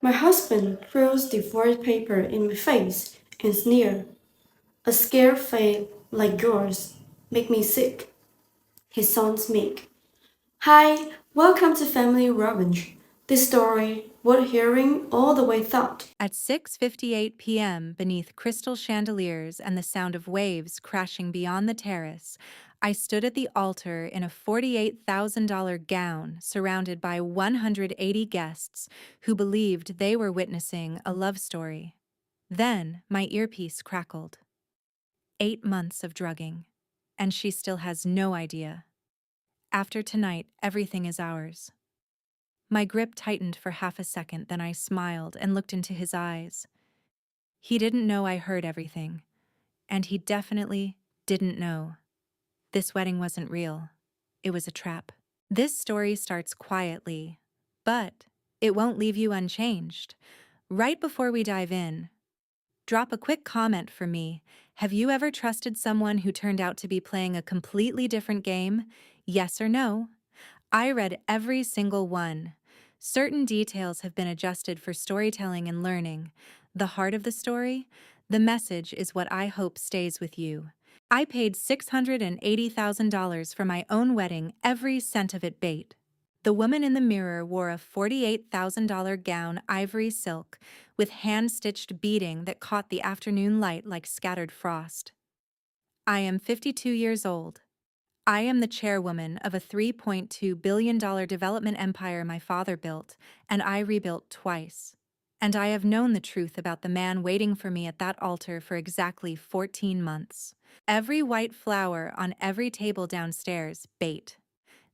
My husband throws the void paper in my face and sneers. A scared face like yours make me sick. His sons meek. Hi, welcome to Family Revenge. This story worth hearing all the way thought. At 6:58 p.m., beneath crystal chandeliers and the sound of waves crashing beyond the terrace, I stood at the altar in a $48,000 gown surrounded by 180 guests who believed they were witnessing a love story. Then my earpiece crackled. 8 months of drugging, and she still has no idea. After tonight, everything is ours. My grip tightened for half a second, then I smiled and looked into his eyes. He didn't know I heard everything, and he definitely didn't know. This wedding wasn't real. It was a trap. This story starts quietly, but it won't leave you unchanged. Right before we dive in, drop a quick comment for me. Have you ever trusted someone who turned out to be playing a completely different game? Yes or no? I read every single one. Certain details have been adjusted for storytelling and learning. The heart of the story, the message is what I hope stays with you. I paid $680,000 for my own wedding, every cent of it bait. The woman in the mirror wore a $48,000 gown, ivory silk, with hand-stitched beading that caught the afternoon light like scattered frost. I am 52 years old. I am the chairwoman of a $3.2 billion development empire my father built, and I rebuilt twice. And I have known the truth about the man waiting for me at that altar for exactly 14 months. Every white flower on every table downstairs, bait.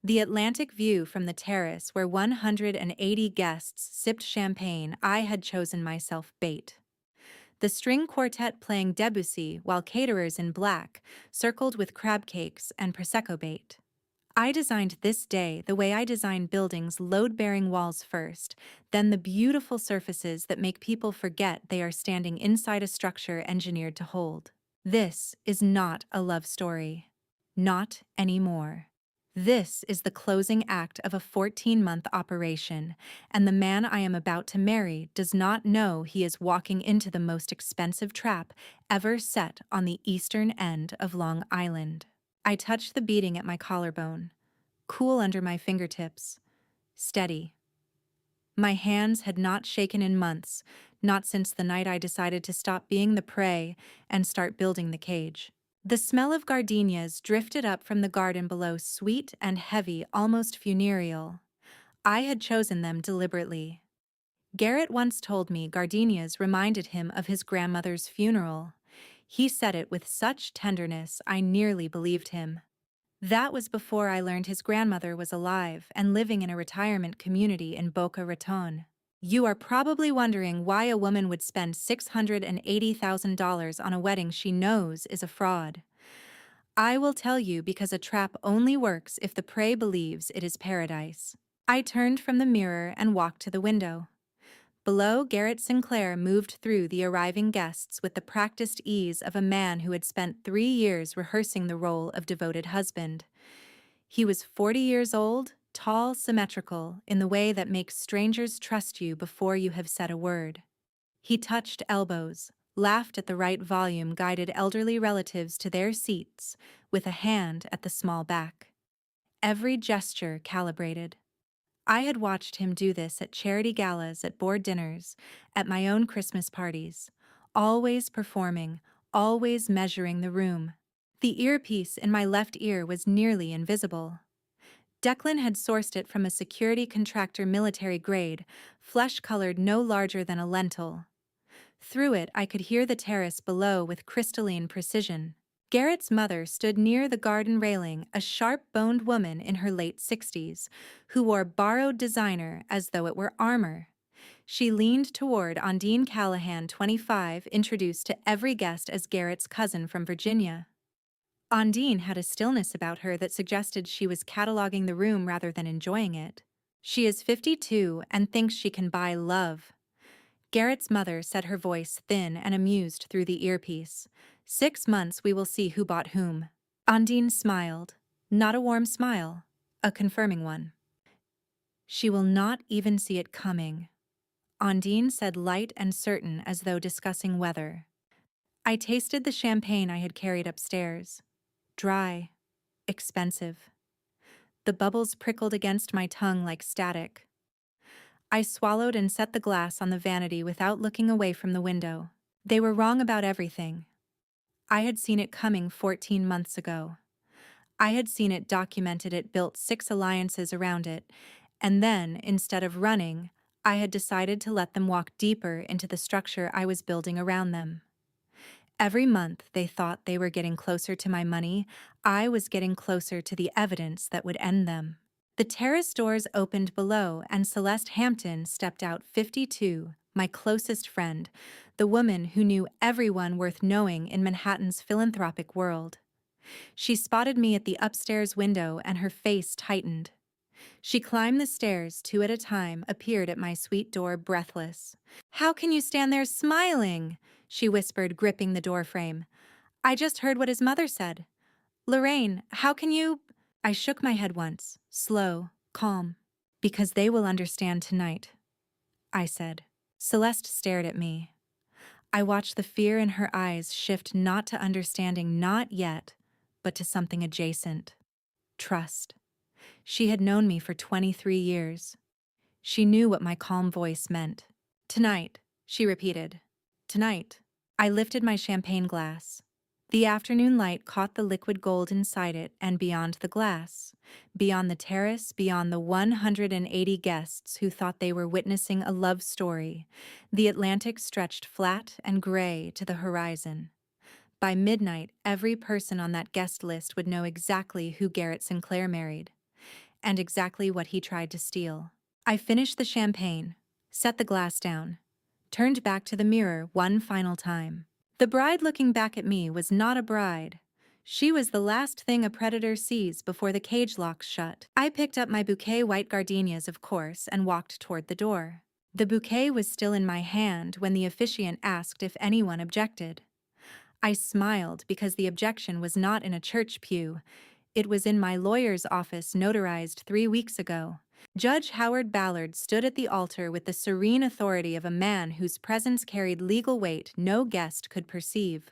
The Atlantic view from the terrace where 180 guests sipped champagne, I had chosen myself, bait. The string quartet playing Debussy while caterers in black circled with crab cakes and Prosecco bait. I designed this day the way I design buildings, load-bearing walls first, then the beautiful surfaces that make people forget they are standing inside a structure engineered to hold. This is not a love story. Not anymore. This is the closing act of a 14-month operation, and the man I am about to marry does not know he is walking into the most expensive trap ever set on the eastern end of Long Island. I touched the beading at my collarbone, cool under my fingertips, steady. My hands had not shaken in months, not since the night I decided to stop being the prey and start building the cage. The smell of gardenias drifted up from the garden below, sweet and heavy, almost funereal. I had chosen them deliberately. Garrett once told me gardenias reminded him of his grandmother's funeral. He said it with such tenderness I nearly believed him. That was before I learned his grandmother was alive and living in a retirement community in Boca Raton. You are probably wondering why a woman would spend $680,000 on a wedding she knows is a fraud. I will tell you, because a trap only works if the prey believes it is paradise. I turned from the mirror and walked to the window. Below, Garrett Sinclair moved through the arriving guests with the practiced ease of a man who had spent 3 years rehearsing the role of devoted husband. He was 40 years old, tall, symmetrical, in the way that makes strangers trust you before you have said a word. He touched elbows, laughed at the right volume, guided elderly relatives to their seats with a hand at the small back. Every gesture calibrated. I had watched him do this at charity galas, at board dinners, at my own Christmas parties, always performing, always measuring the room. The earpiece in my left ear was nearly invisible. Declan had sourced it from a security contractor, military grade, flesh-colored, no larger than a lentil. Through it I could hear the terrace below with crystalline precision. Garrett's mother stood near the garden railing, a sharp-boned woman in her late 60s, who wore borrowed designer as though it were armor. She leaned toward Ondine Callahan, 25, introduced to every guest as Garrett's cousin from Virginia. Ondine had a stillness about her that suggested she was cataloging the room rather than enjoying it. She is 52 and thinks she can buy love. Garrett's mother said, her voice thin and amused through the earpiece. 6 months we will see who bought whom. Ondine smiled. Not a warm smile, a confirming one. She will not even see it coming. Ondine said, light and certain as though discussing weather. I tasted the champagne I had carried upstairs. Dry, expensive. The bubbles prickled against my tongue like static. I swallowed and set the glass on the vanity without looking away from the window. They were wrong about everything. I had seen it coming 14 months ago. I had seen it documented. It built 6 alliances around it, and then, instead of running, I had decided to let them walk deeper into the structure I was building around them. Every month they thought they were getting closer to my money, I was getting closer to the evidence that would end them. The terrace doors opened below, and Celeste Hampton stepped out, 52, my closest friend, the woman who knew everyone worth knowing in Manhattan's philanthropic world. She spotted me at the upstairs window and her face tightened. She climbed the stairs 2 at a time, appeared at my suite door breathless. "How can you stand there smiling?" she whispered, gripping the doorframe. "I just heard what his mother said. Lorraine, how can you—" I shook my head once, slow, calm. "Because they will understand tonight," I said. Celeste stared at me. I watched the fear in her eyes shift not to understanding, not yet, but to something adjacent. Trust. She had known me for 23 years. She knew what my calm voice meant. "Tonight," she repeated. "Tonight." I lifted my champagne glass. The afternoon light caught the liquid gold inside it, and beyond the glass, beyond the terrace, beyond the 180 guests who thought they were witnessing a love story, the Atlantic stretched flat and gray to the horizon. By midnight, every person on that guest list would know exactly who Garrett Sinclair married, and exactly what he tried to steal. I finished the champagne, set the glass down, turned back to the mirror one final time. The bride looking back at me was not a bride. She was the last thing a predator sees before the cage locks shut. I picked up my bouquet, white gardenias, of course, and walked toward the door. The bouquet was still in my hand when the officiant asked if anyone objected. I smiled because the objection was not in a church pew. It was in my lawyer's office, notarized 3 weeks ago. Judge Howard Ballard stood at the altar with the serene authority of a man whose presence carried legal weight no guest could perceive.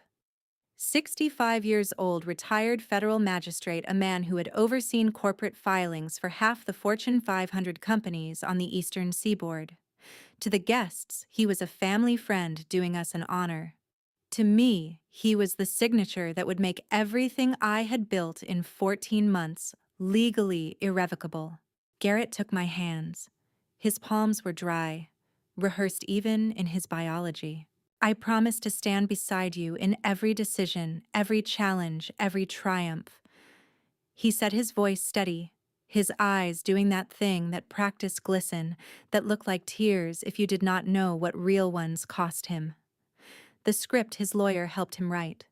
65 years old, retired federal magistrate, a man who had overseen corporate filings for half the Fortune 500 companies on the eastern seaboard. To the guests, he was a family friend doing us an honor. To me, he was the signature that would make everything I had built in 14 months legally irrevocable. Garrett took my hands. His palms were dry, rehearsed even in his biology. "I promise to stand beside you in every decision, every challenge, every triumph." He set his voice steady, his eyes doing that thing that practice glisten, that look like tears if you did not know what real ones cost him. The script his lawyer helped him write.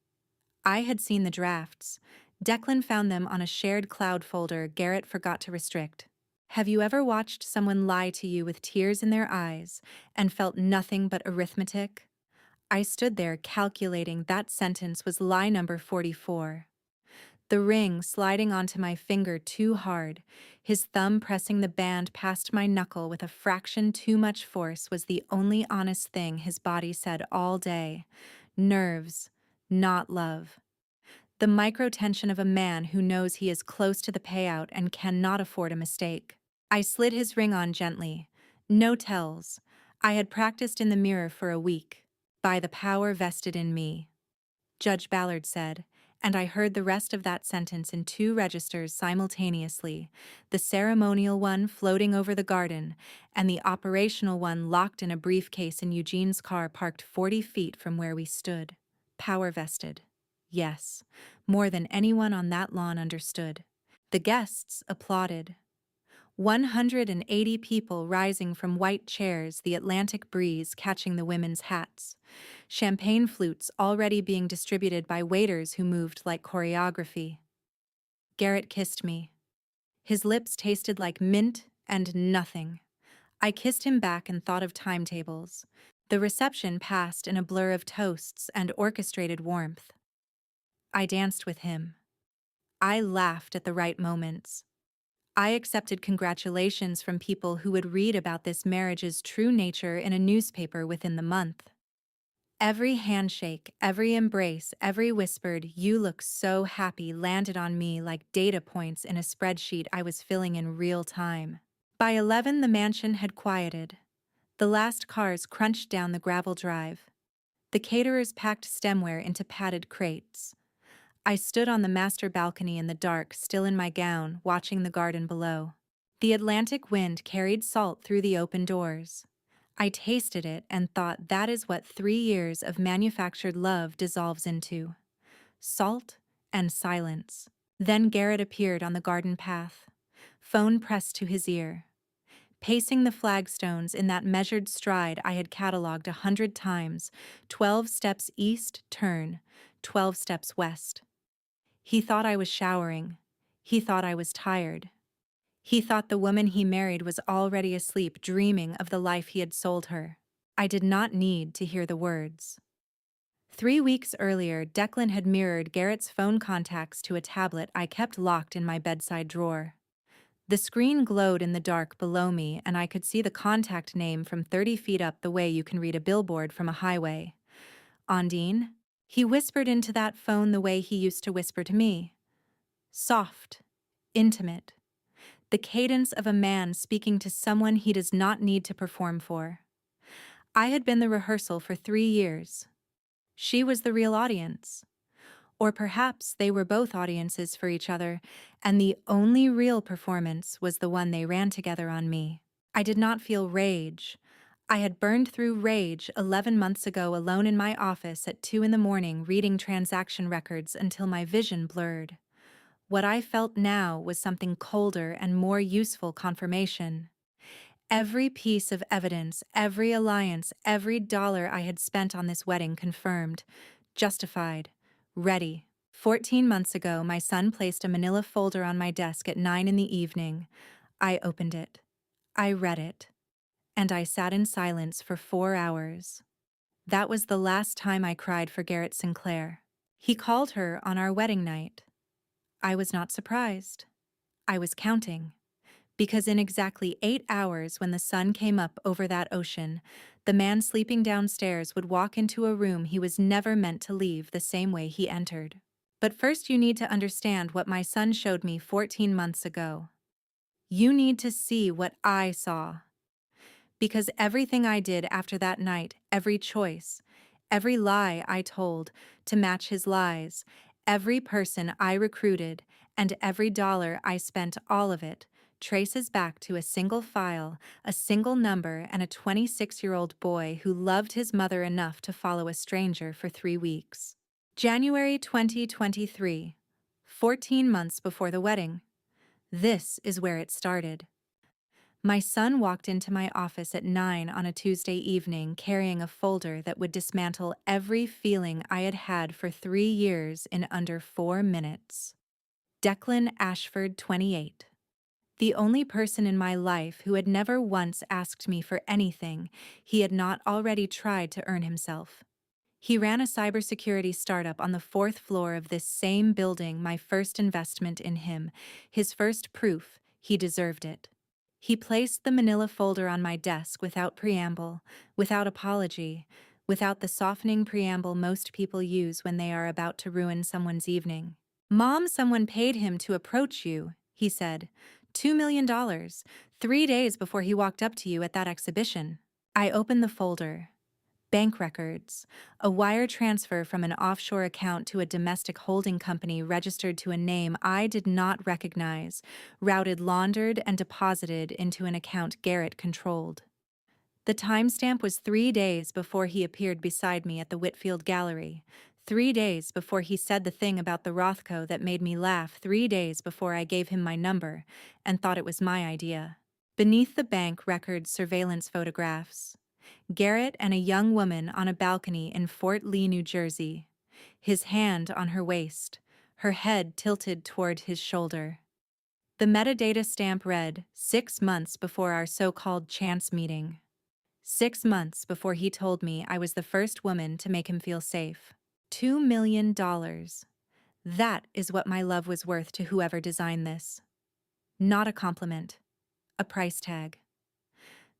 I had seen the drafts. Declan found them on a shared cloud folder Garrett forgot to restrict. Have you ever watched someone lie to you with tears in their eyes and felt nothing but arithmetic? I stood there calculating that sentence was lie number 44. The ring sliding onto my finger too hard, his thumb pressing the band past my knuckle with a fraction too much force, was the only honest thing his body said all day. Nerves, not love. The micro-tension of a man who knows he is close to the payout and cannot afford a mistake. I slid his ring on gently. No tells. I had practiced in the mirror for a week. "By the power vested in me," Judge Ballard said, and I heard the rest of that sentence in 2 registers simultaneously, the ceremonial one floating over the garden, and the operational one locked in a briefcase in Eugene's car parked 40 feet from where we stood. Power vested. Yes, more than anyone on that lawn understood. The guests applauded. 180 people rising from white chairs, the Atlantic breeze catching the women's hats. Champagne flutes already being distributed by waiters who moved like choreography. Garrett kissed me. His lips tasted like mint and nothing. I kissed him back and thought of timetables. The reception passed in a blur of toasts and orchestrated warmth. I danced with him. I laughed at the right moments. I accepted congratulations from people who would read about this marriage's true nature in a newspaper within the month. Every handshake, every embrace, every whispered, "You look so happy," landed on me like data points in a spreadsheet I was filling in real time. By 11, the mansion had quieted. The last cars crunched down the gravel drive. The caterers packed stemware into padded crates. I stood on the master balcony in the dark, still in my gown, watching the garden below. The Atlantic wind carried salt through the open doors. I tasted it and thought that is what 3 years of manufactured love dissolves into. Salt and silence. Then Garrett appeared on the garden path, phone pressed to his ear. Pacing the flagstones in that measured stride I had catalogued 100 times, 12 steps east, turn, 12 steps west. He thought I was showering. He thought I was tired. He thought the woman he married was already asleep, dreaming of the life he had sold her. I did not need to hear the words. 3 weeks earlier, Declan had mirrored Garrett's phone contacts to a tablet I kept locked in my bedside drawer. The screen glowed in the dark below me, and I could see the contact name from 30 feet up the way you can read a billboard from a highway. Ondine? He whispered into that phone the way he used to whisper to me. Soft. Intimate. The cadence of a man speaking to someone he does not need to perform for. I had been the rehearsal for 3 years. She was the real audience. Or perhaps they were both audiences for each other, and the only real performance was the one they ran together on me. I did not feel rage. I had burned through rage 11 months ago alone in my office at 2 in the morning reading transaction records until my vision blurred. What I felt now was something colder and more useful: confirmation. Every piece of evidence, every alliance, every dollar I had spent on this wedding confirmed, justified, ready. 14 months ago, my son placed a manila folder on my desk at 9 in the evening. I opened it. I read it. And I sat in silence for 4 hours. That was the last time I cried for Garrett Sinclair. He called her on our wedding night. I was not surprised. I was counting. Because in exactly 8 hours, when the sun came up over that ocean, the man sleeping downstairs would walk into a room he was never meant to leave the same way he entered. But first you need to understand what my son showed me 14 months ago. You need to see what I saw. Because everything I did after that night, every choice, every lie I told to match his lies, every person I recruited, and every dollar I spent, all of it, traces back to a single file, a single number, and a 26-year-old boy who loved his mother enough to follow a stranger for 3 weeks. January 2023, 14 months before the wedding. This is where it started. My son walked into my office at 9 on a Tuesday evening carrying a folder that would dismantle every feeling I had had for 3 years in under 4 minutes. Declan Ashford, 28. The only person in my life who had never once asked me for anything he had not already tried to earn himself. He ran a cybersecurity startup on the 4th floor of this same building, my first investment in him, his first proof he deserved it. He placed the manila folder on my desk without preamble, without apology, without the softening preamble most people use when they are about to ruin someone's evening. "Mom, someone paid him to approach you," he said. $2 million, 3 days before he walked up to you at that exhibition. I opened the folder. Bank records, a wire transfer from an offshore account to a domestic holding company registered to a name I did not recognize, routed, laundered, and deposited into an account Garrett controlled. The timestamp was 3 days before he appeared beside me at the Whitfield Gallery, 3 days before he said the thing about the Rothko that made me laugh, 3 days before I gave him my number and thought it was my idea. Beneath the bank records, surveillance photographs. Garrett and a young woman on a balcony in Fort Lee, New Jersey. His hand on her waist, her head tilted toward his shoulder. The metadata stamp read, 6 months before our so-called chance meeting. 6 months before he told me I was the first woman to make him feel safe. $2 million. That is what my love was worth to whoever designed this. Not a compliment. A price tag.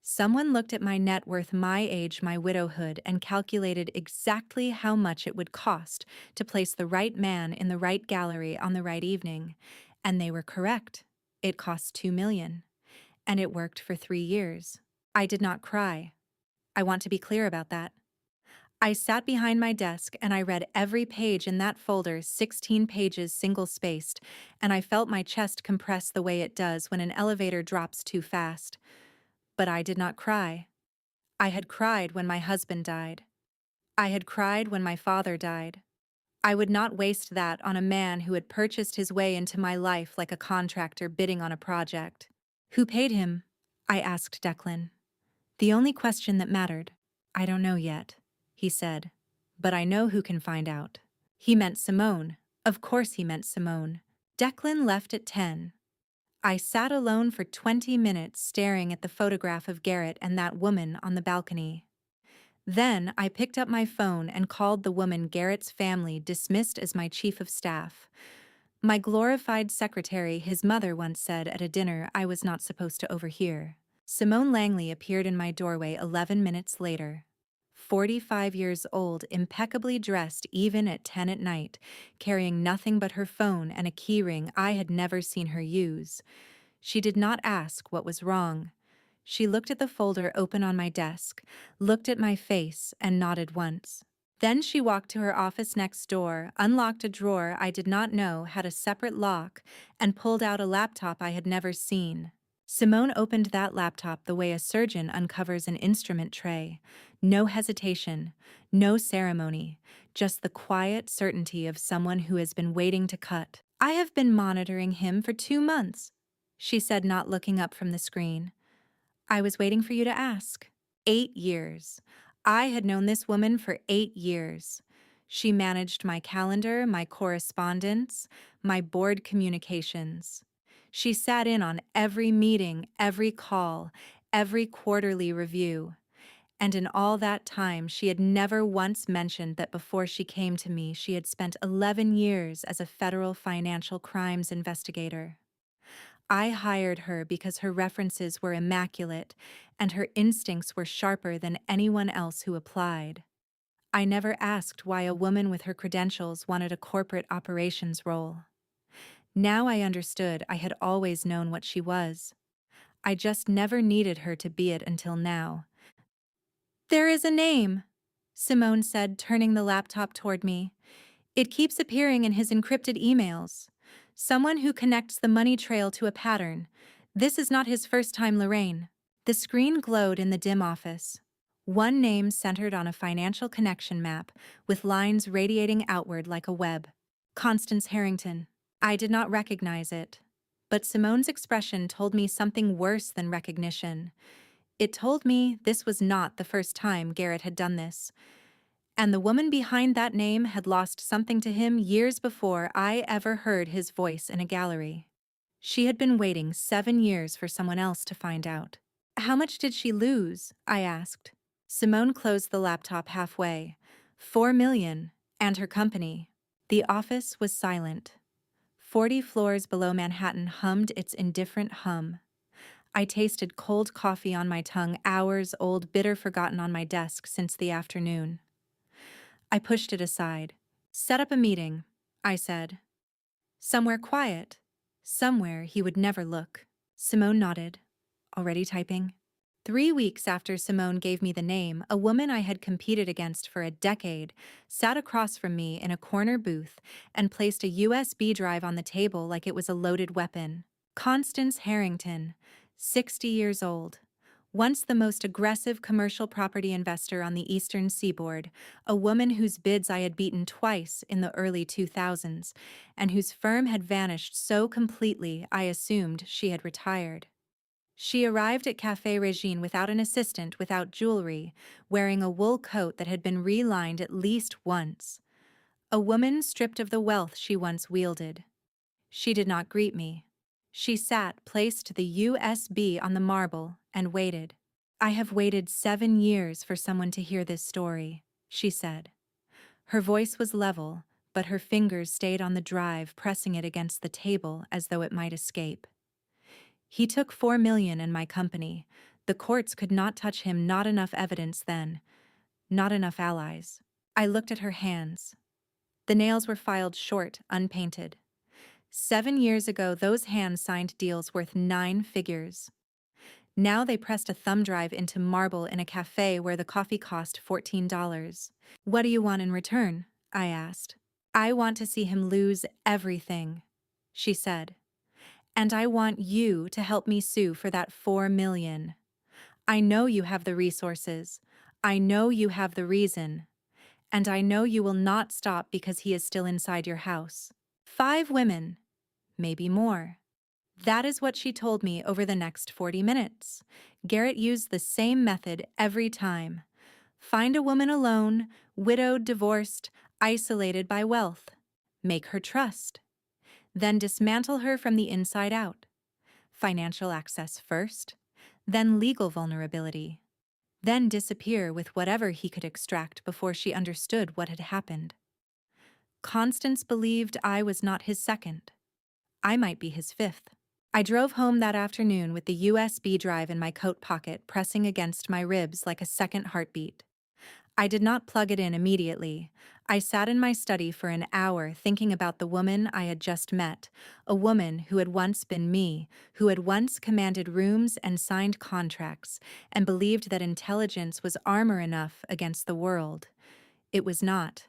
Someone looked at my net worth, my age, my widowhood, and calculated exactly how much it would cost to place the right man in the right gallery on the right evening. And they were correct. It cost $2 million. And it worked for 3 years. I did not cry. I want to be clear about that. I sat behind my desk and I read every page in that folder, 16 pages single-spaced, and I felt my chest compress the way it does when an elevator drops too fast. But I did not cry. I had cried when my husband died. I had cried when my father died. I would not waste that on a man who had purchased his way into my life like a contractor bidding on a project. Who paid him? I asked Declan. The only question that mattered. I don't know yet, he said. But I know who can find out. He meant Simone. Of course he meant Simone. Declan left at 10. I sat alone for 20 minutes staring at the photograph of Garrett and that woman on the balcony. Then I picked up my phone and called the woman Garrett's family dismissed as my chief of staff. My glorified secretary, his mother once said at a dinner I was not supposed to overhear. Simone Langley appeared in my doorway 11 minutes later. 45 years old, impeccably dressed even at 10 at night, carrying nothing but her phone and a keyring I had never seen her use. She did not ask what was wrong. She looked at the folder open on my desk, looked at my face, and nodded once. Then she walked to her office next door, unlocked a drawer I did not know had a separate lock, and pulled out a laptop I had never seen. Simone opened that laptop the way a surgeon uncovers an instrument tray. No hesitation, no ceremony, just the quiet certainty of someone who has been waiting to cut. I have been monitoring him for 2 months, she said, not looking up from the screen. I was waiting for you to ask. 8 years. I had known this woman for 8 years. She managed my calendar, my correspondence, my board communications. She sat in on every meeting, every call, every quarterly review. And in all that time, she had never once mentioned that before she came to me, she had spent 11 years as a federal financial crimes investigator. I hired her because her references were immaculate and her instincts were sharper than anyone else who applied. I never asked why a woman with her credentials wanted a corporate operations role. Now I understood I had always known what she was. I just never needed her to be it until now. There is a name, Simone said, turning the laptop toward me. It keeps appearing in his encrypted emails. Someone who connects the money trail to a pattern. This is not his first time, Lorraine. The screen glowed in the dim office. One name centered on a financial connection map, with lines radiating outward like a web. Constance Harrington. I did not recognize it. But Simone's expression told me something worse than recognition. It told me this was not the first time Garrett had done this. And the woman behind that name had lost something to him years before I ever heard his voice in a gallery. She had been waiting 7 years for someone else to find out. How much did she lose? I asked. Simone closed the laptop halfway. 4 million, and her company. The office was silent. 40 floors below Manhattan hummed its indifferent hum. I tasted cold coffee on my tongue, hours old, bitter forgotten on my desk since the afternoon. I pushed it aside. Set up a meeting, I said. Somewhere quiet. Somewhere he would never look. Simone nodded. Already typing? 3 weeks after Simone gave me the name, a woman I had competed against for a decade sat across from me in a corner booth and placed a USB drive on the table like it was a loaded weapon. Constance Harrington, 60 years old. Once the most aggressive commercial property investor on the Eastern Seaboard, a woman whose bids I had beaten twice in the early 2000s, and whose firm had vanished so completely I assumed she had retired. She arrived at Café Regine without an assistant, without jewelry, wearing a wool coat that had been relined at least once. A woman stripped of the wealth she once wielded. She did not greet me. She sat, placed the USB on the marble, and waited. I have waited 7 years for someone to hear this story, she said. Her voice was level, but her fingers stayed on the drive, pressing it against the table as though it might escape. He took 4 million in my company. The courts could not touch him, not enough evidence then, not enough allies. I looked at her hands. The nails were filed short, unpainted. 7 years ago, those hands signed deals worth 9 figures. Now they pressed a thumb drive into marble in a cafe where the coffee cost $14. What do you want in return? I asked. I want to see him lose everything, she said. And I want you to help me sue for that 4 million. I know you have the resources. I know you have the reason. And I know you will not stop because he is still inside your house. 5 women, maybe more. That is what she told me over the next 40 minutes. Garrett used the same method every time. Find a woman alone, widowed, divorced, isolated by wealth. Make her trust. Then dismantle her from the inside out. Financial access first, then legal vulnerability. Then disappear with whatever he could extract before she understood what had happened. Constance believed I was not his second. I might be his fifth. I drove home that afternoon with the USB drive in my coat pocket pressing against my ribs like a second heartbeat. I did not plug it in immediately. I sat in my study for an hour thinking about the woman I had just met, a woman who had once been me, who had once commanded rooms and signed contracts, and believed that intelligence was armor enough against the world. It was not.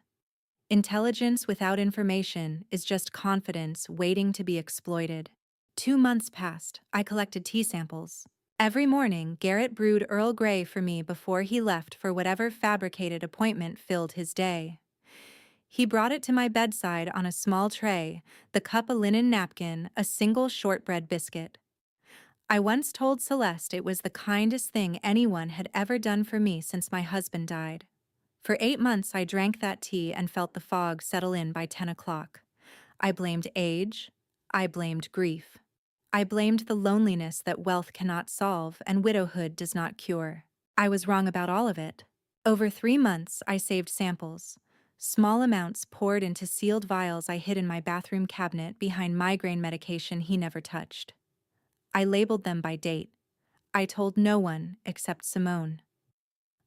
Intelligence without information is just confidence waiting to be exploited. 2 months passed. I collected tea samples. Every morning, Garrett brewed Earl Grey for me before he left for whatever fabricated appointment filled his day. He brought it to my bedside on a small tray, the cup a linen napkin, a single shortbread biscuit. I once told Celeste it was the kindest thing anyone had ever done for me since my husband died. For 8 months I drank that tea and felt the fog settle in by 10 o'clock. I blamed age. I blamed grief. I blamed the loneliness that wealth cannot solve and widowhood does not cure. I was wrong about all of it. Over 3 months, I saved samples. Small amounts poured into sealed vials I hid in my bathroom cabinet behind migraine medication he never touched. I labeled them by date. I told no one except Simone.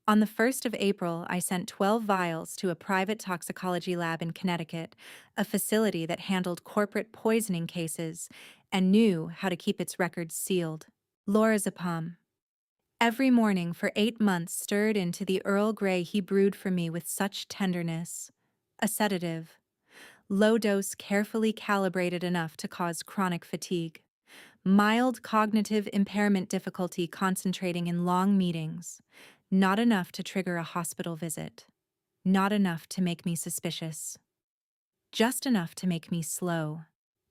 On the 1st of April, I sent 12 vials to a private toxicology lab in Connecticut, a facility that handled corporate poisoning cases and knew how to keep its records sealed. Lorazepam. Every morning for 8 months stirred into the Earl Grey he brewed for me with such tenderness. A sedative. Low dose carefully calibrated enough to cause chronic fatigue. Mild cognitive impairment difficulty concentrating in long meetings. Not enough to trigger a hospital visit. Not enough to make me suspicious. Just enough to make me slow.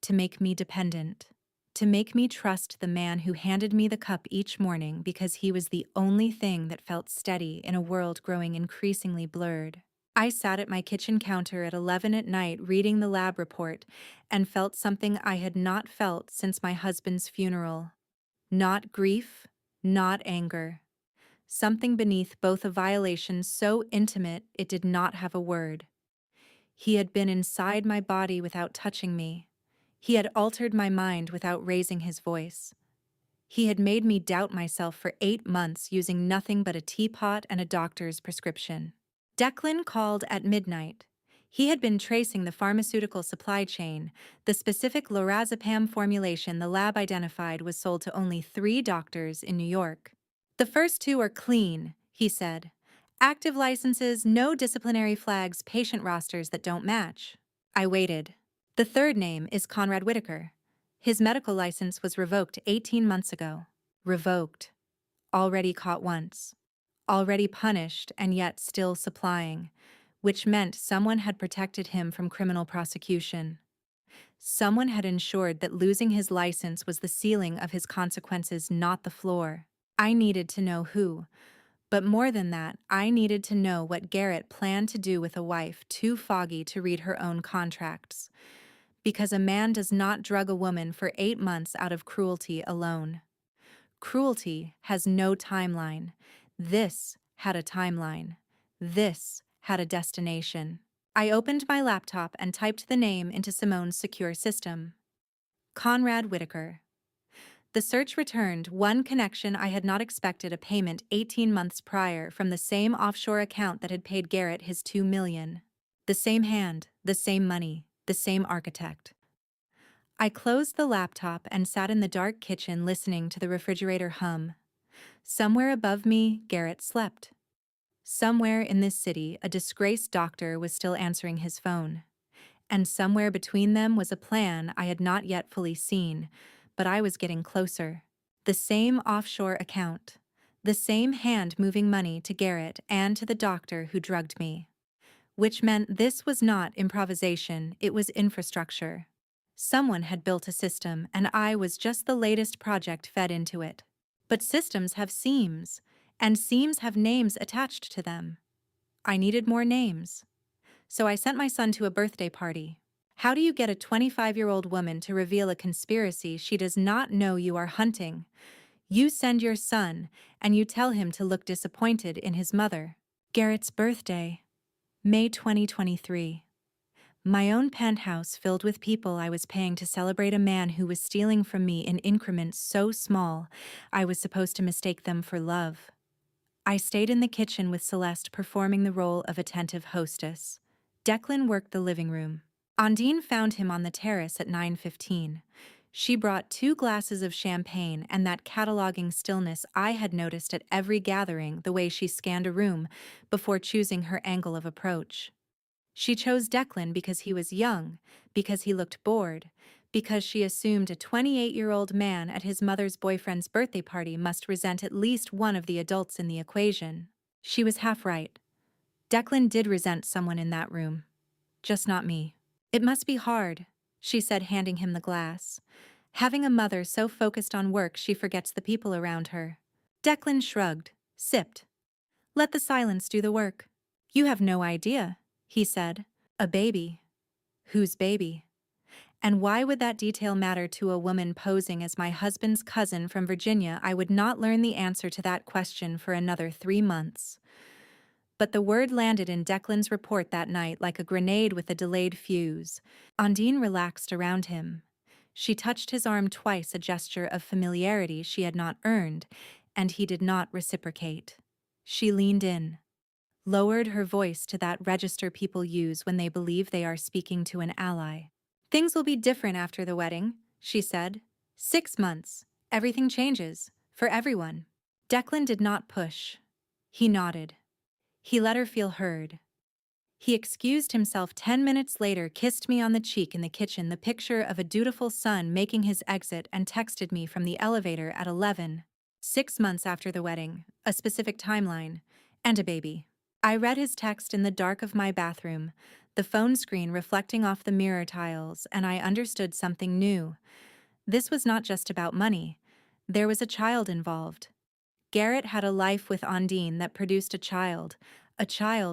To make me dependent. To make me trust the man who handed me the cup each morning because he was the only thing that felt steady in a world growing increasingly blurred. I sat at my kitchen counter at 11 at night reading the lab report and felt something I had not felt since my husband's funeral. Not grief, not anger. Something beneath both a violation so intimate it did not have a word. He had been inside my body without touching me. He had altered my mind without raising his voice. He had made me doubt myself for 8 months using nothing but a teapot and a doctor's prescription. Declan called at midnight. He had been tracing the pharmaceutical supply chain. The specific lorazepam formulation the lab identified was sold to only 3 doctors in New York. The first 2 are clean, he said. Active licenses, no disciplinary flags, patient rosters that don't match. I waited. The third name is Conrad Whitaker. His medical license was revoked 18 months ago. Revoked. Already caught once. Already punished and yet still supplying, which meant someone had protected him from criminal prosecution. Someone had ensured that losing his license was the ceiling of his consequences, not the floor. I needed to know who. But more than that, I needed to know what Garrett planned to do with a wife too foggy to read her own contracts. Because a man does not drug a woman for 8 months out of cruelty alone. Cruelty has no timeline. This had a timeline. This had a destination. I opened my laptop and typed the name into Simone's secure system. Conrad Whitaker. The search returned one connection I had not expected: a payment 18 months prior from the same offshore account that had paid Garrett his $2 million. The same hand, the same money, the same architect. I closed the laptop and sat in the dark kitchen listening to the refrigerator hum. Somewhere above me, Garrett slept. Somewhere in this city, a disgraced doctor was still answering his phone. And somewhere between them was a plan I had not yet fully seen, but I was getting closer. The same offshore account. The same hand moving money to Garrett and to the doctor who drugged me. Which meant this was not improvisation, it was infrastructure. Someone had built a system, and I was just the latest project fed into it. But systems have seams, and seams have names attached to them. I needed more names. So I sent my son to a birthday party. How do you get a 25-year-old woman to reveal a conspiracy she does not know you are hunting? You send your son, and you tell him to look disappointed in his mother. Garrett's birthday, May 2023. My own penthouse filled with people I was paying to celebrate a man who was stealing from me in increments so small I was supposed to mistake them for love. I stayed in the kitchen with Celeste performing the role of attentive hostess. Declan worked the living room. Ondine found him on the terrace at 9:15. She brought 2 glasses of champagne and that cataloging stillness I had noticed at every gathering, the way she scanned a room before choosing her angle of approach. She chose Declan because he was young, because he looked bored, because she assumed a 28-year-old man at his mother's boyfriend's birthday party must resent at least one of the adults in the equation. She was half right. Declan did resent someone in that room. Just not me. It must be hard, she said, handing him the glass. Having a mother so focused on work she forgets the people around her. Declan shrugged, sipped. Let the silence do the work. You have no idea, he said. A baby. Whose baby? And why would that detail matter to a woman posing as my husband's cousin from Virginia? I would not learn the answer to that question for another 3 months. But the word landed in Declan's report that night like a grenade with a delayed fuse. Ondine relaxed around him. She touched his arm twice, a gesture of familiarity she had not earned, and he did not reciprocate. She leaned in, lowered her voice to that register people use when they believe they are speaking to an ally. Things will be different after the wedding, she said. 6 months. Everything changes. For everyone. Declan did not push. He nodded. He let her feel heard. He excused himself 10 minutes later, kissed me on the cheek in the kitchen, the picture of a dutiful son making his exit, and texted me from the elevator at 11. 6 months after the wedding, a specific timeline, and a baby. I read his text in the dark of my bathroom, the phone screen reflecting off the mirror tiles, and I understood something new. This was not just about money. There was a child involved. Garrett had a life with Ondine that produced a child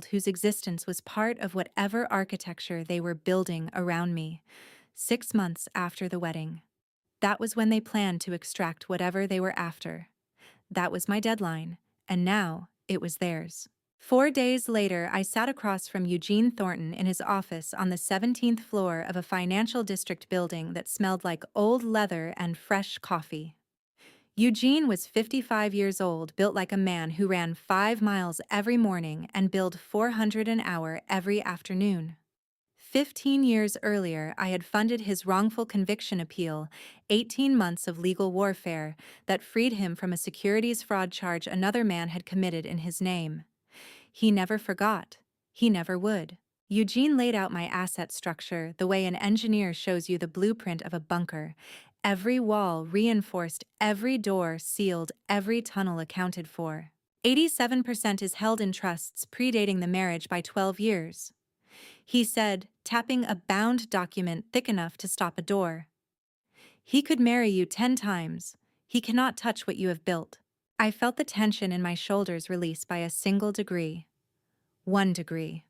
whose existence was part of whatever architecture they were building around me. 6 months after the wedding. That was when they planned to extract whatever they were after. That was my deadline, and now it was theirs. 4 days later, I sat across from Eugene Thornton in his office on the 17th floor of a financial district building that smelled like old leather and fresh coffee. Eugene was 55 years old, built like a man who ran 5 miles every morning and billed $400 an hour every afternoon. 15 years earlier, I had funded his wrongful conviction appeal, 18 months of legal warfare that freed him from a securities fraud charge another man had committed in his name. He never forgot. He never would. Eugene laid out my asset structure the way an engineer shows you the blueprint of a bunker. Every wall reinforced, every door sealed, every tunnel accounted for. 87% is held in trusts predating the marriage by 12 years. He said, tapping a bound document thick enough to stop a door. He could marry you 10 times. He cannot touch what you have built. I felt the tension in my shoulders release by a single degree. 1 degree.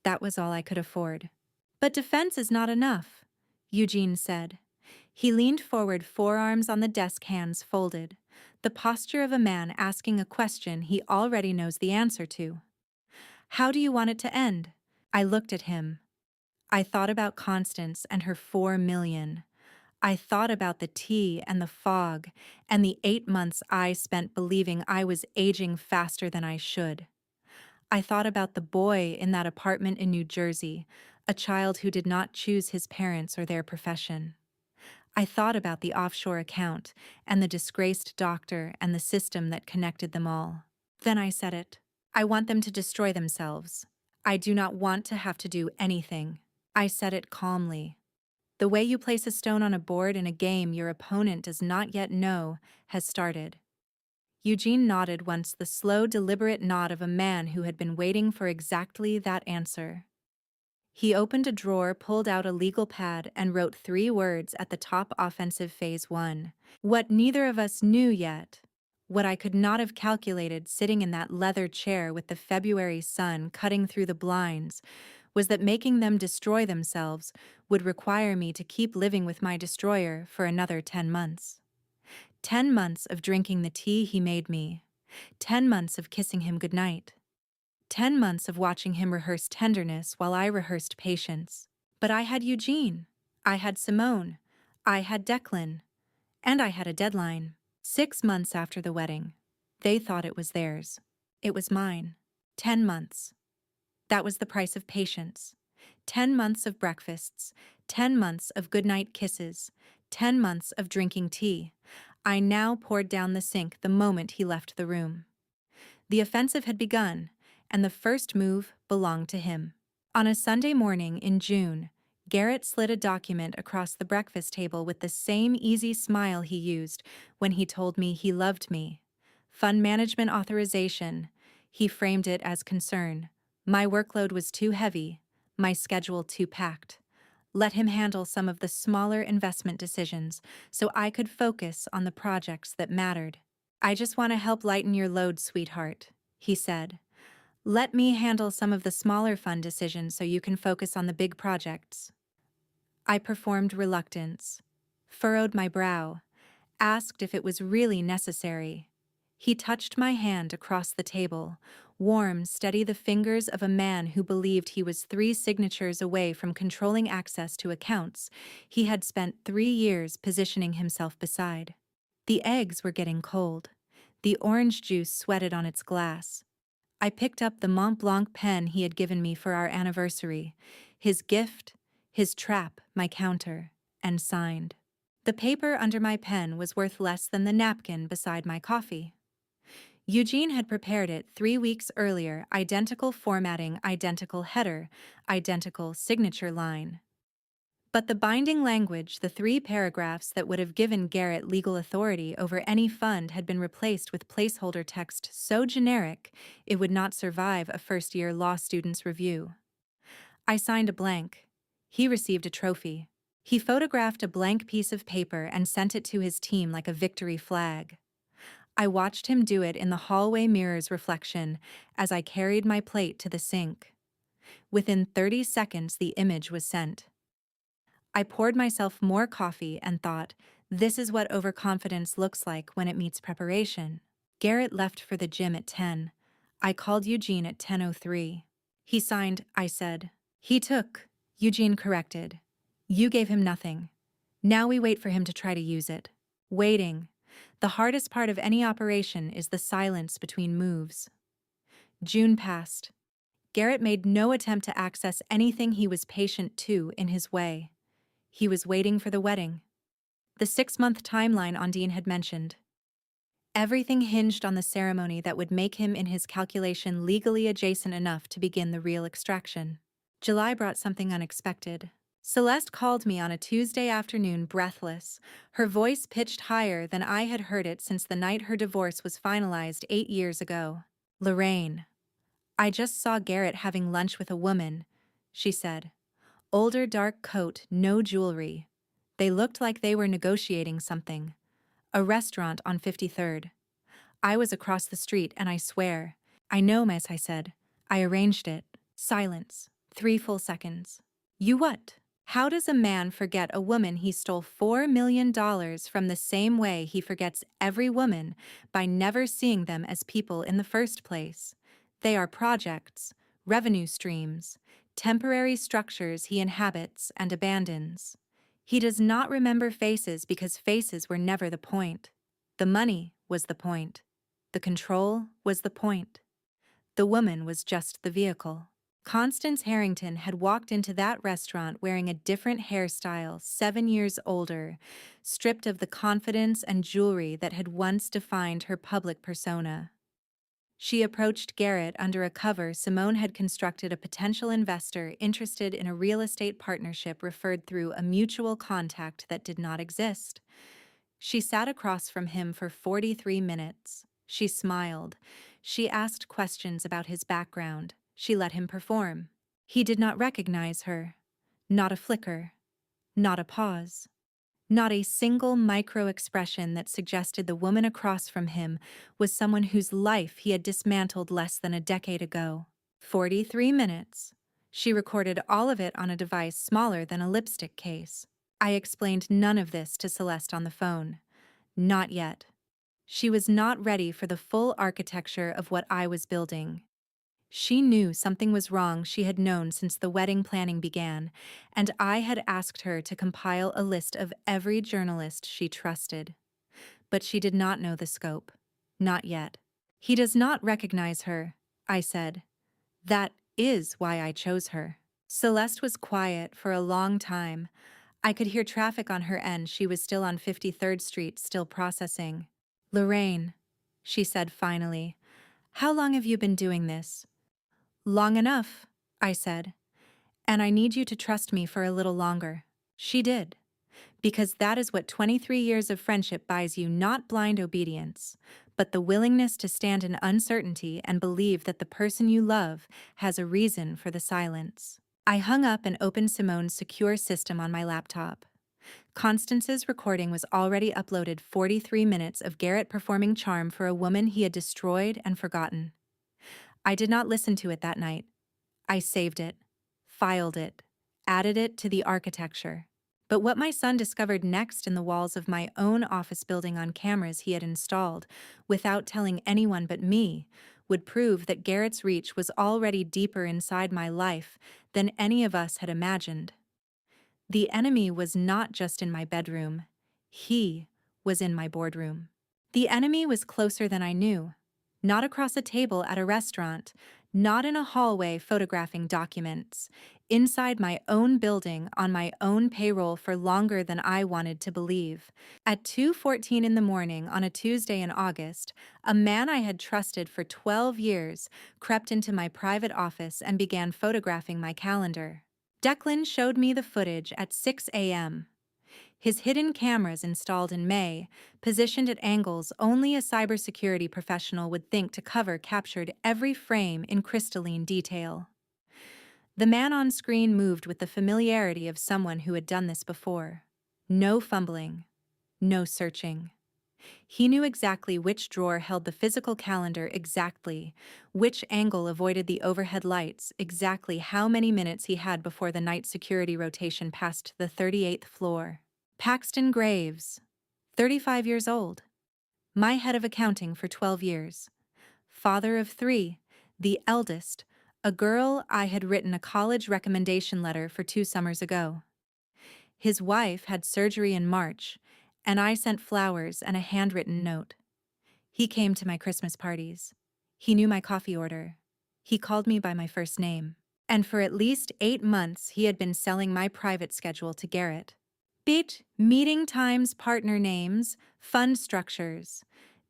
That was all I could afford. But defense is not enough, Eugene said. He leaned forward, forearms on the desk, hands folded, the posture of a man asking a question he already knows the answer to. How do you want it to end? I looked at him. I thought about Constance and her $4 million. I thought about the tea and the fog and the 8 months I spent believing I was aging faster than I should. I thought about the boy in that apartment in New Jersey, a child who did not choose his parents or their profession. I thought about the offshore account and the disgraced doctor and the system that connected them all. Then I said it. I want them to destroy themselves. I do not want to have to do anything. I said it calmly. The way you place a stone on a board in a game your opponent does not yet know has started. Eugene nodded once, the slow, deliberate nod of a man who had been waiting for exactly that answer. He opened a drawer, pulled out a legal pad, and wrote 3 words at the top: offensive phase 1. What neither of us knew yet, what I could not have calculated sitting in that leather chair with the February sun cutting through the blinds, was that making them destroy themselves would require me to keep living with my destroyer for another 10 months. 10 months of drinking the tea he made me. 10 months of kissing him goodnight. 10 months of watching him rehearse tenderness while I rehearsed patience. But I had Eugene. I had Simone. I had Declan. And I had a deadline. 6 months after the wedding. They thought it was theirs. It was mine. 10 months. That was the price of patience. 10 months of breakfasts. 10 months of goodnight kisses. 10 months of drinking tea. I now poured down the sink the moment he left the room. The offensive had begun, and the first move belonged to him. On a Sunday morning in June, Garrett slid a document across the breakfast table with the same easy smile he used when he told me he loved me. Fund management authorization. He framed it as concern. My workload was too heavy, my schedule too packed. Let him handle some of the smaller investment decisions so I could focus on the projects that mattered. I just want to help lighten your load, sweetheart, he said. Let me handle some of the smaller fund decisions so you can focus on the big projects. I performed reluctance, furrowed my brow, asked if it was really necessary. He touched my hand across the table, warm, steady, the fingers of a man who believed he was 3 signatures away from controlling access to accounts he had spent 3 years positioning himself beside. The eggs were getting cold. The orange juice sweated on its glass. I picked up the Mont Blanc pen he had given me for our anniversary, his gift, his trap, my counter, and signed. The paper under my pen was worth less than the napkin beside my coffee. Eugene had prepared it 3 weeks earlier, identical formatting, identical header, identical signature line. But the binding language, the 3 paragraphs that would have given Garrett legal authority over any fund, had been replaced with placeholder text so generic it would not survive a first-year law student's review. I signed a blank. He received a trophy. He photographed a blank piece of paper and sent it to his team like a victory flag. I watched him do it in the hallway mirror's reflection as I carried my plate to the sink. Within 30 seconds, the image was sent. I poured myself more coffee and thought, this is what overconfidence looks like when it meets preparation. Garrett left for the gym at 10. I called Eugene at 10:03. He signed, I said. He took, Eugene corrected. You gave him nothing. Now we wait for him to try to use it. Waiting. The hardest part of any operation is the silence between moves. June passed. Garrett made no attempt to access anything he was patient to in his way. He was waiting for the wedding. The 6-month timeline Ondine had mentioned. Everything hinged on the ceremony that would make him in his calculation legally adjacent enough to begin the real extraction. July brought something unexpected. Celeste called me on a Tuesday afternoon, breathless, her voice pitched higher than I had heard it since the night her divorce was finalized 8 years ago. Lorraine. I just saw Garrett having lunch with a woman, she said. Older, dark coat, no jewelry. They looked like they were negotiating something. A restaurant on 53rd. I was across the street, and I swear. I know, miss, I said. I arranged it. Silence. 3 full seconds. You what? How does a man forget a woman he stole $4 million from the same way he forgets every woman, by never seeing them as people in the first place? They are projects, revenue streams, temporary structures he inhabits and abandons. He does not remember faces because faces were never the point. The money was the point. The control was the point. The woman was just the vehicle. Constance Harrington had walked into that restaurant wearing a different hairstyle, 7 years older, stripped of the confidence and jewelry that had once defined her public persona. She approached Garrett under a cover Simone had constructed a potential investor interested in a real estate partnership referred through a mutual contact that did not exist. She sat across from him for 43 minutes. She smiled. She asked questions about his background. She let him perform. He did not recognize her. Not a flicker. Not a pause. Not a single micro-expression that suggested the woman across from him was someone whose life he had dismantled less than a decade ago. 43 minutes. She recorded all of it on a device smaller than a lipstick case. I explained none of this to Celeste on the phone. Not yet. She was not ready for the full architecture of what I was building. She knew something was wrong. She had known since the wedding planning began, and I had asked her to compile a list of every journalist she trusted. But she did not know the scope. Not yet. He does not recognize her, I said. That is why I chose her. Celeste was quiet for a long time. I could hear traffic on her end. She was still on 53rd Street, still processing. Lorraine, she said finally, how long have you been doing this? Long enough, I said, and I need you to trust me for a little longer. She did, because that is what 23 years of friendship buys you, not blind obedience, but the willingness to stand in uncertainty and believe that the person you love has a reason for the silence. I hung up and opened Simone's secure system on my laptop. Constance's recording was already uploaded. 43 minutes of Garrett performing charm for a woman he had destroyed and forgotten. I did not listen to it that night. I saved it, filed it, added it to the architecture. But what my son discovered next in the walls of my own office building on cameras he had installed, without telling anyone but me, would prove that Garrett's reach was already deeper inside my life than any of us had imagined. The enemy was not just in my bedroom. He was in my boardroom. The enemy was closer than I knew. Not across a table at a restaurant, not in a hallway photographing documents, inside my own building on my own payroll for longer than I wanted to believe. At 2:14 in the morning on a Tuesday in August, a man I had trusted for 12 years crept into my private office and began photographing my calendar. Declan showed me the footage at 6 a.m. His hidden cameras installed in May, positioned at angles only a cybersecurity professional would think to cover, captured every frame in crystalline detail. The man on screen moved with the familiarity of someone who had done this before. No fumbling, no searching. He knew exactly which drawer held the physical calendar, exactly which angle avoided the overhead lights, exactly how many minutes he had before the night security rotation past the 38th floor. Paxton Graves, 35 years old. My head of accounting for 12 years. Father of 3, the eldest, a girl I had written a college recommendation letter for 2 summers ago. His wife had surgery in March, and I sent flowers and a handwritten note. He came to my Christmas parties. He knew my coffee order. He called me by my first name. And for at least 8 months, he had been selling my private schedule to Garrett. Beat, meeting times, partner names, fund structures.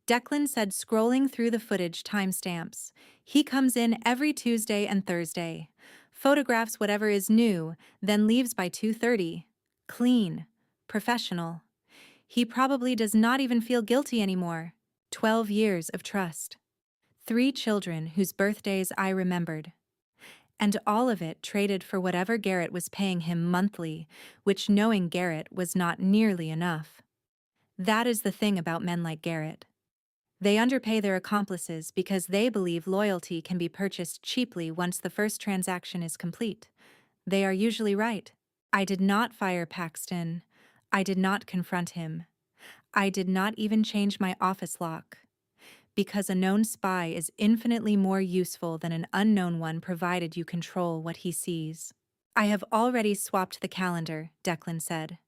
Declan said, scrolling through the footage, timestamps. He comes in every Tuesday and Thursday, photographs whatever is new, then leaves by 2:30. Clean, professional. He probably does not even feel guilty anymore. 12 years of trust. 3 children whose birthdays I remembered. And all of it traded for whatever Garrett was paying him monthly, which, knowing Garrett, was not nearly enough. That is the thing about men like Garrett. They underpay their accomplices because they believe loyalty can be purchased cheaply once the first transaction is complete. They are usually right. I did not fire Paxton. I did not confront him. I did not even change my office lock. Because a known spy is infinitely more useful than an unknown one provided you control what he sees. I have already swapped the calendar, Declan said.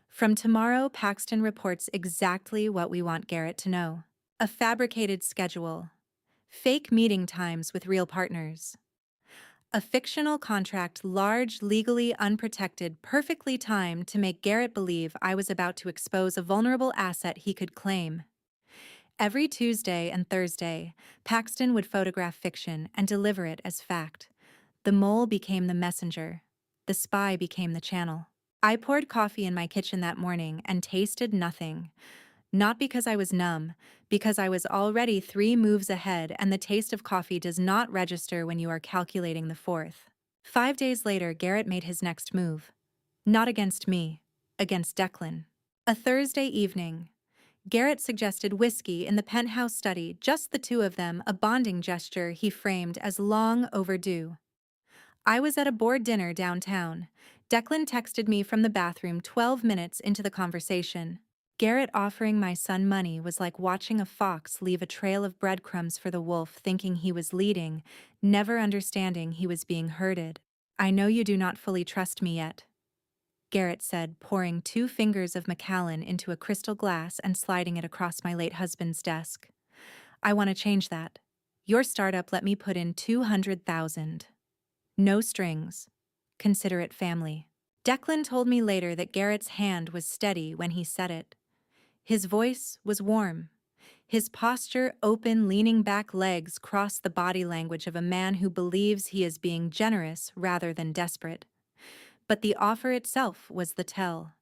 From tomorrow, Paxton reports exactly what we want Garrett to know. A fabricated schedule. Fake meeting times with real partners. A fictional contract, large, legally unprotected, perfectly timed to make Garrett believe I was about to expose a vulnerable asset he could claim. Every Tuesday and Thursday, Paxton would photograph fiction and deliver it as fact. The mole became the messenger. The spy became the channel. I poured coffee in my kitchen that morning and tasted nothing. Not because I was numb, because I was already 3 moves ahead, and the taste of coffee does not register when you are calculating the fourth. 5 days later, Garrett made his next move. Not against me, against Declan. A Thursday evening, Garrett suggested whiskey in the penthouse study, just the two of them, a bonding gesture he framed as long overdue. I was at a board dinner downtown. Declan texted me from the bathroom 12 minutes into the conversation. Garrett offering my son money was like watching a fox leave a trail of breadcrumbs for the wolf, thinking he was leading, never understanding he was being herded. I know you do not fully trust me yet, Garrett said, pouring 2 fingers of Macallan into a crystal glass and sliding it across my late husband's desk. I want to change that. Your startup let me put in 200,000. No strings. Consider it family. Declan told me later that Garrett's hand was steady when he said it. His voice was warm. His posture, open, leaning back legs, crossed the body language of a man who believes he is being generous rather than desperate. But the offer itself was the tell.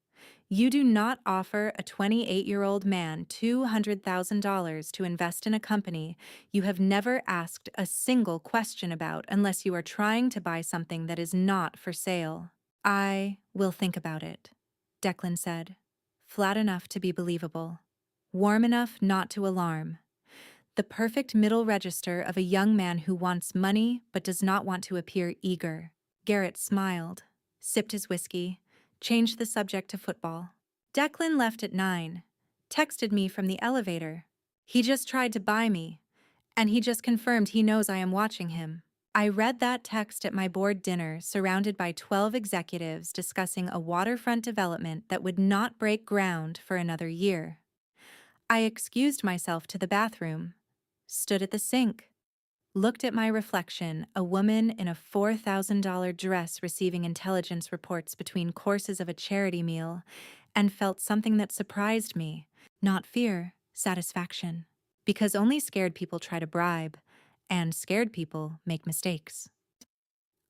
You do not offer a 28-year-old man $200,000 to invest in a company you have never asked a single question about unless you are trying to buy something that is not for sale. I will think about it, Declan said, flat enough to be believable, warm enough not to alarm. The perfect middle register of a young man who wants money but does not want to appear eager. Garrett smiled, sipped his whiskey, changed the subject to football. Declan left at 9, texted me from the elevator. He just tried to buy me, and he just confirmed he knows I am watching him. I read that text at my board dinner, surrounded by 12 executives discussing a waterfront development that would not break ground for another year. I excused myself to the bathroom, stood at the sink, looked at my reflection, a woman in a $4,000 dress receiving intelligence reports between courses of a charity meal, and felt something that surprised me. Not fear, satisfaction. Because only scared people try to bribe, and scared people make mistakes.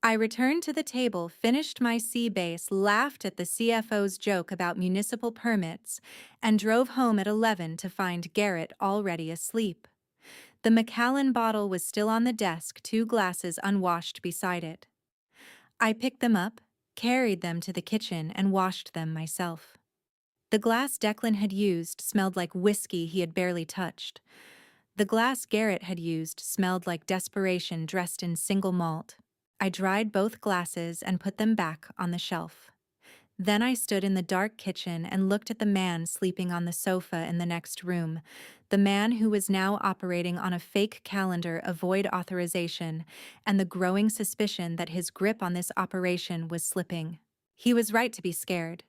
I returned to the table, finished my C-base, laughed at the CFO's joke about municipal permits, and drove home at 11 to find Garrett already asleep. The Macallan bottle was still on the desk, 2 glasses unwashed beside it. I picked them up, carried them to the kitchen, and washed them myself. The glass Declan had used smelled like whiskey he had barely touched. The glass Garrett had used smelled like desperation dressed in single malt. I dried both glasses and put them back on the shelf. Then I stood in the dark kitchen and looked at the man sleeping on the sofa in the next room, the man who was now operating on a fake calendar of void authorization, and the growing suspicion that his grip on this operation was slipping. He was right to be scared.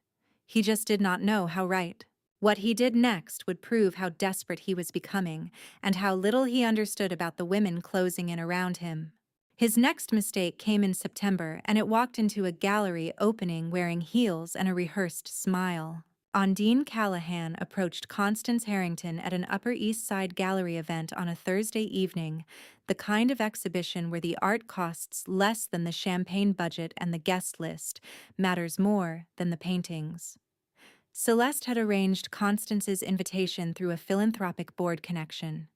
He just did not know how right. What he did next would prove how desperate he was becoming and how little he understood about the women closing in around him. His next mistake came in September, and it walked into a gallery opening wearing heels and a rehearsed smile. Ondine Callahan approached Constance Harrington at an Upper East Side gallery event on a Thursday evening, the kind of exhibition where the art costs less than the champagne budget and the guest list, matters more than the paintings. Celeste had arranged Constance's invitation through a philanthropic board connection.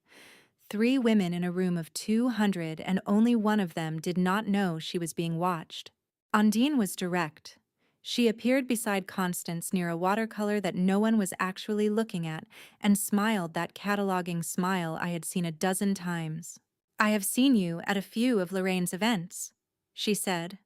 3 women in a room of 200, and only one of them did not know she was being watched. Ondine was direct. She appeared beside Constance near a watercolor that no one was actually looking at and smiled that cataloging smile I had seen a dozen times. "I have seen you at a few of Lorraine's events," she said.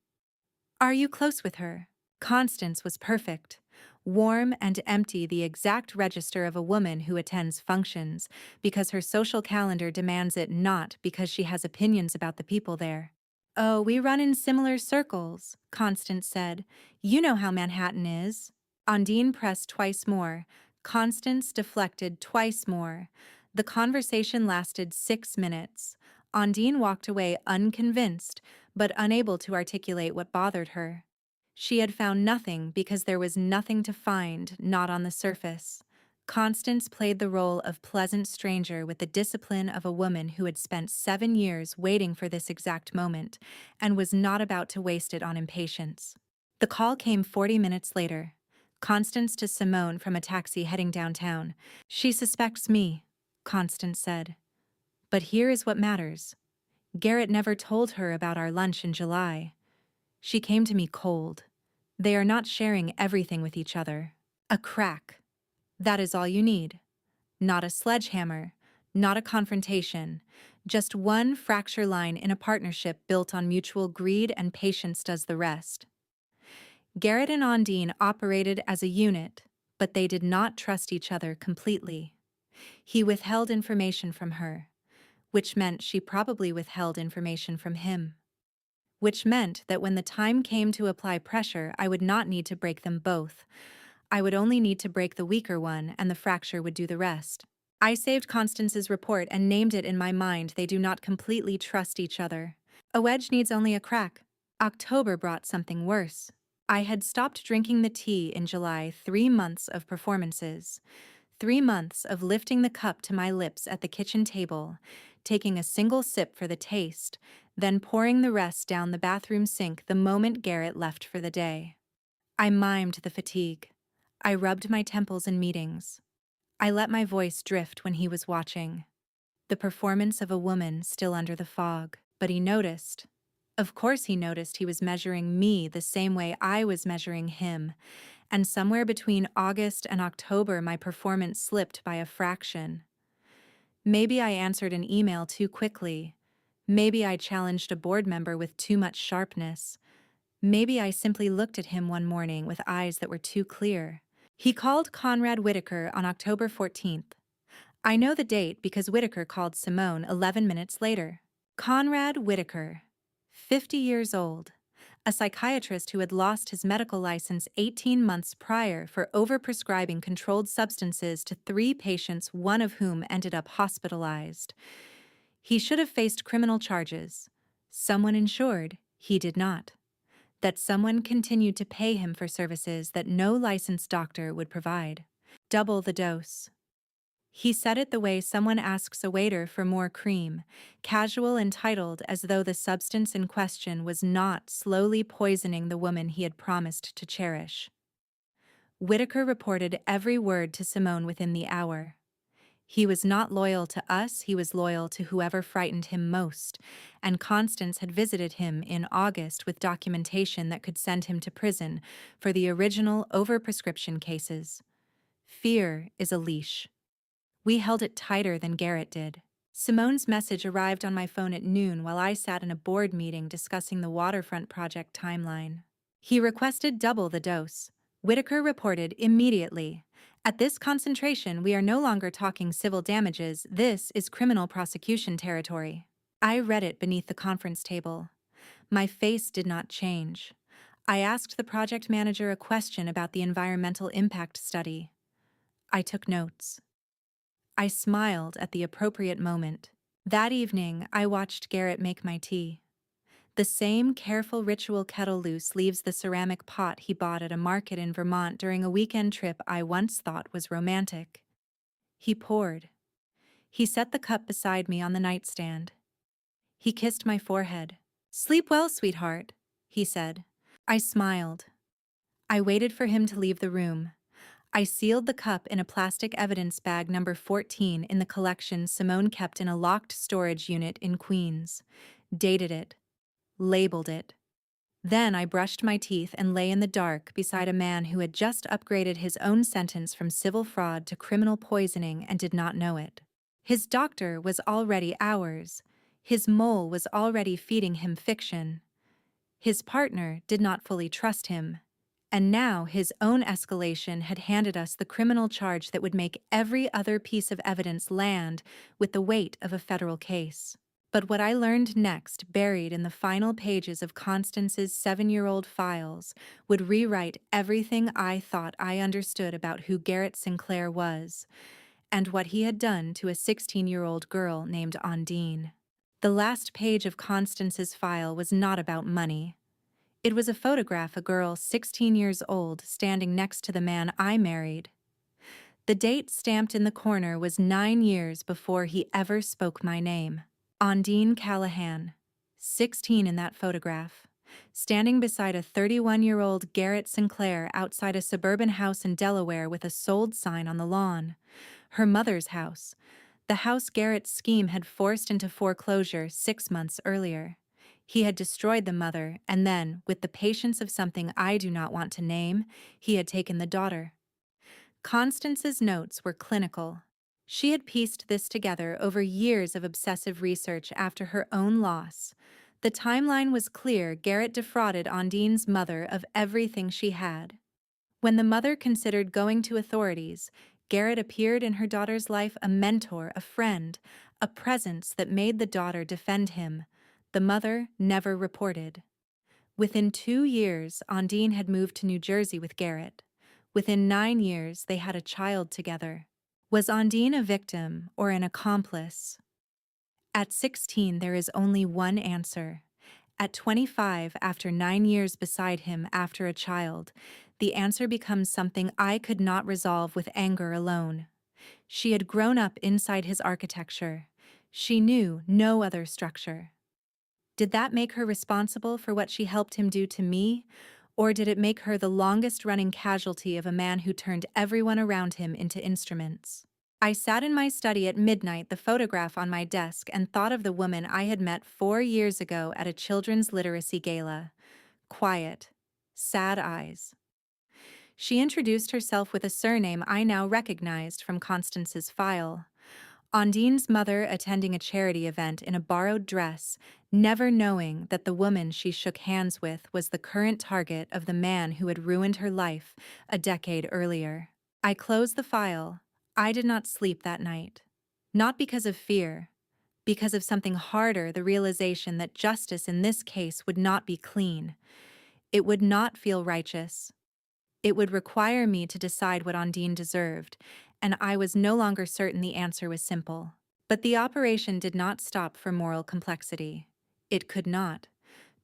"Are you close with her?" Constance was perfect. Warm and empty, the exact register of a woman who attends functions, because her social calendar demands it, not because she has opinions about the people there. "Oh, we run in similar circles," Constance said. "You know how Manhattan is." Ondine pressed twice more. Constance deflected twice more. The conversation lasted 6 minutes. Ondine walked away unconvinced, but unable to articulate what bothered her. She had found nothing because there was nothing to find, not on the surface. Constance played the role of pleasant stranger with the discipline of a woman who had spent 7 years waiting for this exact moment and was not about to waste it on impatience. The call came 40 minutes later. Constance to Simone from a taxi heading downtown. "She suspects me," Constance said. "But here is what matters. Garrett never told her about our lunch in July. She came to me cold. They are not sharing everything with each other. A crack. That is all you need. Not a sledgehammer, not a confrontation. Just one fracture line in a partnership built on mutual greed, and patience does the rest." Garrett and Ondine operated as a unit, but they did not trust each other completely. He withheld information from her, which meant she probably withheld information from him. Which meant that when the time came to apply pressure, I would not need to break them both. I would only need to break the weaker one, and the fracture would do the rest. I saved Constance's report and named it in my mind. They do not completely trust each other. A wedge needs only a crack. October brought something worse. I had stopped drinking the tea in July. 3 months of performances. 3 months of lifting the cup to my lips at the kitchen table, taking a single sip for the taste, then pouring the rest down the bathroom sink the moment Garrett left for the day. I mimed the fatigue. I rubbed my temples in meetings. I let my voice drift when he was watching. The performance of a woman still under the fog. But he noticed. Of course he noticed. He was measuring me the same way I was measuring him. And somewhere between August and October, my performance slipped by a fraction. Maybe I answered an email too quickly. Maybe I challenged a board member with too much sharpness. Maybe I simply looked at him one morning with eyes that were too clear. He called Conrad Whitaker on October 14th. I know the date because Whitaker called Simone 11 minutes later. Conrad Whitaker, 50 years old, a psychiatrist who had lost his medical license 18 months prior for overprescribing controlled substances to 3 patients, one of whom ended up hospitalized. He should have faced criminal charges. Someone ensured he did not. That someone continued to pay him for services that no licensed doctor would provide. Double the dose. He said it the way someone asks a waiter for more cream, casual, entitled, as though the substance in question was not slowly poisoning the woman he had promised to cherish. Whitaker reported every word to Simone within the hour. He was not loyal to us, he was loyal to whoever frightened him most, and Constance had visited him in August with documentation that could send him to prison for the original overprescription cases. Fear is a leash. We held it tighter than Garrett did. Simone's message arrived on my phone at noon while I sat in a board meeting discussing the waterfront project timeline. He requested double the dose. Whitaker reported immediately. At this concentration, we are no longer talking civil damages, this is criminal prosecution territory. I read it beneath the conference table. My face did not change. I asked the project manager a question about the environmental impact study. I took notes. I smiled at the appropriate moment. That evening, I watched Garrett make my tea. The same careful ritual kettle loose leaves the ceramic pot he bought at a market in Vermont during a weekend trip I once thought was romantic. He poured. He set the cup beside me on the nightstand. He kissed my forehead. "Sleep well, sweetheart," he said. I smiled. I waited for him to leave the room. I sealed the cup in a plastic evidence bag number 14 in the collection Simone kept in a locked storage unit in Queens. Dated it. Labeled it. Then I brushed my teeth and lay in the dark beside a man who had just upgraded his own sentence from civil fraud to criminal poisoning and did not know it. His doctor was already ours. His mole was already feeding him fiction. His partner did not fully trust him. And now his own escalation had handed us the criminal charge that would make every other piece of evidence land with the weight of a federal case. But what I learned next, buried in the final pages of Constance's 7-year-old files, would rewrite everything I thought I understood about who Garrett Sinclair was, and what he had done to a 16-year-old girl named Ondine. The last page of Constance's file was not about money. It was a photograph of a girl 16 years old standing next to the man I married. The date stamped in the corner was 9 years before he ever spoke my name. Ondine Callahan, 16 in that photograph, standing beside a 31-year-old Garrett Sinclair outside a suburban house in Delaware with a sold sign on the lawn. Her mother's house, the house Garrett's scheme had forced into foreclosure 6 months earlier. He had destroyed the mother, and then, with the patience of something I do not want to name, he had taken the daughter. Constance's notes were clinical. She had pieced this together over years of obsessive research after her own loss. The timeline was clear. Garrett defrauded Ondine's mother of everything she had. When the mother considered going to authorities, Garrett appeared in her daughter's life a mentor, a friend, a presence that made the daughter defend him. The mother never reported. Within 2 years, Ondine had moved to New Jersey with Garrett. Within 9 years, they had a child together. Was Ondine a victim or an accomplice? At 16, there is only one answer. At 25, after 9 years beside him after a child, the answer becomes something I could not resolve with anger alone. She had grown up inside his architecture. She knew no other structure. Did that make her responsible for what she helped him do to me? Or did it make her the longest-running casualty of a man who turned everyone around him into instruments? I sat in my study at midnight, the photograph on my desk, and thought of the woman I had met 4 years ago at a children's literacy gala. Quiet, sad eyes. She introduced herself with a surname I now recognized from Constance's file. Ondine's mother attending a charity event in a borrowed dress, never knowing that the woman she shook hands with was the current target of the man who had ruined her life a decade earlier. I closed the file. I did not sleep that night. Not because of fear, because of something harder, the realization that justice in this case would not be clean. It would not feel righteous. It would require me to decide what Ondine deserved, and I was no longer certain the answer was simple. But the operation did not stop for moral complexity. It could not,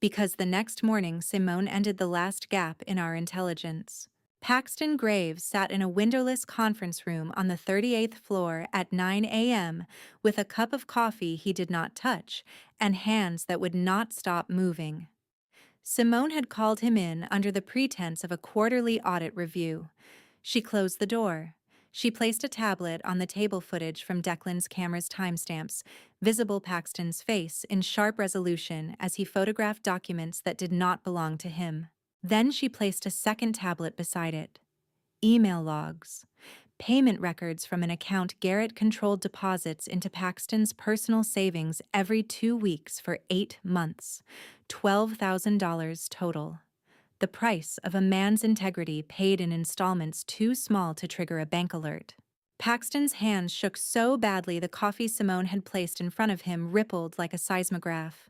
because the next morning Simone ended the last gap in our intelligence. Paxton Graves sat in a windowless conference room on the 38th floor at 9 a.m. with a cup of coffee he did not touch and hands that would not stop moving. Simone had called him in under the pretense of a quarterly audit review. She closed the door. She placed a tablet on the table, footage from Declan's camera's timestamps, visible Paxton's face in sharp resolution as he photographed documents that did not belong to him. Then she placed a second tablet beside it. Email logs. Payment records from an account Garrett controlled deposits into Paxton's personal savings every 2 weeks for 8 months. $12,000 total. The price of a man's integrity paid in installments too small to trigger a bank alert. Paxton's hands shook so badly the coffee Simone had placed in front of him rippled like a seismograph.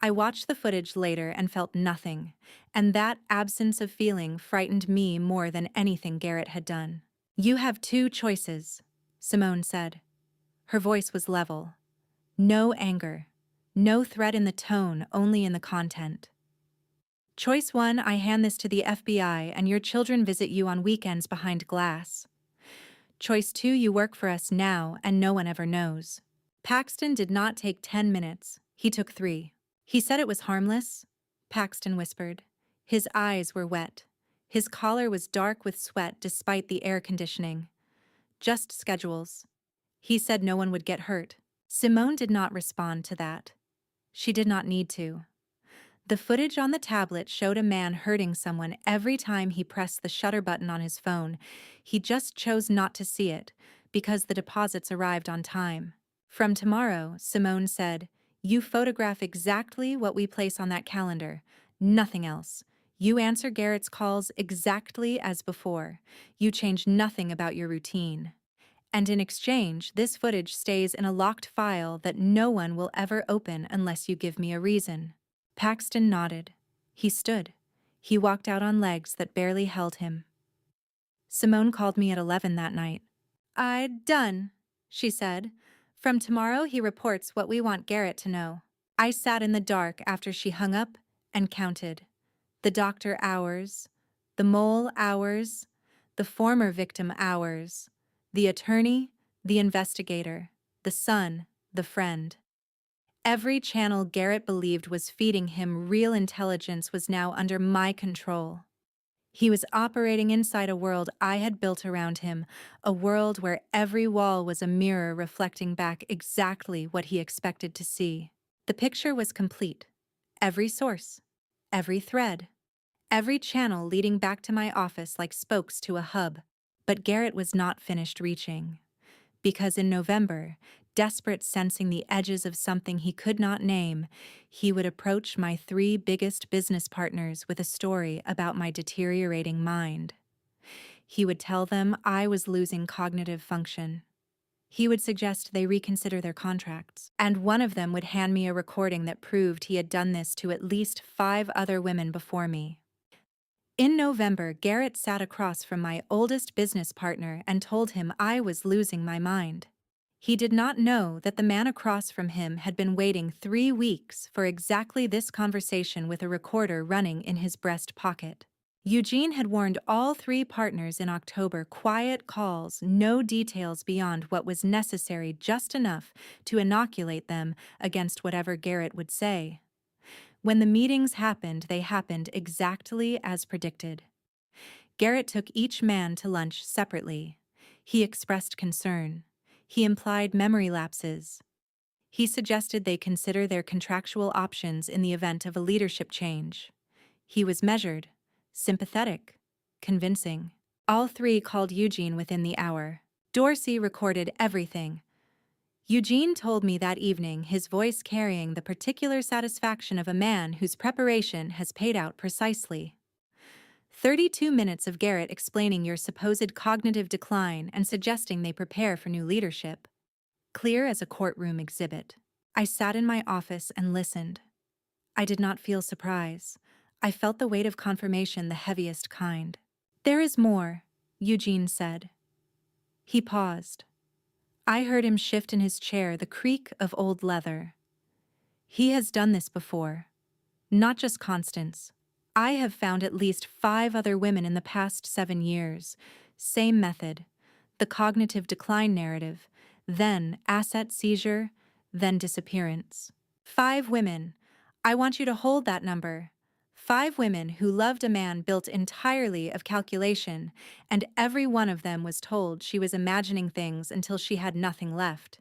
I watched the footage later and felt nothing, and that absence of feeling frightened me more than anything Garrett had done. "You have 2 choices," Simone said. Her voice was level. No anger. No threat in the tone, only in the content. "Choice 1, I hand this to the FBI and your children visit you on weekends behind glass. Choice 2, you work for us now and no one ever knows." Paxton did not take 10 minutes. He took 3. "He said it was harmless," Paxton whispered. His eyes were wet. His collar was dark with sweat despite the air conditioning. "Just schedules. He said no one would get hurt." Simone did not respond to that. She did not need to. The footage on the tablet showed a man hurting someone every time he pressed the shutter button on his phone. He just chose not to see it, because the deposits arrived on time. "From tomorrow," Simone said, "you photograph exactly what we place on that calendar. Nothing else. You answer Garrett's calls exactly as before. You change nothing about your routine. And in exchange, this footage stays in a locked file that no one will ever open unless you give me a reason. Paxton nodded. He stood. He walked out on legs that barely held him. Simone called me at 11 that night. "I'd done," she said. "From tomorrow he reports what we want Garrett to know." I sat in the dark after she hung up and counted. The doctor hours, the mole hours, the former victim hours, the attorney, the investigator, the son, the friend. Every channel Garrett believed was feeding him real intelligence was now under my control. He was operating inside a world I had built around him, a world where every wall was a mirror reflecting back exactly what he expected to see. The picture was complete. Every source, every thread, every channel leading back to my office like spokes to a hub. But Garrett was not finished reaching. Because in November, desperate sensing the edges of something he could not name, he would approach my 3 biggest business partners with a story about my deteriorating mind. He would tell them I was losing cognitive function. He would suggest they reconsider their contracts, and one of them would hand me a recording that proved he had done this to at least 5 other women before me. In November, Garrett sat across from my oldest business partner and told him I was losing my mind. He did not know that the man across from him had been waiting 3 weeks for exactly this conversation with a recorder running in his breast pocket. Eugene had warned all 3 partners in October, quiet calls, no details beyond what was necessary, just enough to inoculate them against whatever Garrett would say. When the meetings happened, they happened exactly as predicted. Garrett took each man to lunch separately. He expressed concern. He implied memory lapses. He suggested they consider their contractual options in the event of a leadership change. He was measured, sympathetic, convincing. All 3 called Eugene within the hour. Dorsey recorded everything. Eugene told me that evening, his voice carrying the particular satisfaction of a man whose preparation has paid out precisely. 32 minutes of Garrett explaining your supposed cognitive decline and suggesting they prepare for new leadership. Clear as a courtroom exhibit. I sat in my office and listened. I did not feel surprise. I felt the weight of confirmation, the heaviest kind. "There is more," Eugene said. He paused. I heard him shift in his chair, the creak of old leather. "He has done this before. Not just Constance. I have found at least 5 other women in the past 7 years. Same method. The cognitive decline narrative, then asset seizure, then disappearance. 5 women. I want you to hold that number. 5 women who loved a man built entirely of calculation, and every one of them was told she was imagining things until she had nothing left.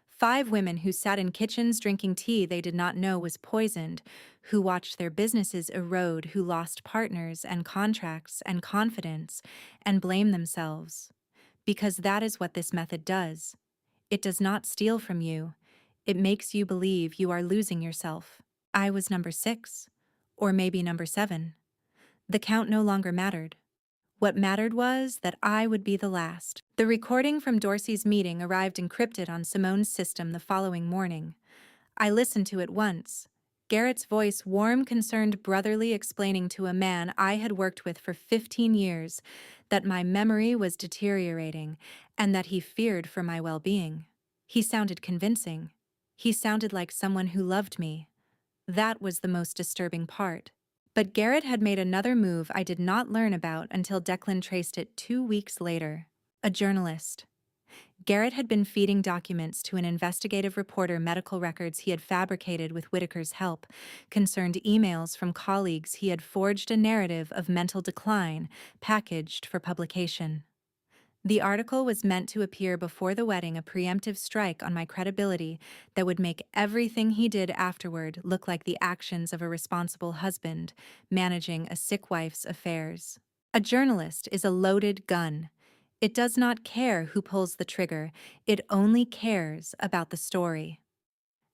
5 women who sat in kitchens drinking tea they did not know was poisoned, who watched their businesses erode, who lost partners and contracts and confidence, and blamed themselves. Because that is what this method does. It does not steal from you. It makes you believe you are losing yourself. I was number 6, or maybe number 7. The count no longer mattered. What mattered was that I would be the last. The recording from Dorsey's meeting arrived encrypted on Simone's system the following morning. I listened to it once. Garrett's voice, warm, concerned, brotherly, explaining to a man I had worked with for 15 years that my memory was deteriorating and that he feared for my well-being. He sounded convincing. He sounded like someone who loved me. That was the most disturbing part. But Garrett had made another move I did not learn about until Declan traced it 2 weeks later. A journalist. Garrett had been feeding documents to an investigative reporter, medical records he had fabricated with Whitaker's help, concerned emails from colleagues he had forged a narrative of mental decline, packaged for publication. The article was meant to appear before the wedding, a preemptive strike on my credibility that would make everything he did afterward look like the actions of a responsible husband managing a sick wife's affairs. A journalist is a loaded gun. It does not care who pulls the trigger, it only cares about the story.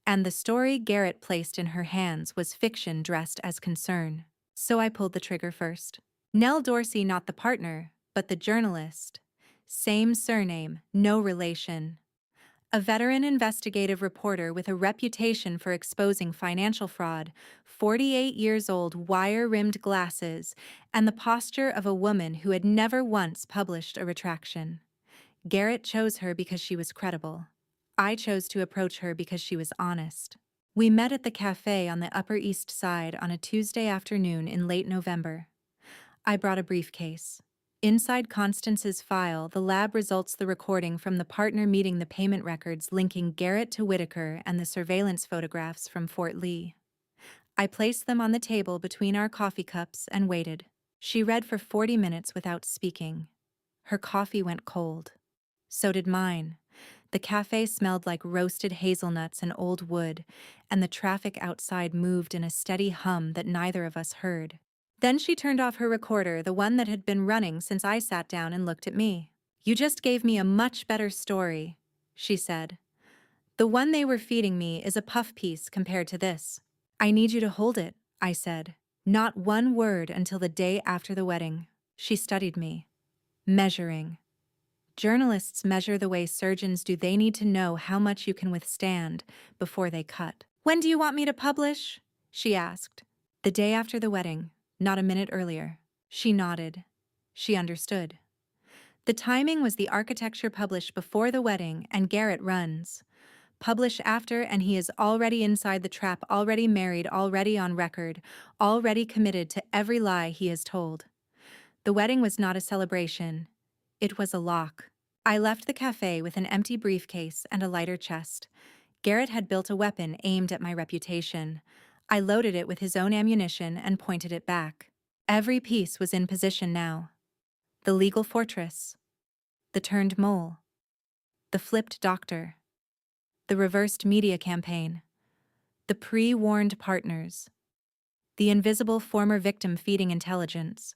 And the story Garrett placed in her hands was fiction dressed as concern. So I pulled the trigger first. Nell Dorsey, not the partner, but the journalist. Same surname, no relation. A veteran investigative reporter with a reputation for exposing financial fraud, 48 years old, wire-rimmed glasses, and the posture of a woman who had never once published a retraction. Garrett chose her because she was credible. I chose to approach her because she was honest. We met at the cafe on the Upper East Side on a Tuesday afternoon in late November. I brought a briefcase. Inside Constance's file, the lab results the recording from the partner meeting, the payment records linking Garrett to Whitaker, and the surveillance photographs from Fort Lee. I placed them on the table between our coffee cups and waited. She read for 40 minutes without speaking. Her coffee went cold. So did mine. The cafe smelled like roasted hazelnuts and old wood, and the traffic outside moved in a steady hum that neither of us heard. Then she turned off her recorder, the one that had been running since I sat down, and looked at me. "You just gave me a much better story," she said. "The one they were feeding me is a puff piece compared to this." "I need you to hold it," I said. Not one word until the day after the wedding. She studied me. Measuring. Journalists measure the way surgeons do. They need to know how much you can withstand before they cut. "When do you want me to publish?" she asked. "The day after the wedding, not a minute earlier." She nodded. She understood. The timing was the architecture published before the wedding, and Garrett runs. Publish after, and he is already inside the trap, already married, already on record, already committed to every lie he has told. The wedding was not a celebration. It was a lock. I left the cafe with an empty briefcase and a lighter chest. Garrett had built a weapon aimed at my reputation. I loaded it with his own ammunition and pointed it back. Every piece was in position now. The legal fortress. The turned mole. The flipped doctor. The reversed media campaign. The pre-warned partners. The invisible former victim feeding intelligence.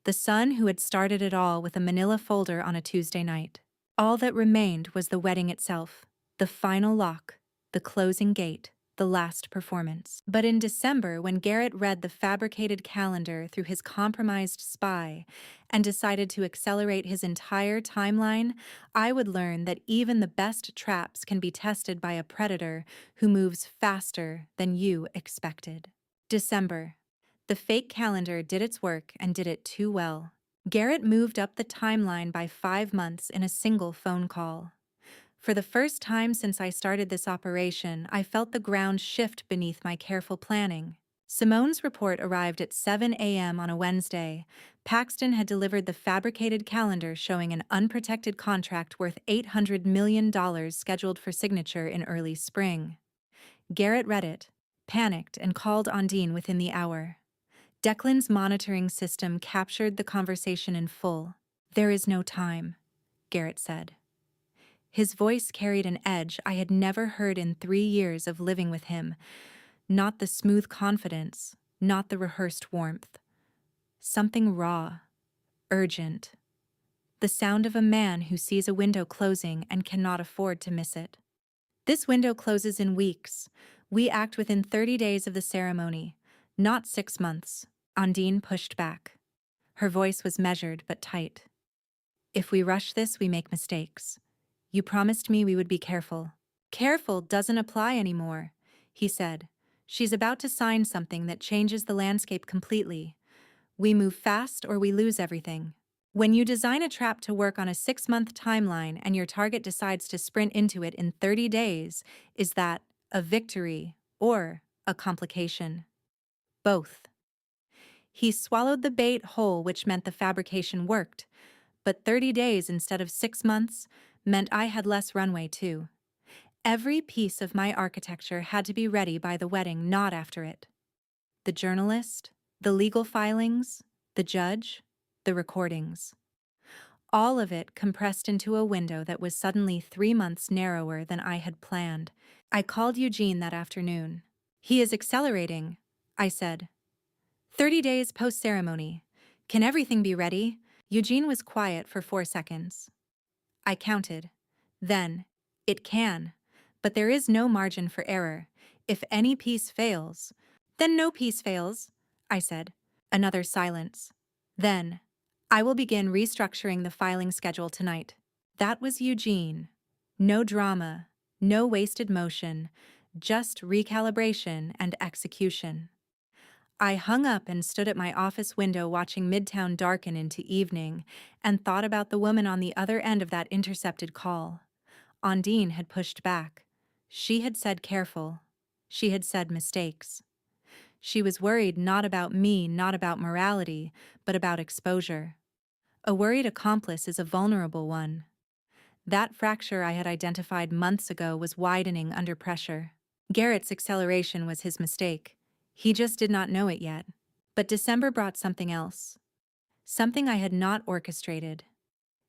The son who had started it all with a manila folder on a Tuesday night. All that remained was the wedding itself, the final lock, the closing gate, the last performance. But in December, when Garrett read the fabricated calendar through his compromised spy and decided to accelerate his entire timeline, I would learn that even the best traps can be tested by a predator who moves faster than you expected. December. The fake calendar did its work and did it too well. Garrett moved up the timeline by 5 months in a single phone call. For the first time since I started this operation, I felt the ground shift beneath my careful planning. Simone's report arrived at 7 a.m. on a Wednesday. Paxton had delivered the fabricated calendar showing an unprotected contract worth $800 million scheduled for signature in early spring. Garrett read it, panicked, and called Ondine within the hour. Declan's monitoring system captured the conversation in full. "There is no time," Garrett said. His voice carried an edge I had never heard in 3 years of living with him. Not the smooth confidence, not the rehearsed warmth. Something raw, urgent. The sound of a man who sees a window closing and cannot afford to miss it. "This window closes in weeks. We act within 30 days of the ceremony, not 6 months." Ondine pushed back. Her voice was measured but tight. "If we rush this, we make mistakes. You promised me we would be careful." "Careful doesn't apply anymore," he said. "She's about to sign something that changes the landscape completely. We move fast or we lose everything." When you design a trap to work on a 6-month timeline and your target decides to sprint into it in 30 days, is that a victory or a complication? Both. He swallowed the bait whole, which meant the fabrication worked, but 30 days instead of 6 months meant I had less runway too. Every piece of my architecture had to be ready by the wedding, not after it. The journalist, the legal filings, the judge, the recordings. All of it compressed into a window that was suddenly 3 months narrower than I had planned. I called Eugene that afternoon. "He is accelerating," I said. 30 days post-ceremony. Can everything be ready?" Eugene was quiet for 4 seconds. I counted. Then, "It can. But there is no margin for error. If any piece fails—" "Then no piece fails," I said. Another silence. Then, I will begin restructuring the filing schedule tonight. That was Eugene. No drama, no wasted motion, just recalibration and execution. I hung up and stood at my office window watching Midtown darken into evening and thought about the woman on the other end of that intercepted call. Ondine had pushed back. She had said careful. She had said mistakes. She was worried not about me, not about morality, but about exposure. A worried accomplice is a vulnerable one. That fracture I had identified months ago was widening under pressure. Garrett's acceleration was his mistake. He just did not know it yet. But December brought something else. Something I had not orchestrated.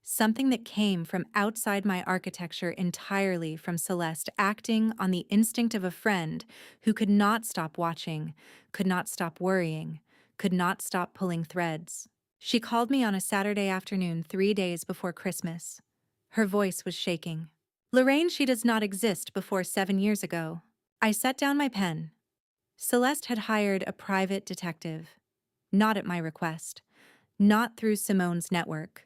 Something that came from outside my architecture entirely, from Celeste acting on the instinct of a friend who could not stop watching, could not stop worrying, could not stop pulling threads. She called me on a Saturday afternoon 3 days before Christmas. Her voice was shaking. "Lorraine, she does not exist before 7 years ago." I set down my pen. Celeste had hired a private detective. Not at my request. Not through Simone's network.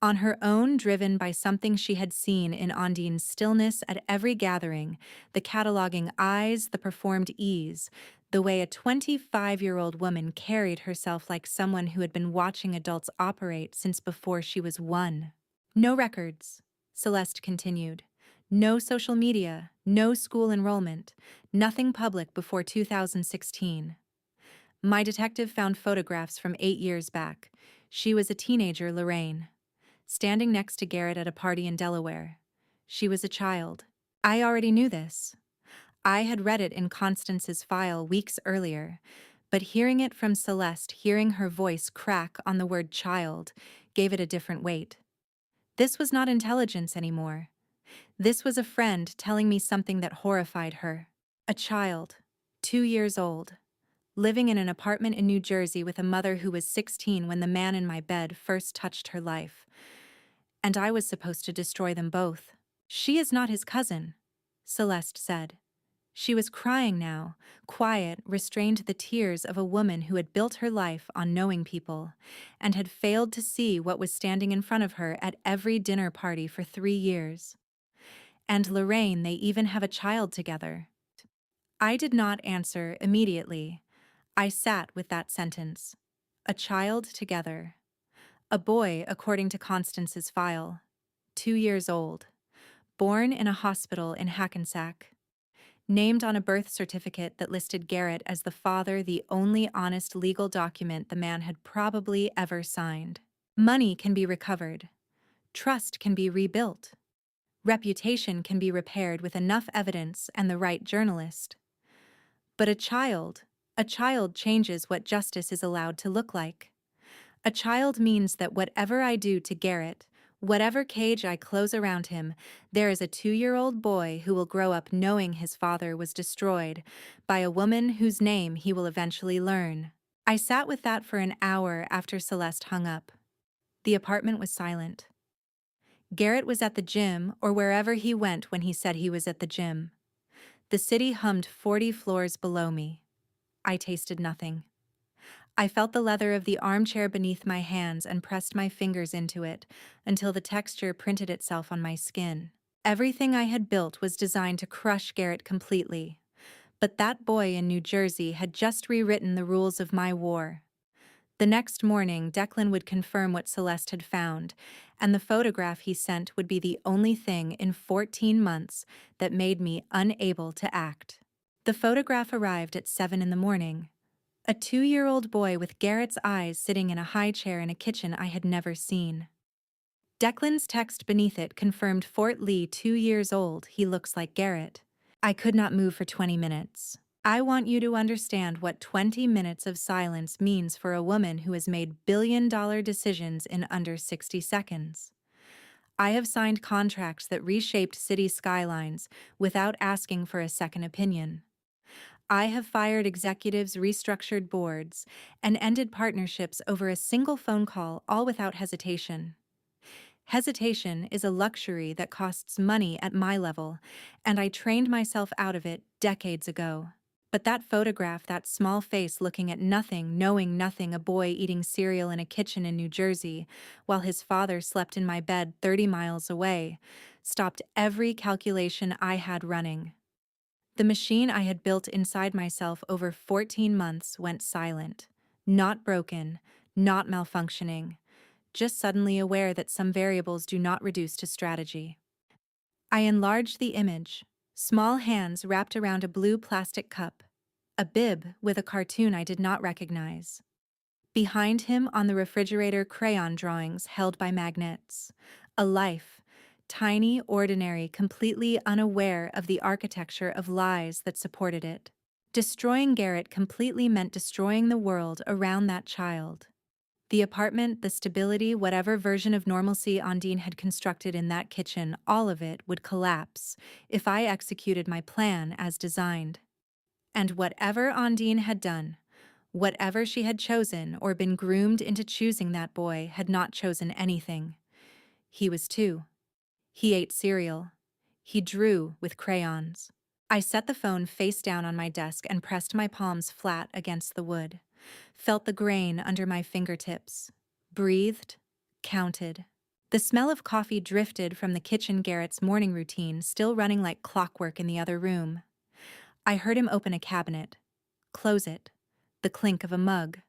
On her own, driven by something she had seen in Ondine's stillness at every gathering, the cataloging eyes, the performed ease, the way a 25-year-old woman carried herself like someone who had been watching adults operate since before she was one. "No records," Celeste continued. "No social media, no school enrollment, nothing public before 2016. My detective found photographs from 8 years back. She was a teenager, Lorraine. Standing next to Garrett at a party in Delaware. She was a child. I already knew this. I had read it in Constance's file weeks earlier, but hearing it from Celeste, hearing her voice crack on the word child, gave it a different weight. This was not intelligence anymore. This was a friend telling me something that horrified her. A child, 2 years old, living in an apartment in New Jersey with a mother who was 16 when the man in my bed first touched her life. And I was supposed to destroy them both. "She is not his cousin," Celeste said. She was crying now, quiet, restrained the tears of a woman who had built her life on knowing people, and had failed to see what was standing in front of her at every dinner party for 3 years. "And Lorraine, they even have a child together." I did not answer immediately. I sat with that sentence. A child together. A boy, according to Constance's file. 2 years old. Born in a hospital in Hackensack. Named on a birth certificate that listed Garrett as the father, the only honest legal document the man had probably ever signed. Money can be recovered. Trust can be rebuilt. Reputation can be repaired with enough evidence and the right journalist. But a child changes what justice is allowed to look like. A child means that whatever I do to Garrett, whatever cage I close around him, there is a 2-year-old boy who will grow up knowing his father was destroyed by a woman whose name he will eventually learn. I sat with that for an hour after Celeste hung up. The apartment was silent. Garrett was at the gym or wherever he went when he said he was at the gym. The city hummed 40 floors below me. I tasted nothing. I felt the leather of the armchair beneath my hands and pressed my fingers into it until the texture printed itself on my skin. Everything I had built was designed to crush Garrett completely. But that boy in New Jersey had just rewritten the rules of my war. The next morning, Declan would confirm what Celeste had found, and the photograph he sent would be the only thing in 14 months that made me unable to act. The photograph arrived at 7 in the morning. A 2-year-old boy with Garrett's eyes sitting in a high chair in a kitchen I had never seen. Declan's text beneath it confirmed Fort Lee 2 years old, he looks like Garrett. I could not move for 20 minutes. I want you to understand what 20 minutes of silence means for a woman who has made billion-dollar decisions in under 60 seconds. I have signed contracts that reshaped city skylines without asking for a second opinion. I have fired executives, restructured boards, and ended partnerships over a single phone call, all without hesitation. Hesitation is a luxury that costs money at my level, and I trained myself out of it decades ago. But that photograph, that small face looking at nothing, knowing nothing, a boy eating cereal in a kitchen in New Jersey, while his father slept in my bed 30 miles away, stopped every calculation I had running. The machine I had built inside myself over 14 months went silent. Not broken, not malfunctioning, just suddenly aware that some variables do not reduce to strategy. I enlarged the image. Small hands wrapped around a blue plastic cup. A bib with a cartoon I did not recognize. Behind him on the refrigerator, crayon drawings held by magnets. A life, tiny, ordinary, completely unaware of the architecture of lies that supported it. Destroying Garrett completely meant destroying the world around that child. The apartment, the stability, whatever version of normalcy Ondine had constructed in that kitchen, all of it would collapse if I executed my plan as designed. And whatever Ondine had done, whatever she had chosen or been groomed into choosing, that boy had not chosen anything. He was two. He ate cereal. He drew with crayons. I set the phone face down on my desk and pressed my palms flat against the wood. Felt the grain under my fingertips. Breathed. Counted. The smell of coffee drifted from the kitchen, Garrett's morning routine still running like clockwork in the other room. I heard him open a cabinet. Close it. The clink of a mug.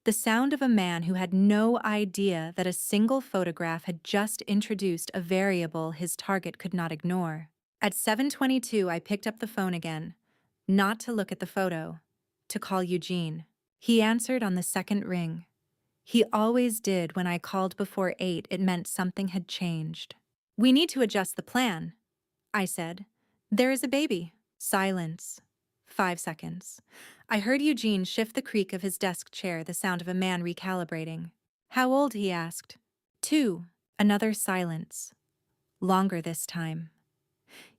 The sound of a man who had no idea that a single photograph had just introduced a variable his target could not ignore. At 7:22, I picked up the phone again, not to look at the photo, to call Eugene. He answered on the second ring. He always did. When I called before 8, it meant something had changed. "We need to adjust the plan," I said. "There is a baby." Silence. 5 seconds. I heard Eugene shift the creak of his desk chair, the sound of a man recalibrating. "How old?" he asked. "2." Another silence. Longer this time.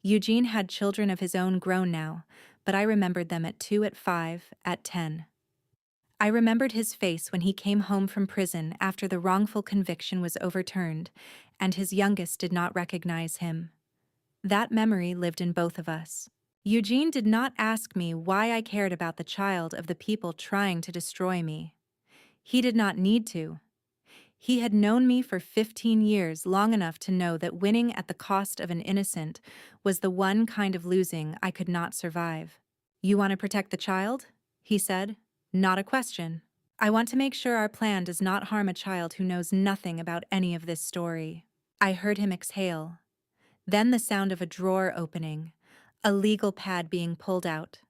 Eugene had children of his own, grown now, but I remembered them at 2, at 5, at 10. I remembered his face when he came home from prison after the wrongful conviction was overturned, and his youngest did not recognize him. That memory lived in both of us. Eugene did not ask me why I cared about the child of the people trying to destroy me. He did not need to. He had known me for 15 years, long enough to know that winning at the cost of an innocent was the one kind of losing I could not survive. "You want to protect the child?" he said. "Not a question. I want to make sure our plan does not harm a child who knows nothing about any of this story." I heard him exhale. Then the sound of a drawer opening, a legal pad being pulled out.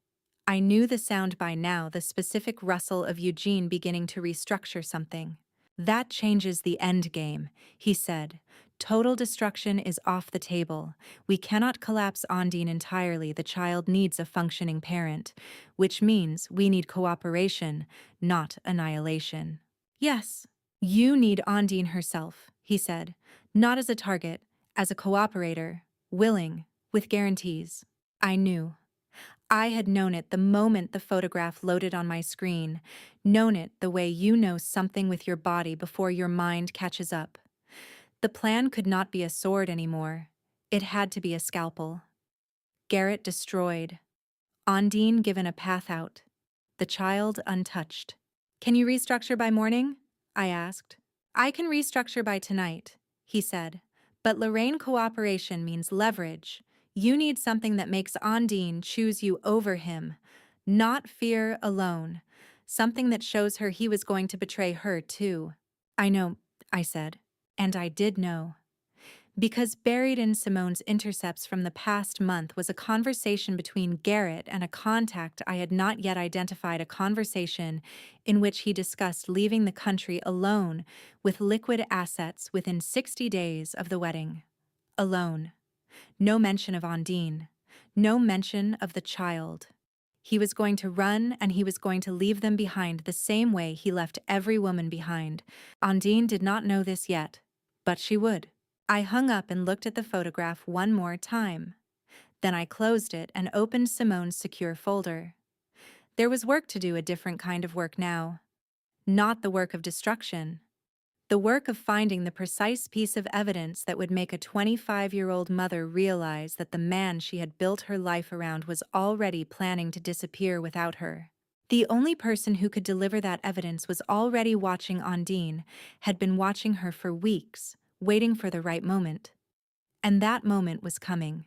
I knew the sound by now, the specific rustle of Eugene beginning to restructure something. "That changes the end game," he said. "Total destruction is off the table. We cannot collapse Ondine entirely. The child needs a functioning parent, which means we need cooperation, not annihilation." "Yes, you need Ondine herself," he said, "not as a target, as a cooperator, willing, with guarantees." I knew. I had known it the moment the photograph loaded on my screen, known it the way you know something with your body before your mind catches up. The plan could not be a sword anymore. It had to be a scalpel. Garrett destroyed. Ondine given a path out. The child untouched. "Can you restructure by morning?" I asked. "I can restructure by tonight," he said. "But Lorraine, cooperation means leverage. You need something that makes Ondine choose you over him. Not fear alone. Something that shows her he was going to betray her too." "I know," I said. And I did know. Because buried in Simone's intercepts from the past month was a conversation between Garrett and a contact I had not yet identified, a conversation in which he discussed leaving the country alone with liquid assets within 60 days of the wedding. Alone. No mention of Ondine. No mention of the child. He was going to run, and he was going to leave them behind the same way he left every woman behind. Ondine did not know this yet, but she would. I hung up and looked at the photograph one more time. Then I closed it and opened Simone's secure folder. There was work to do, a different kind of work now. Not the work of destruction, The work of finding the precise piece of evidence that would make a 25-year-old mother realize that the man she had built her life around was already planning to disappear without her. The only person who could deliver that evidence was already watching Ondine, had been watching her for weeks, waiting for the right moment. And that moment was coming.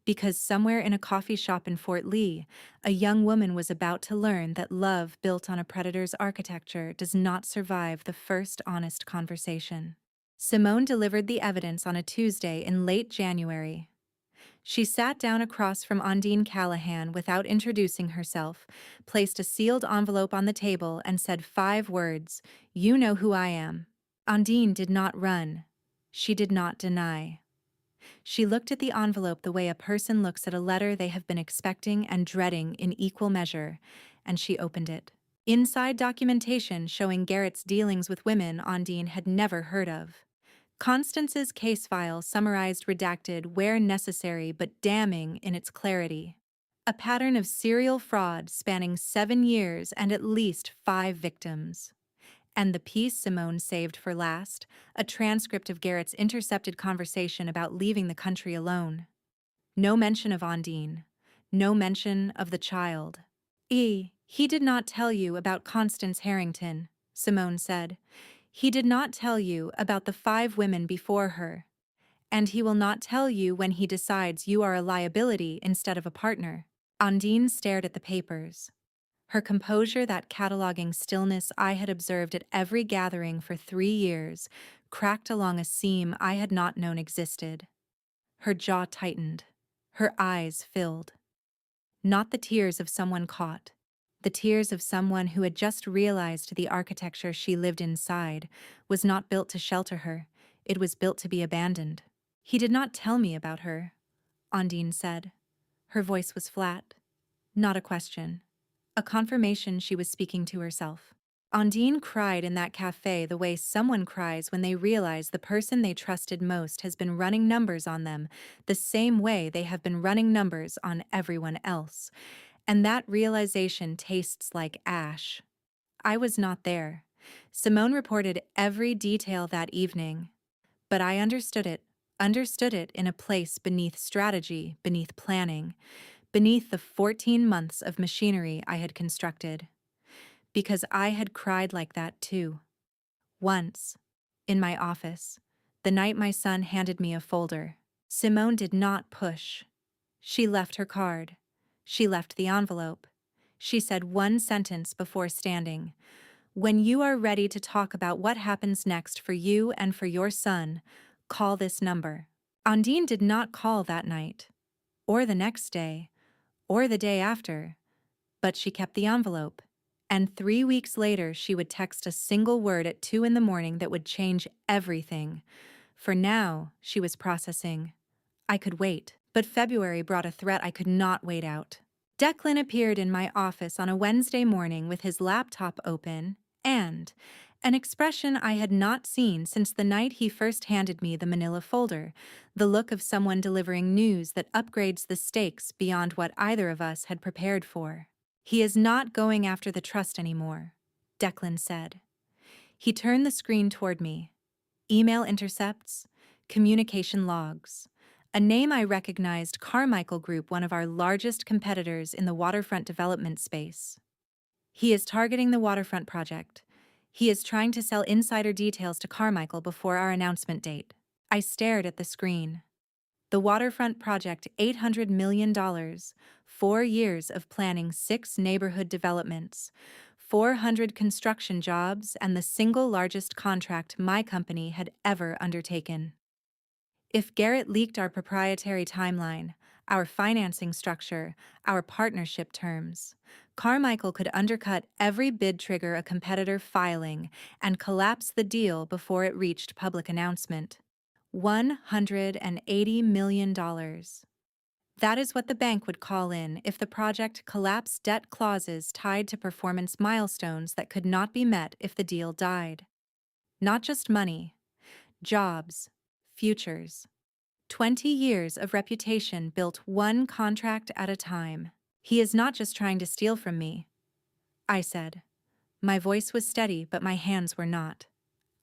Because somewhere in a coffee shop in Fort Lee, a young woman was about to learn that love built on a predator's architecture does not survive the first honest conversation. Simone delivered the evidence on a Tuesday in late January. She sat down across from Ondine Callahan without introducing herself, placed a sealed envelope on the table, and said 5 words, "You know who I am." Ondine did not run. She did not deny. She looked at the envelope the way a person looks at a letter they have been expecting and dreading in equal measure, and she opened it. Inside documentation showing Garrett's dealings with women Ondine had never heard of. Constance's case file summarized redacted where necessary but damning in its clarity. A pattern of serial fraud spanning 7 years and at least 5 victims. And the piece Simone saved for last, a transcript of Garrett's intercepted conversation about leaving the country alone. No mention of Ondine. No mention of the child. He did not tell you about Constance Harrington, Simone said. He did not tell you about the 5 women before her. And he will not tell you when he decides you are a liability instead of a partner. Ondine stared at the papers. Her composure, that cataloging stillness I had observed at every gathering for 3 years, cracked along a seam I had not known existed. Her jaw tightened. Her eyes filled. Not the tears of someone caught. The tears of someone who had just realized the architecture she lived inside was not built to shelter her, it was built to be abandoned. He did not tell me about her, Ondine said. Her voice was flat. Not a question. A confirmation she was speaking to herself. Ondine cried in that cafe the way someone cries when they realize the person they trusted most has been running numbers on them, the same way they have been running numbers on everyone else. And that realization tastes like ash. I was not there. Simone reported every detail that evening. But I understood it in a place beneath strategy, beneath planning, beneath the 14 months of machinery I had constructed. Because I had cried like that too. Once, in my office, the night my son handed me a folder. Simone did not push. She left her card. She left the envelope. She said one sentence before standing. When you are ready to talk about what happens next for you and for your son, call this number. Ondine did not call that night, or the next day, or the day after, but she kept the envelope. And 3 weeks later, she would text a single word at 2 in the morning that would change everything. For now, she was processing. I could wait, but February brought a threat I could not wait out. Declan appeared in my office on a Wednesday morning with his laptop open and an expression I had not seen since the night he first handed me the manila folder, the look of someone delivering news that upgrades the stakes beyond what either of us had prepared for. He is not going after the trust anymore, Declan said. He turned the screen toward me. Email intercepts, communication logs. A name I recognized, Carmichael Group, one of our largest competitors in the waterfront development space. He is targeting the waterfront project. He is trying to sell insider details to Carmichael before our announcement date. I stared at the screen. The waterfront project, $800 million, 4 years of planning 6 neighborhood developments, 400 construction jobs, and the single largest contract my company had ever undertaken. If Garrett leaked our proprietary timeline, our financing structure, our partnership terms, Carmichael could undercut every bid trigger a competitor filing and collapse the deal before it reached public announcement. $180 million. That is what the bank would call in if the project collapsed debt clauses tied to performance milestones that could not be met if the deal died. Not just money, jobs, futures. 20 years of reputation built one contract at a time. He is not just trying to steal from me, I said. My voice was steady, but my hands were not.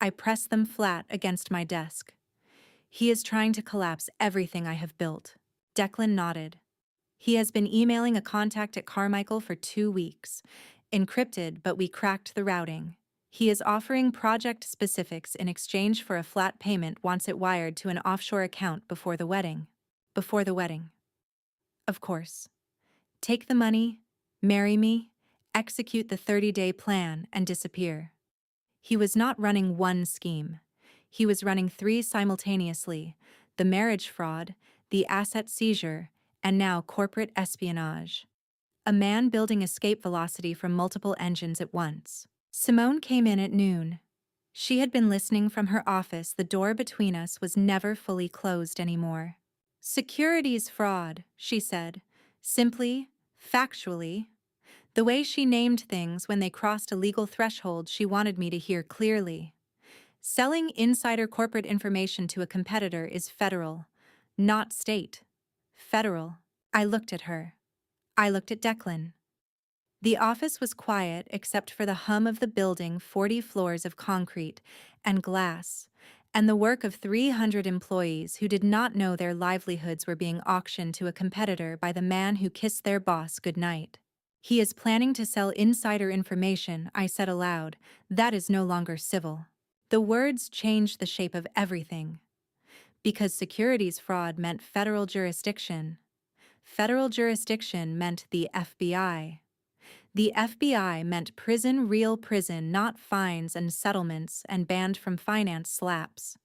I pressed them flat against my desk. He is trying to collapse everything I have built. Declan nodded. He has been emailing a contact at Carmichael for 2 weeks. Encrypted, but we cracked the routing. He is offering project specifics in exchange for a flat payment once it wired to an offshore account before the wedding. Before the wedding. Of course. Take the money, marry me, execute the 30-day plan, and disappear. He was not running one scheme. He was running 3 simultaneously: the marriage fraud, the asset seizure, and now corporate espionage. A man building escape velocity from multiple engines at once. Simone came in at noon. She had been listening from her office. The door between us was never fully closed anymore. Securities fraud, she said. Simply, factually. The way she named things when they crossed a legal threshold she wanted me to hear clearly. Selling insider corporate information to a competitor is federal, not state. Federal. I looked at her. I looked at Declan. The office was quiet except for the hum of the building, 40 floors of concrete and glass, and the work of 300 employees who did not know their livelihoods were being auctioned to a competitor by the man who kissed their boss goodnight. He is planning to sell insider information, I said aloud. That is no longer civil. The words changed the shape of everything. Because securities fraud meant federal jurisdiction. Federal jurisdiction meant the FBI. The FBI meant prison, real prison, not fines and settlements and banned from finance slaps.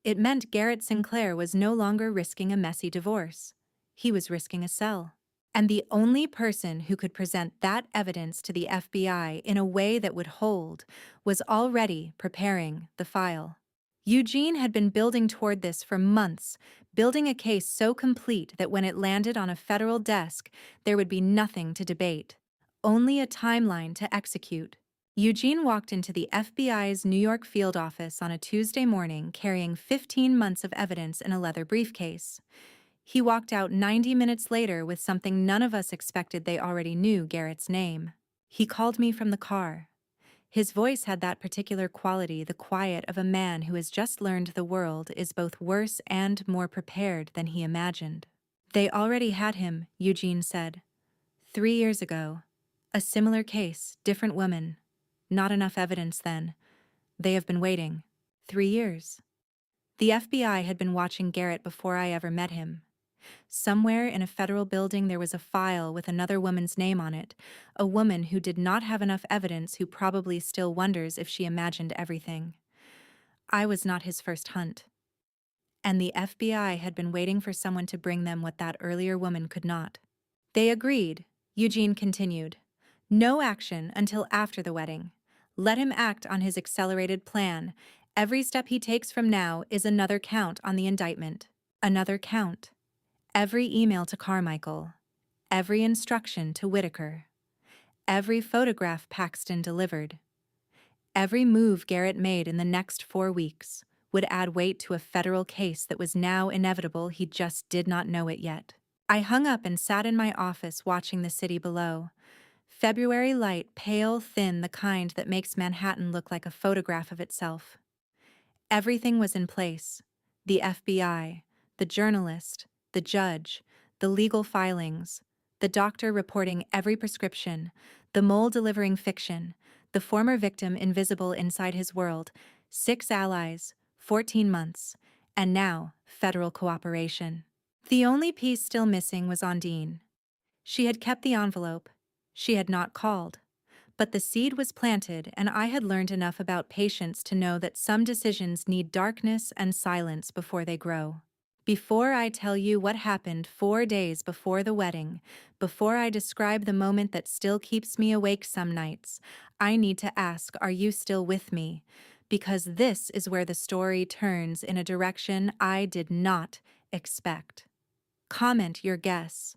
It meant Garrett Sinclair was no longer risking a messy divorce. He was risking a cell. And the only person who could present that evidence to the FBI in a way that would hold was already preparing the file. Eugene had been building toward this for months, building a case so complete that when it landed on a federal desk, there would be nothing to debate. Only a timeline to execute. Eugene walked into the FBI's New York field office on a Tuesday morning carrying 15 months of evidence in a leather briefcase. He walked out 90 minutes later with something none of us expected. They already knew Garrett's name. He called me from the car. His voice had that particular quality, the quiet of a man who has just learned the world is both worse and more prepared than he imagined. They already had him, Eugene said. 3 years ago. A similar case, different woman. Not enough evidence then. They have been waiting. 3 years. The FBI had been watching Garrett before I ever met him. Somewhere in a federal building there was a file with another woman's name on it, a woman who did not have enough evidence, who probably still wonders if she imagined everything. I was not his first hunt. And the FBI had been waiting for someone to bring them what that earlier woman could not. They agreed, Eugene continued. No action until after the wedding. Let him act on his accelerated plan. Every step he takes from now is another count on the indictment. Another count. Every email to Carmichael. Every instruction to Whitaker. Every photograph Paxton delivered. Every move Garrett made in the next 4 weeks would add weight to a federal case that was now inevitable. He just did not know it yet. I hung up and sat in my office watching the city below. February light, pale, thin, the kind that makes Manhattan look like a photograph of itself. Everything was in place. The FBI, the journalist, the judge, the legal filings, the doctor reporting every prescription, the mole delivering fiction, the former victim invisible inside his world, 6 allies, 14 months, and now federal cooperation. The only piece still missing was Ondine. She had kept the envelope. She had not called. But the seed was planted, and I had learned enough about patience to know that some decisions need darkness and silence before they grow. Before I tell you what happened 4 days before the wedding, before I describe the moment that still keeps me awake some nights, I need to ask, are you still with me? Because this is where the story turns in a direction I did not expect. Comment your guess.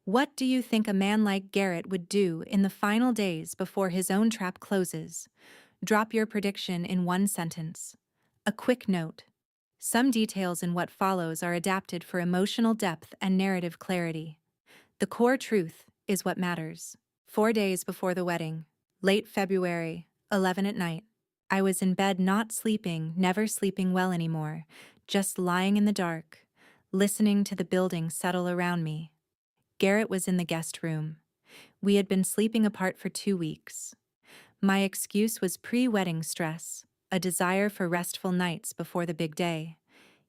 What do you think a man like Garrett would do in the final days before his own trap closes? Drop your prediction in 1 sentence. A quick note. Some details in what follows are adapted for emotional depth and narrative clarity. The core truth is what matters. 4 days before the wedding. Late February, 11 at night. I was in bed not sleeping, never sleeping well anymore, just lying in the dark, listening to the building settle around me. Garrett was in the guest room. We had been sleeping apart for 2 weeks. My excuse was pre-wedding stress, a desire for restful nights before the big day.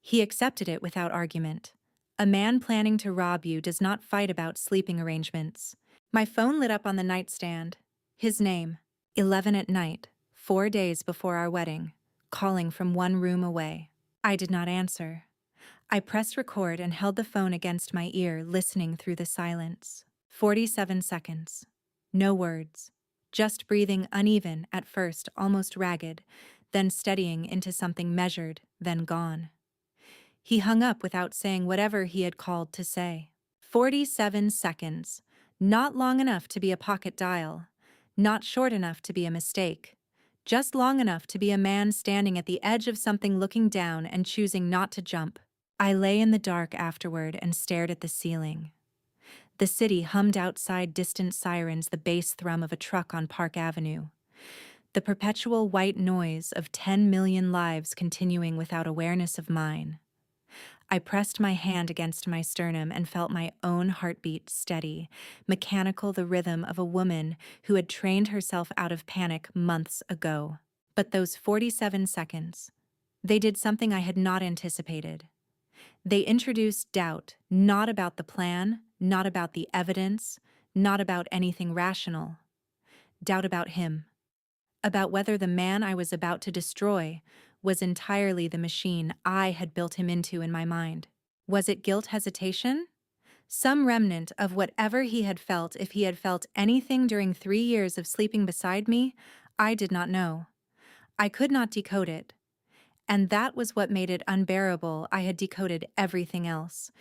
He accepted it without argument. A man planning to rob you does not fight about sleeping arrangements. My phone lit up on the nightstand. His name, 11 at night, 4 days before our wedding, calling from one room away. I did not answer. I pressed record and held the phone against my ear, listening through the silence. 47 seconds. No words. Just breathing uneven at first, almost ragged, then steadying into something measured, then gone. He hung up without saying whatever he had called to say. 47 seconds. Not long enough to be a pocket dial. Not short enough to be a mistake. Just long enough to be a man standing at the edge of something, looking down and choosing not to jump. I lay in the dark afterward and stared at the ceiling. The city hummed outside, distant sirens, the bass thrum of a truck on Park Avenue. The perpetual white noise of 10 million lives continuing without awareness of mine. I pressed my hand against my sternum and felt my own heartbeat steady, mechanical, the rhythm of a woman who had trained herself out of panic months ago. But those 47 seconds, they did something I had not anticipated. They introduced doubt, not about the plan, not about the evidence, not about anything rational. Doubt about him. About whether the man I was about to destroy was entirely the machine I had built him into in my mind. Was it guilt, hesitation? Some remnant of whatever he had felt, if he had felt anything during 3 years of sleeping beside me? I did not know. I could not decode it. And that was what made it unbearable. I had decoded everything else.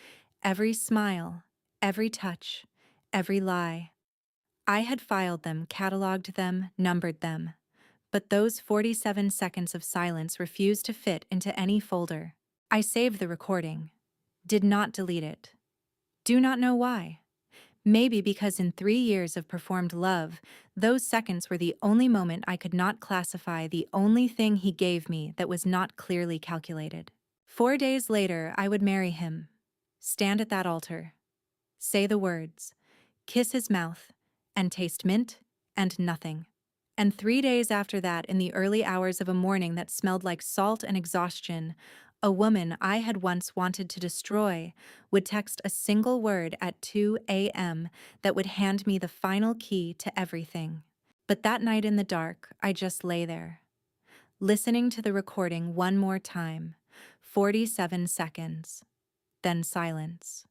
Every smile, every touch, every lie. I had filed them, cataloged them, numbered them. But those 47 seconds of silence refused to fit into any folder. I saved the recording. Did not delete it. Do not know why. Maybe because in 3 years of performed love, those seconds were the only moment I could not classify, the only thing he gave me that was not clearly calculated. 4 days later, I would marry him. Stand at that altar. Say the words. Kiss his mouth. And taste mint and nothing. And 3 days after that, in the early hours of a morning that smelled like salt and exhaustion, a woman I had once wanted to destroy would text a single word at 2 a.m. that would hand me the final key to everything. But that night in the dark, I just lay there, listening to the recording one more time. 47 seconds. Then silence.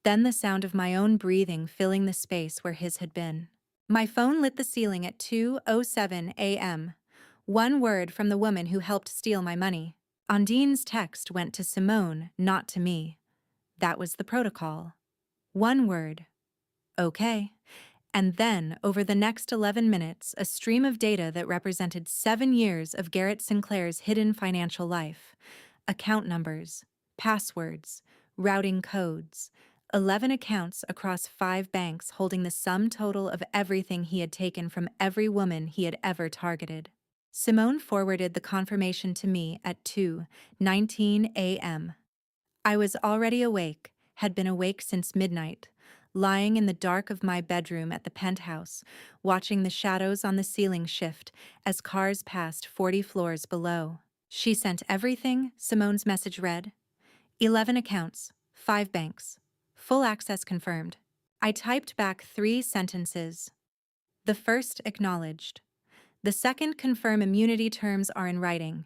Then the sound of my own breathing filling the space where his had been. My phone lit the ceiling at 2:07 a.m. One word from the woman who helped steal my money. Ondine's text went to Simone, not to me. That was the protocol. One word. Okay. And then, over the next 11 minutes, a stream of data that represented 7 years of Garrett Sinclair's hidden financial life. Account numbers, passwords, routing codes, 11 accounts across 5 banks holding the sum total of everything he had taken from every woman he had ever targeted. Simone forwarded the confirmation to me at 2:19 a.m. I was already awake, had been awake since midnight, lying in the dark of my bedroom at the penthouse, watching the shadows on the ceiling shift as cars passed 40 floors below. She sent everything, Simone's message read. 11 accounts, 5 banks. Full access confirmed. I typed back 3 sentences. The first, acknowledged. The second, confirm immunity terms are in writing.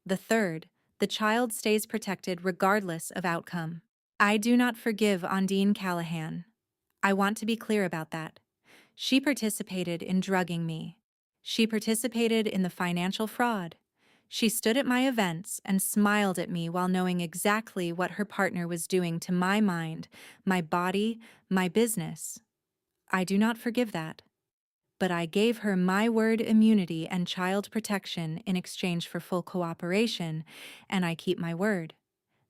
The third, the child stays protected regardless of outcome. I do not forgive Ondine Callahan. I want to be clear about that. She participated in drugging me. She participated in the financial fraud. She stood at my events and smiled at me while knowing exactly what her partner was doing to my mind, my body, my business. I do not forgive that. But I gave her my word immunity and child protection in exchange for full cooperation, and I keep my word.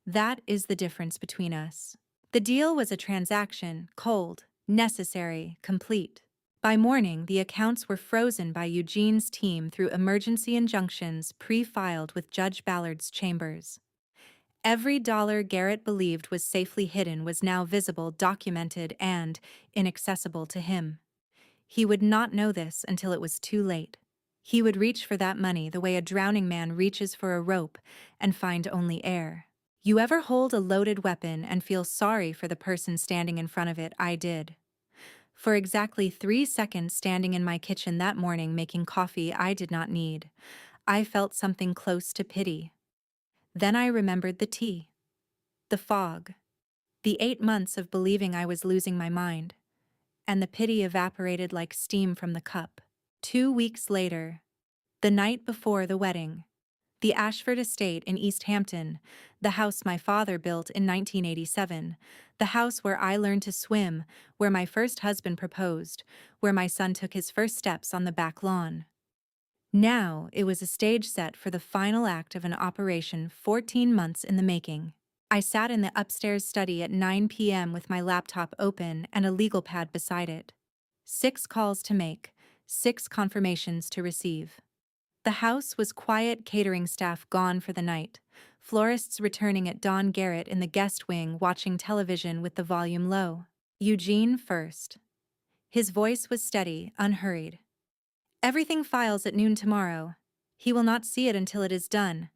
That is the difference between us. The deal was a transaction, cold, necessary, complete. By morning, the accounts were frozen by Eugene's team through emergency injunctions pre-filed with Judge Ballard's chambers. Every dollar Garrett believed was safely hidden was now visible, documented, and inaccessible to him. He would not know this until it was too late. He would reach for that money the way a drowning man reaches for a rope and find only air. You ever hold a loaded weapon and feel sorry for the person standing in front of it? I did. For exactly 3 seconds standing in my kitchen that morning making coffee I did not need, I felt something close to pity. Then I remembered the tea. The fog. The 8 months of believing I was losing my mind. And the pity evaporated like steam from the cup. 2 weeks later, the night before the wedding, the Ashford estate in East Hampton, the house my father built in 1987, the house where I learned to swim, where my first husband proposed, where my son took his first steps on the back lawn. Now it was a stage set for the final act of an operation 14 months in the making. I sat in the upstairs study at 9 p.m. with my laptop open and a legal pad beside it. 6 calls to make, 6 confirmations to receive. The house was quiet, catering staff gone for the night, florists returning at dawn, Garrett in the guest wing watching television with the volume low. Eugene first. His voice was steady, unhurried. Everything files at noon tomorrow. He will not see it until it is done.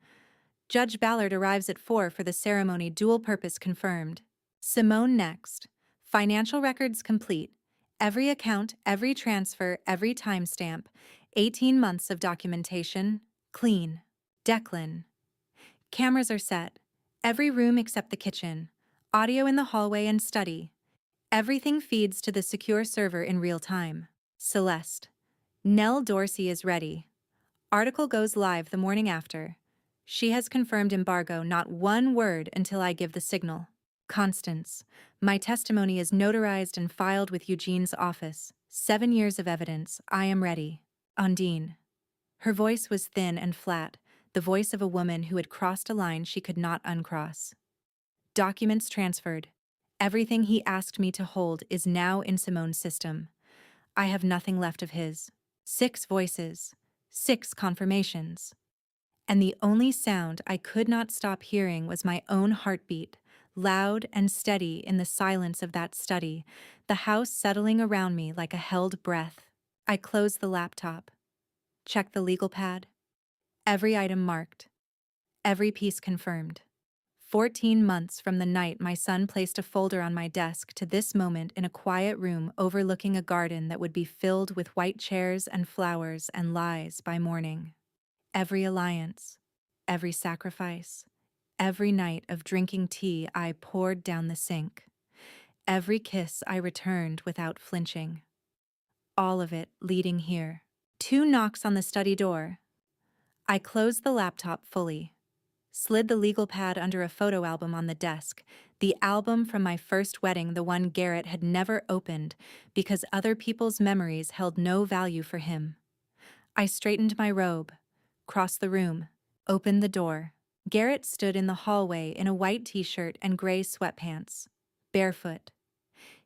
Judge Ballard arrives at 4 for the ceremony, dual purpose confirmed. Simone next. Financial records complete. Every account, every transfer, every timestamp. 18 months of documentation. Clean. Declan. Cameras are set. Every room except the kitchen. Audio in the hallway and study. Everything feeds to the secure server in real time. Celeste. Nell Dorsey is ready. Article goes live the morning after. She has confirmed embargo, not one word until I give the signal. Constance. My testimony is notarized and filed with Eugene's office. 7 years of evidence. I am ready. Undine. Her voice was thin and flat, the voice of a woman who had crossed a line she could not uncross. Documents transferred. Everything he asked me to hold is now in Simone's system. I have nothing left of his. 6 voices. 6 confirmations. And the only sound I could not stop hearing was my own heartbeat, loud and steady in the silence of that study, the house settling around me like a held breath. I closed the laptop, checked the legal pad. Every item marked. Every piece confirmed. 14 months from the night my son placed a folder on my desk to this moment in a quiet room overlooking a garden that would be filled with white chairs and flowers and lies by morning. Every alliance, every sacrifice, every night of drinking tea I poured down the sink, every kiss I returned without flinching. All of it leading here. 2 knocks on the study door. I closed the laptop fully, slid the legal pad under a photo album on the desk, the album from my first wedding, the one Garrett had never opened because other people's memories held no value for him. I straightened my robe, crossed the room, opened the door. Garrett stood in the hallway in a white t-shirt and gray sweatpants, barefoot.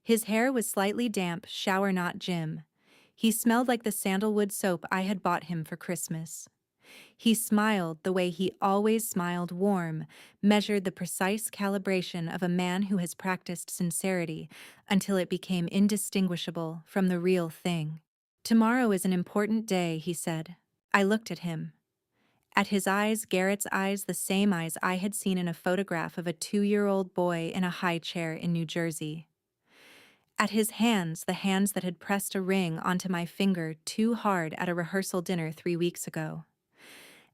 His hair was slightly damp, shower not Jim. He smelled like the sandalwood soap I had bought him for Christmas. He smiled the way he always smiled, warm, measured the precise calibration of a man who has practiced sincerity until it became indistinguishable from the real thing. Tomorrow is an important day, he said. I looked at him. At his eyes, Garrett's eyes, the same eyes I had seen in a photograph of a 2-year-old boy in a high chair in New Jersey. At his hands, the hands that had pressed a ring onto my finger too hard at a rehearsal dinner 3 weeks ago.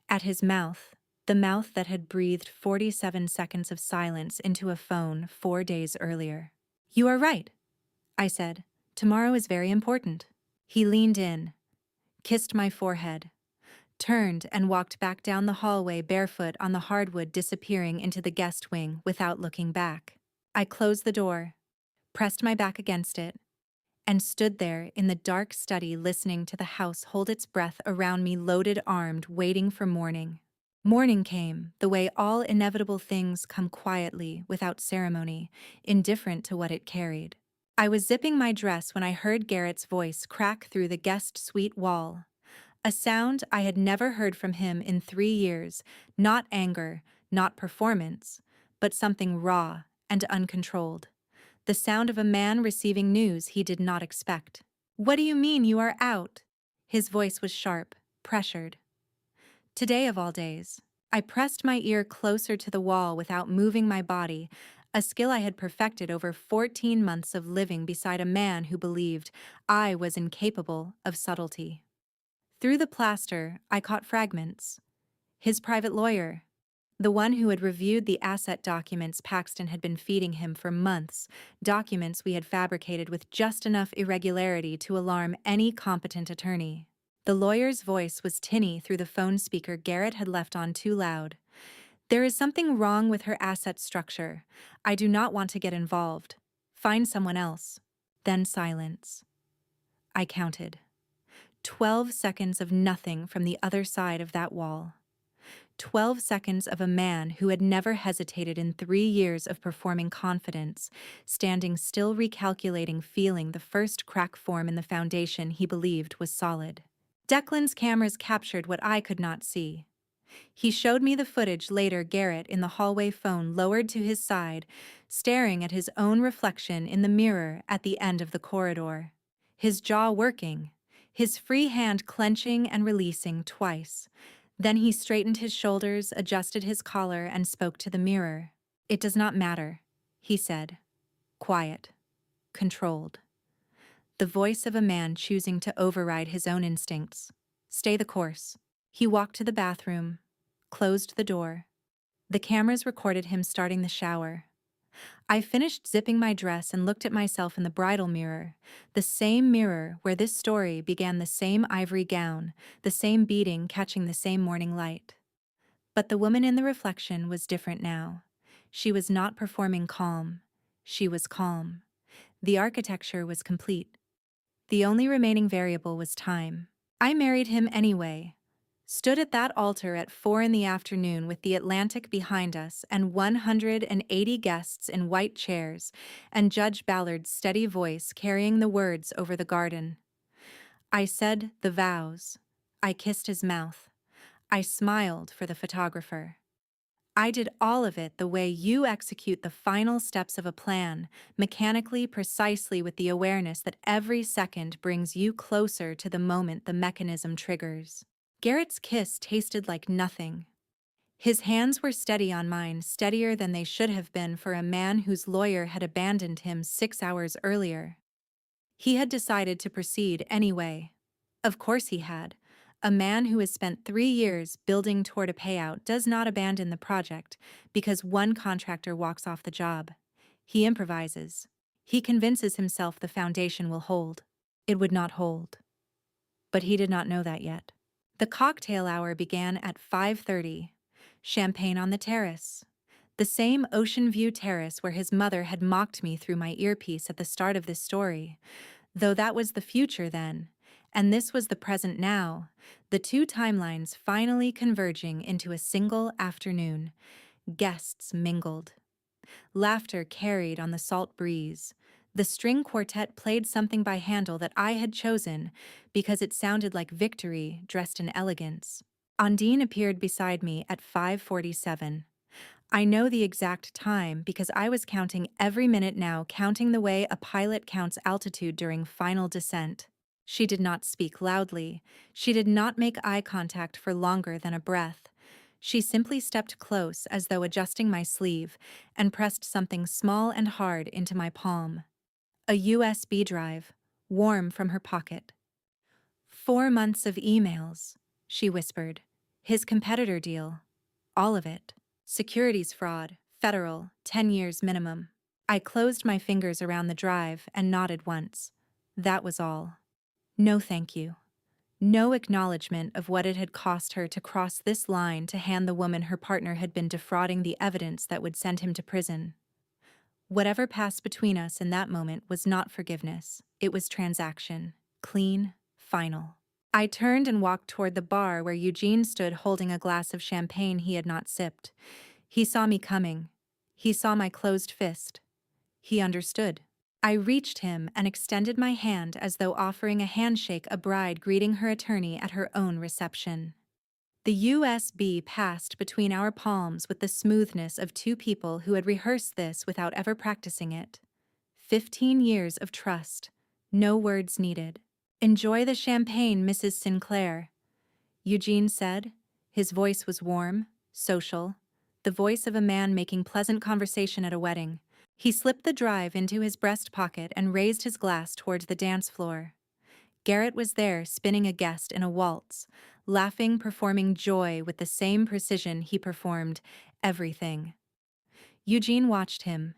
At his mouth, the mouth that had breathed 47 seconds of silence into a phone 4 days earlier. You are right, I said. Tomorrow is very important. He leaned in, kissed my forehead, turned and walked back down the hallway barefoot on the hardwood, disappearing into the guest wing without looking back. I closed the door, pressed my back against it, and stood there in the dark study listening to the house hold its breath around me, loaded, armed, waiting for morning. Morning came, the way all inevitable things come quietly, without ceremony, indifferent to what it carried. I was zipping my dress when I heard Garrett's voice crack through the guest suite wall. A sound I had never heard from him in 3 years, not anger, not performance, but something raw and uncontrolled. The sound of a man receiving news he did not expect. "What do you mean you are out?" His voice was sharp, pressured. Today of all days. I pressed my ear closer to the wall without moving my body, a skill I had perfected over 14 months of living beside a man who believed I was incapable of subtlety. Through the plaster, I caught fragments. His private lawyer, the one who had reviewed the asset documents Paxton had been feeding him for months, documents we had fabricated with just enough irregularity to alarm any competent attorney. The lawyer's voice was tinny through the phone speaker Garrett had left on too loud. "There is something wrong with her asset structure. I do not want to get involved. Find someone else." Then silence. I counted. 12 seconds of nothing from the other side of that wall. 12 seconds of a man who had never hesitated in 3 years of performing confidence, standing still recalculating, feeling the first crack form in the foundation he believed was solid. Declan's cameras captured what I could not see. He showed me the footage later. Garrett in the hallway, phone lowered to his side, staring at his own reflection in the mirror at the end of the corridor. His jaw working, his free hand clenching and releasing twice. Then he straightened his shoulders, adjusted his collar, and spoke to the mirror. "It does not matter," he said. Quiet. Controlled. The voice of a man choosing to override his own instincts. "Stay the course." He walked to the bathroom, closed the door. The cameras recorded him starting the shower. I finished zipping my dress and looked at myself in the bridal mirror, the same mirror where this story began, the same ivory gown, the same beading catching the same morning light. But the woman in the reflection was different now. She was not performing calm. She was calm. The architecture was complete. The only remaining variable was time. I married him anyway. Stood at that altar at 4 in the afternoon with the Atlantic behind us and 180 guests in white chairs, and Judge Ballard's steady voice carrying the words over the garden. I said the vows. I kissed his mouth. I smiled for the photographer. I did all of it the way you execute the final steps of a plan, mechanically, precisely, with the awareness that every second brings you closer to the moment the mechanism triggers. Garrett's kiss tasted like nothing. His hands were steady on mine, steadier than they should have been for a man whose lawyer had abandoned him 6 hours earlier. He had decided to proceed anyway. Of course he had. A man who has spent 3 years building toward a payout does not abandon the project because one contractor walks off the job. He improvises. He convinces himself the foundation will hold. It would not hold. But he did not know that yet. The cocktail hour began at 5:30. Champagne on the terrace. The same ocean view terrace where his mother had mocked me through my earpiece at the start of this story. Though that was the future then, and this was the present now, the two timelines finally converging into a single afternoon. Guests mingled. Laughter carried on the salt breeze. The string quartet played something by Handel that I had chosen because it sounded like victory dressed in elegance. Ondine appeared beside me at 5:47. I know the exact time because I was counting every minute now, counting the way a pilot counts altitude during final descent. She did not speak loudly. She did not make eye contact for longer than a breath. She simply stepped close as though adjusting my sleeve and pressed something small and hard into my palm. A USB drive, warm from her pocket. 4 months of emails, she whispered. His competitor deal. All of it. Securities fraud, federal, 10 years minimum. I closed my fingers around the drive and nodded once. That was all. No thank you. No acknowledgement of what it had cost her to cross this line to hand the woman her partner had been defrauding the evidence that would send him to prison. Whatever passed between us in that moment was not forgiveness. It was transaction. Clean, final. I turned and walked toward the bar where Eugene stood holding a glass of champagne he had not sipped. He saw me coming. He saw my closed fist. He understood. I reached him and extended my hand as though offering a handshake a bride greeting her attorney at her own reception. The USB passed between our palms with the smoothness of two people who had rehearsed this without ever practicing it. 15 years of trust. No words needed. "Enjoy the champagne, Mrs. Sinclair," Eugene said. His voice was warm, social, the voice of a man making pleasant conversation at a wedding. He slipped the drive into his breast pocket and raised his glass towards the dance floor. Garrett was there, spinning a guest in a waltz, laughing, performing joy with the same precision he performed everything. Eugene watched him.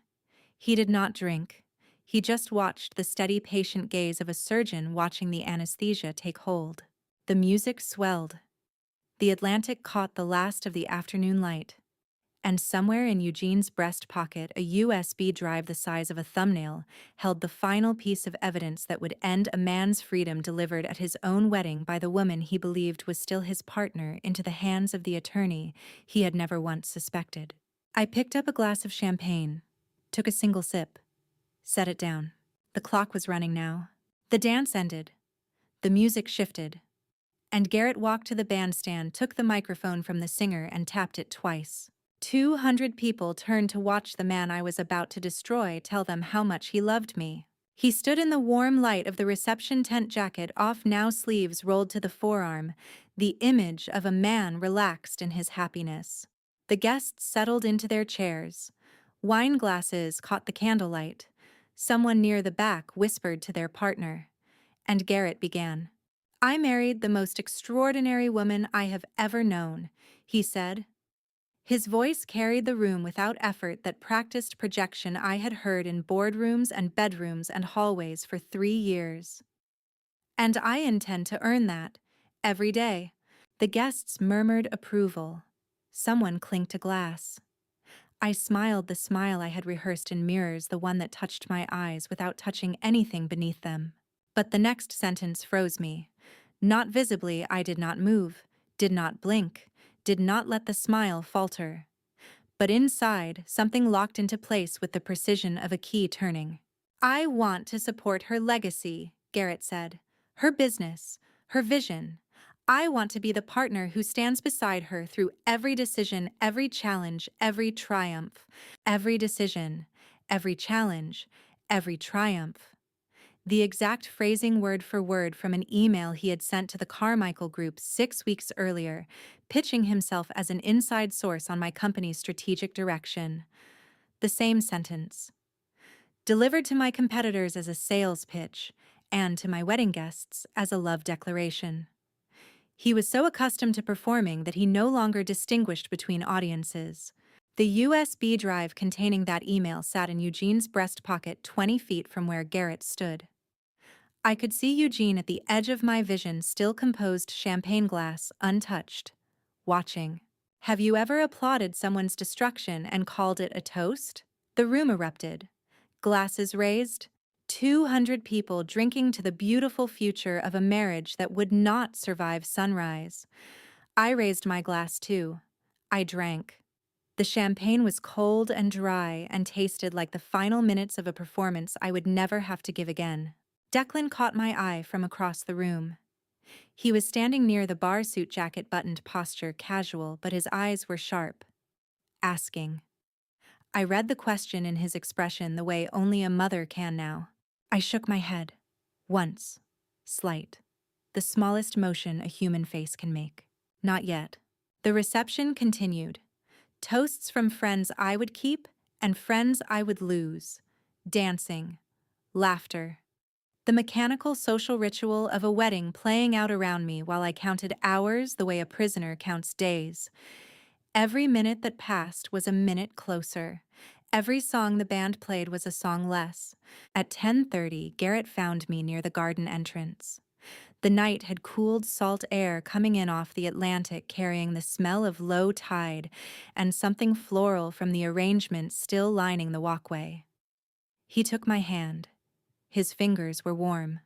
He did not drink. He just watched the steady, patient gaze of a surgeon watching the anesthesia take hold. The music swelled. The Atlantic caught the last of the afternoon light. And somewhere in Eugene's breast pocket, a USB drive the size of a thumbnail held the final piece of evidence that would end a man's freedom delivered at his own wedding by the woman he believed was still his partner into the hands of the attorney he had never once suspected. I picked up a glass of champagne, took a single sip, set it down. The clock was running now. The dance ended. The music shifted. And Garrett walked to the bandstand, took the microphone from the singer, and tapped it twice. 200 people turned to watch the man I was about to destroy tell them how much he loved me. He stood in the warm light of the reception tent, jacket off now, sleeves rolled to the forearm, the image of a man relaxed in his happiness. The guests settled into their chairs. Wine glasses caught the candlelight. Someone near the back whispered to their partner. And Garrett began. "I married the most extraordinary woman I have ever known," he said. His voice carried the room without effort, that practiced projection I had heard in boardrooms and bedrooms and hallways for 3 years. "And I intend to earn that, every day." The guests murmured approval. Someone clinked a glass. I smiled the smile I had rehearsed in mirrors, the one that touched my eyes without touching anything beneath them. But the next sentence froze me. Not visibly, I did not move, did not blink, did not let the smile falter. But inside, something locked into place with the precision of a key turning. "I want to support her legacy," Garrett said. "Her business, her vision. I want to be the partner who stands beside her through every decision, every challenge, every triumph. Every decision, every challenge, every triumph." The exact phrasing, word for word, from an email he had sent to the Carmichael Group 6 weeks earlier, pitching himself as an inside source on my company's strategic direction. The same sentence. Delivered to my competitors as a sales pitch, and to my wedding guests as a love declaration. He was so accustomed to performing that he no longer distinguished between audiences. The USB drive containing that email sat in Eugene's breast pocket 20 feet from where Garrett stood. I could see Eugene at the edge of my vision, still composed champagne glass, untouched, watching. Have you ever applauded someone's destruction and called it a toast? The room erupted. Glasses raised. 200 people drinking to the beautiful future of a marriage that would not survive sunrise. I raised my glass too. I drank. The champagne was cold and dry and tasted like the final minutes of a performance I would never have to give again. Declan caught my eye from across the room. He was standing near the bar, suit jacket buttoned, posture casual, but his eyes were sharp. Asking. I read the question in his expression the way only a mother can now. I shook my head. Once. Slight. The smallest motion a human face can make. Not yet. The reception continued. Toasts from friends I would keep and friends I would lose. Dancing. Laughter. The mechanical social ritual of a wedding playing out around me while I counted hours the way a prisoner counts days. Every minute that passed was a minute closer. Every song the band played was a song less. At 10:30, Garrett found me near the garden entrance. The night had cooled, salt air coming in off the Atlantic, carrying the smell of low tide and something floral from the arrangements still lining the walkway. He took my hand. His fingers were warm,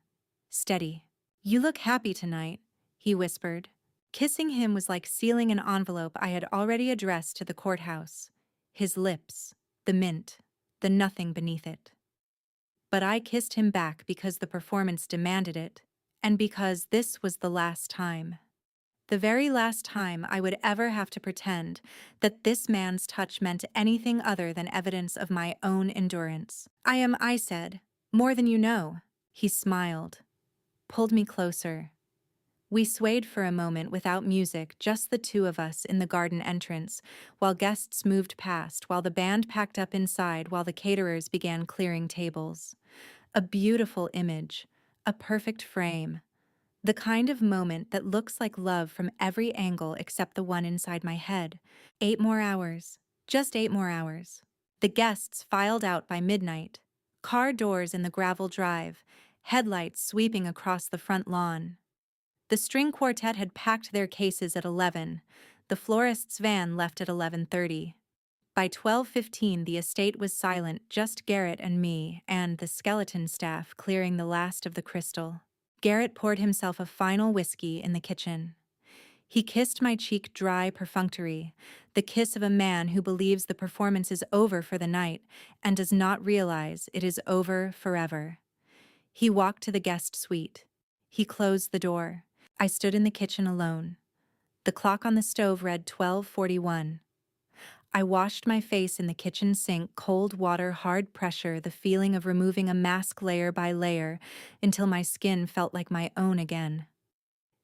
steady. "You look happy tonight," he whispered. Kissing him was like sealing an envelope I had already addressed to the courthouse. His lips, the mint, the nothing beneath it. But I kissed him back because the performance demanded it, and because this was the last time. The very last time I would ever have to pretend that this man's touch meant anything other than evidence of my own endurance. I said. More than you know. He smiled, pulled me closer. We swayed for a moment without music, just the two of us in the garden entrance, while guests moved past, while the band packed up inside, while the caterers began clearing tables. A beautiful image, a perfect frame. The kind of moment that looks like love from every angle except the one inside my head. 8 more hours. Just 8 more hours. The guests filed out by midnight. Car doors in the gravel drive, headlights sweeping across the front lawn. The string quartet had packed their cases at 11. The florist's van left at 11:30. By 12:15 the estate was silent, just Garrett and me, and the skeleton staff clearing the last of the crystal. Garrett poured himself a final whiskey in the kitchen. He kissed my cheek dry, perfunctory, the kiss of a man who believes the performance is over for the night and does not realize it is over forever. He walked to the guest suite. He closed the door. I stood in the kitchen alone. The clock on the stove read 12:41. I washed my face in the kitchen sink, cold water, hard pressure, the feeling of removing a mask layer by layer until my skin felt like my own again.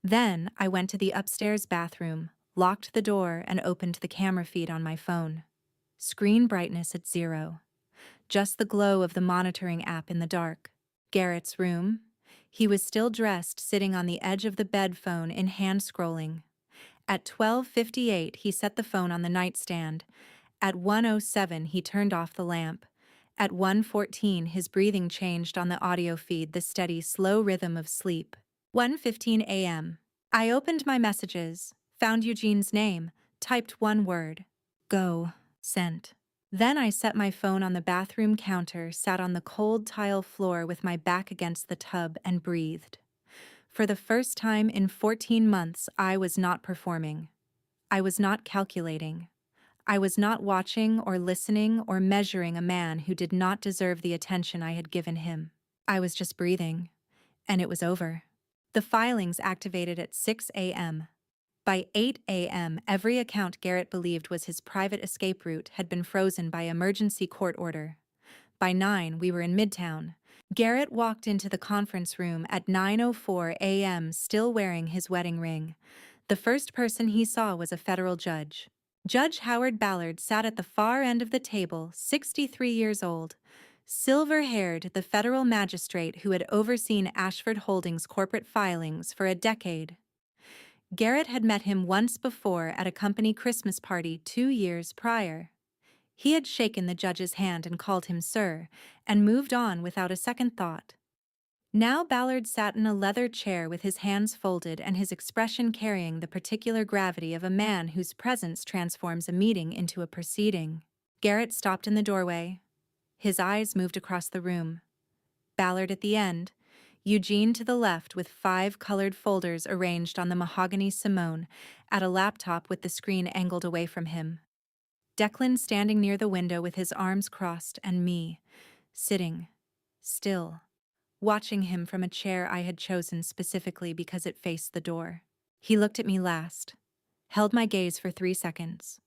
Then I went to the upstairs bathroom, locked the door, and opened the camera feed on my phone. Screen brightness at 0. Just the glow of the monitoring app in the dark. Garrett's room. He was still dressed, sitting on the edge of the bed, phone in hand, scrolling. At 12:58 he set the phone on the nightstand. At 1:07 he turned off the lamp. At 1:14 his breathing changed on the audio feed, the steady, slow rhythm of sleep. 1:15 a.m. I opened my messages, found Eugene's name, typed one word. Go. Sent. Then I set my phone on the bathroom counter, sat on the cold tile floor with my back against the tub, and breathed. For the first time in 14 months, I was not performing. I was not calculating. I was not watching or listening or measuring a man who did not deserve the attention I had given him. I was just breathing, and it was over. The filings activated at 6 a.m. By 8 a.m., every account Garrett believed was his private escape route had been frozen by emergency court order. By 9, we were in Midtown. Garrett walked into the conference room at 9:04 a.m., still wearing his wedding ring. The first person he saw was a federal judge. Judge Howard Ballard sat at the far end of the table, 63 years old. Silver-haired, the federal magistrate who had overseen Ashford Holdings' corporate filings for a decade. Garrett had met him once before at a company Christmas party 2 years prior. He had shaken the judge's hand and called him sir, and moved on without a second thought. Now Ballard sat in a leather chair with his hands folded and his expression carrying the particular gravity of a man whose presence transforms a meeting into a proceeding. Garrett stopped in the doorway. His eyes moved across the room. Ballard at the end, Eugene to the left with 5 colored folders arranged on the mahogany Simone, at a laptop with the screen angled away from him. Declan standing near the window with his arms crossed, and me, sitting, still, watching him from a chair I had chosen specifically because it faced the door. He looked at me last, held my gaze for 3 seconds.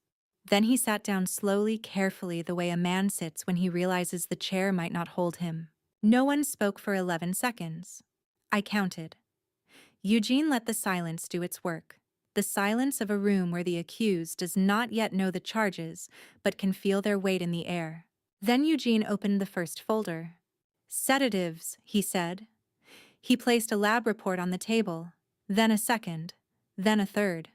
Then he sat down slowly, carefully, the way a man sits when he realizes the chair might not hold him. No one spoke for 11 seconds. I counted. Eugene let the silence do its work. The silence of a room where the accused does not yet know the charges, but can feel their weight in the air. Then Eugene opened the first folder. Sedatives, he said. He placed a lab report on the table, then a second, then a third.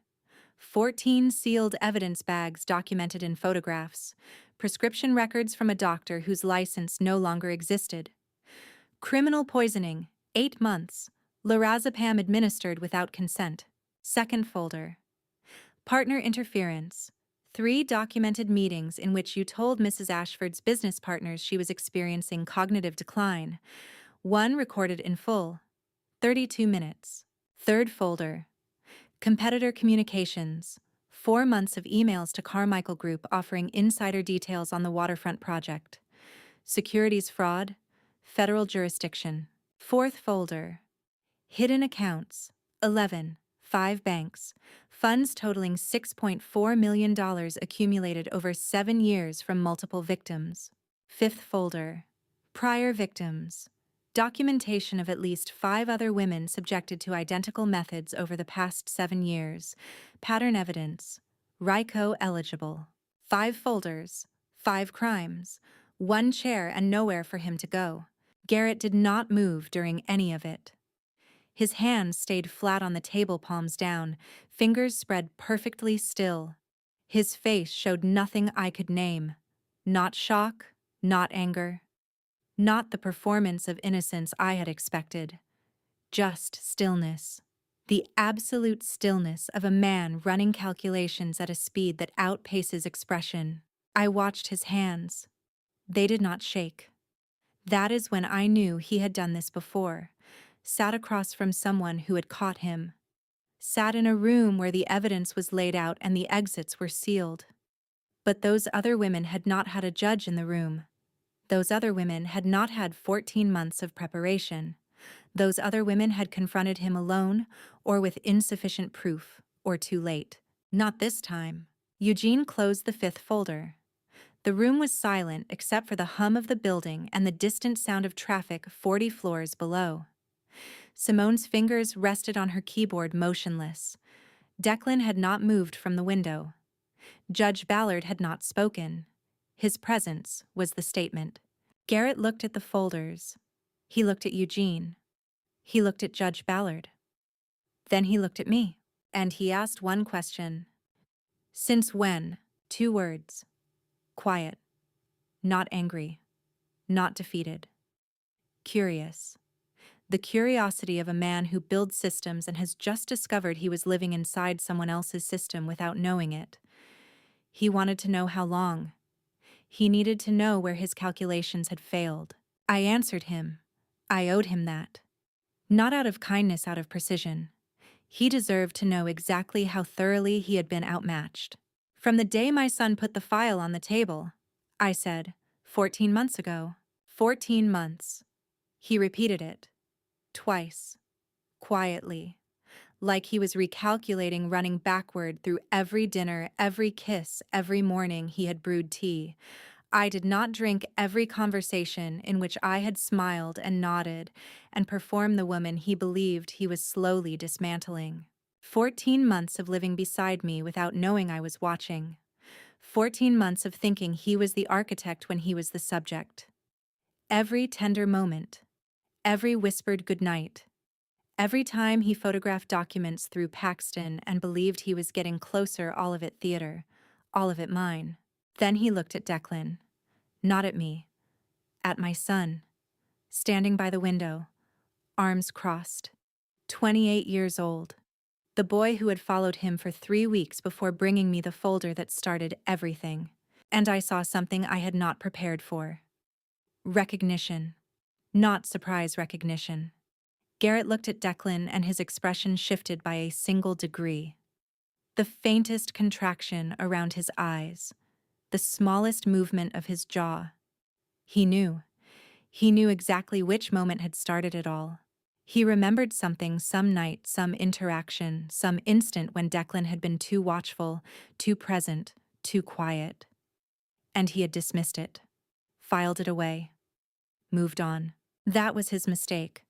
14 sealed evidence bags documented in photographs, prescription records from a doctor whose license no longer existed. Criminal poisoning, 8 months, lorazepam administered without consent. Second folder. Partner interference, 3 documented meetings in which you told Mrs. Ashford's business partners she was experiencing cognitive decline. 1 recorded in full, 32 minutes. Third folder. Competitor communications, 4 months of emails to Carmichael Group offering insider details on the waterfront project. Securities fraud, Federal jurisdiction. Fourth folder. Hidden accounts. 11. 5 banks. Funds totaling $6.4 million accumulated over 7 years from multiple victims. Fifth folder. Prior victims. Documentation of at least 5 other women subjected to identical methods over the past 7 years. Pattern evidence. RICO eligible. 5 folders. 5 crimes. 1 chair and nowhere for him to go. Garrett did not move during any of it. His hands stayed flat on the table, palms down, fingers spread perfectly still. His face showed nothing I could name. Not shock, not anger. Not the performance of innocence I had expected. Just stillness. The absolute stillness of a man running calculations at a speed that outpaces expression. I watched his hands. They did not shake. That is when I knew he had done this before. Sat across from someone who had caught him. Sat in a room where the evidence was laid out and the exits were sealed. But those other women had not had a judge in the room. Those other women had not had 14 months of preparation. Those other women had confronted him alone, or with insufficient proof, or too late. Not this time. Eugene closed the 5th folder. The room was silent except for the hum of the building and the distant sound of traffic 40 floors below. Simone's fingers rested on her keyboard motionless. Declan had not moved from the window. Judge Ballard had not spoken. His presence was the statement. Garrett looked at the folders. He looked at Eugene. He looked at Judge Ballard. Then he looked at me, and he asked one question. Since when? 2 words. Quiet. Not angry. Not defeated. Curious. The curiosity of a man who builds systems and has just discovered he was living inside someone else's system without knowing it. He wanted to know how long. He needed to know where his calculations had failed. I answered him. I owed him that. Not out of kindness, out of precision. He deserved to know exactly how thoroughly he had been outmatched. From the day my son put the file on the table, I said, 14 months ago. 14 months. He repeated it. Twice. Quietly. Like he was recalculating, running backward through every dinner, every kiss, every morning he had brewed tea. I did not drink every conversation in which I had smiled and nodded and performed the woman he believed he was slowly dismantling. 14 months of living beside me without knowing I was watching. 14 months of thinking he was the architect when he was the subject. Every tender moment. Every whispered goodnight. Every time he photographed documents through Paxton and believed he was getting closer, all of it theater, all of it mine. Then he looked at Declan. Not at me. At my son. Standing by the window. Arms crossed. 28 years old. The boy who had followed him for 3 weeks before bringing me the folder that started everything. And I saw something I had not prepared for. Recognition. Not surprise recognition. Garrett looked at Declan and his expression shifted by a single degree. The faintest contraction around his eyes. The smallest movement of his jaw. He knew. He knew exactly which moment had started it all. He remembered something, some night, some interaction, some instant when Declan had been too watchful, too present, too quiet. And he had dismissed it. Filed it away. Moved on. That was his mistake.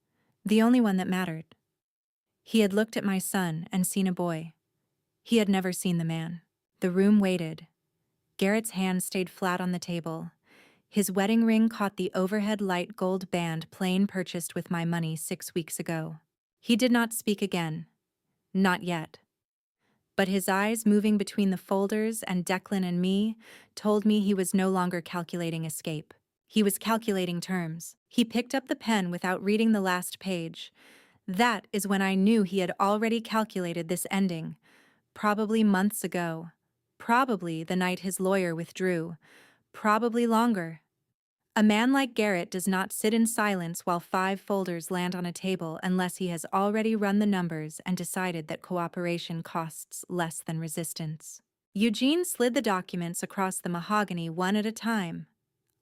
The only one that mattered. He had looked at my son and seen a boy. He had never seen the man. The room waited. Garrett's hand stayed flat on the table. His wedding ring caught the overhead light gold band plain purchased with my money 6 weeks ago. He did not speak again. Not yet. But his eyes moving between the folders and Declan and me told me he was no longer calculating escape. He was calculating terms. He picked up the pen without reading the last page. That is when I knew he had already calculated this ending. Probably months ago. Probably the night his lawyer withdrew. Probably longer. A man like Garrett does not sit in silence while 5 folders land on a table unless he has already run the numbers and decided that cooperation costs less than resistance. Eugene slid the documents across the mahogany one at a time.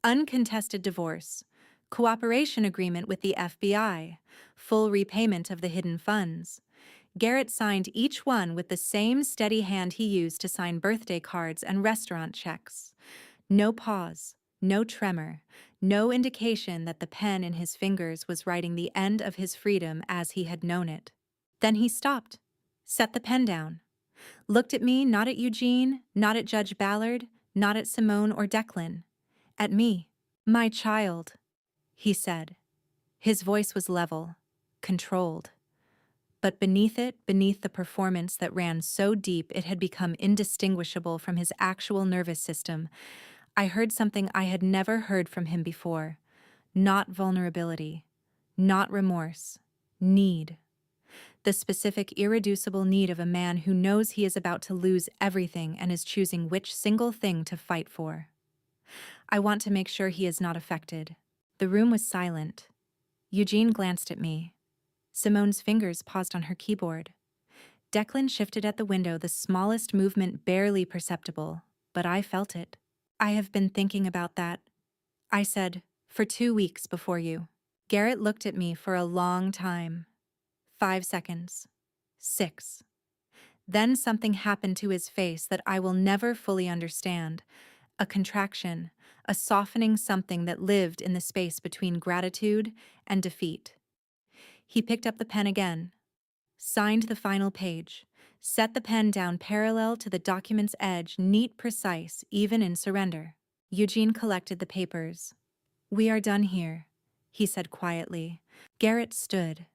Uncontested divorce. Cooperation agreement with the FBI, full repayment of the hidden funds. Garrett signed each one with the same steady hand he used to sign birthday cards and restaurant checks. No pause, no tremor, no indication that the pen in his fingers was writing the end of his freedom as he had known it. Then he stopped, set the pen down, looked at me, not at Eugene, not at Judge Ballard, not at Simone or Declan. At me. My child, he said. His voice was level, controlled. But beneath it, beneath the performance that ran so deep it had become indistinguishable from his actual nervous system, I heard something I had never heard from him before. Not vulnerability, not remorse, need. The specific, irreducible need of a man who knows he is about to lose everything and is choosing which single thing to fight for. I want to make sure he is not affected. The room was silent. Eugene glanced at me. Simone's fingers paused on her keyboard. Declan shifted at the window, the smallest movement barely perceptible, but I felt it. I have been thinking about that, I said, for 2 weeks before you. Garrett looked at me for a long time. 5 seconds. 6. Then something happened to his face that I will never fully understand. A contraction, a softening something that lived in the space between gratitude and defeat. He picked up the pen again, signed the final page, set the pen down parallel to the document's edge, neat, precise, even in surrender. Eugene collected the papers. "We are done here," he said quietly. Garrett stood,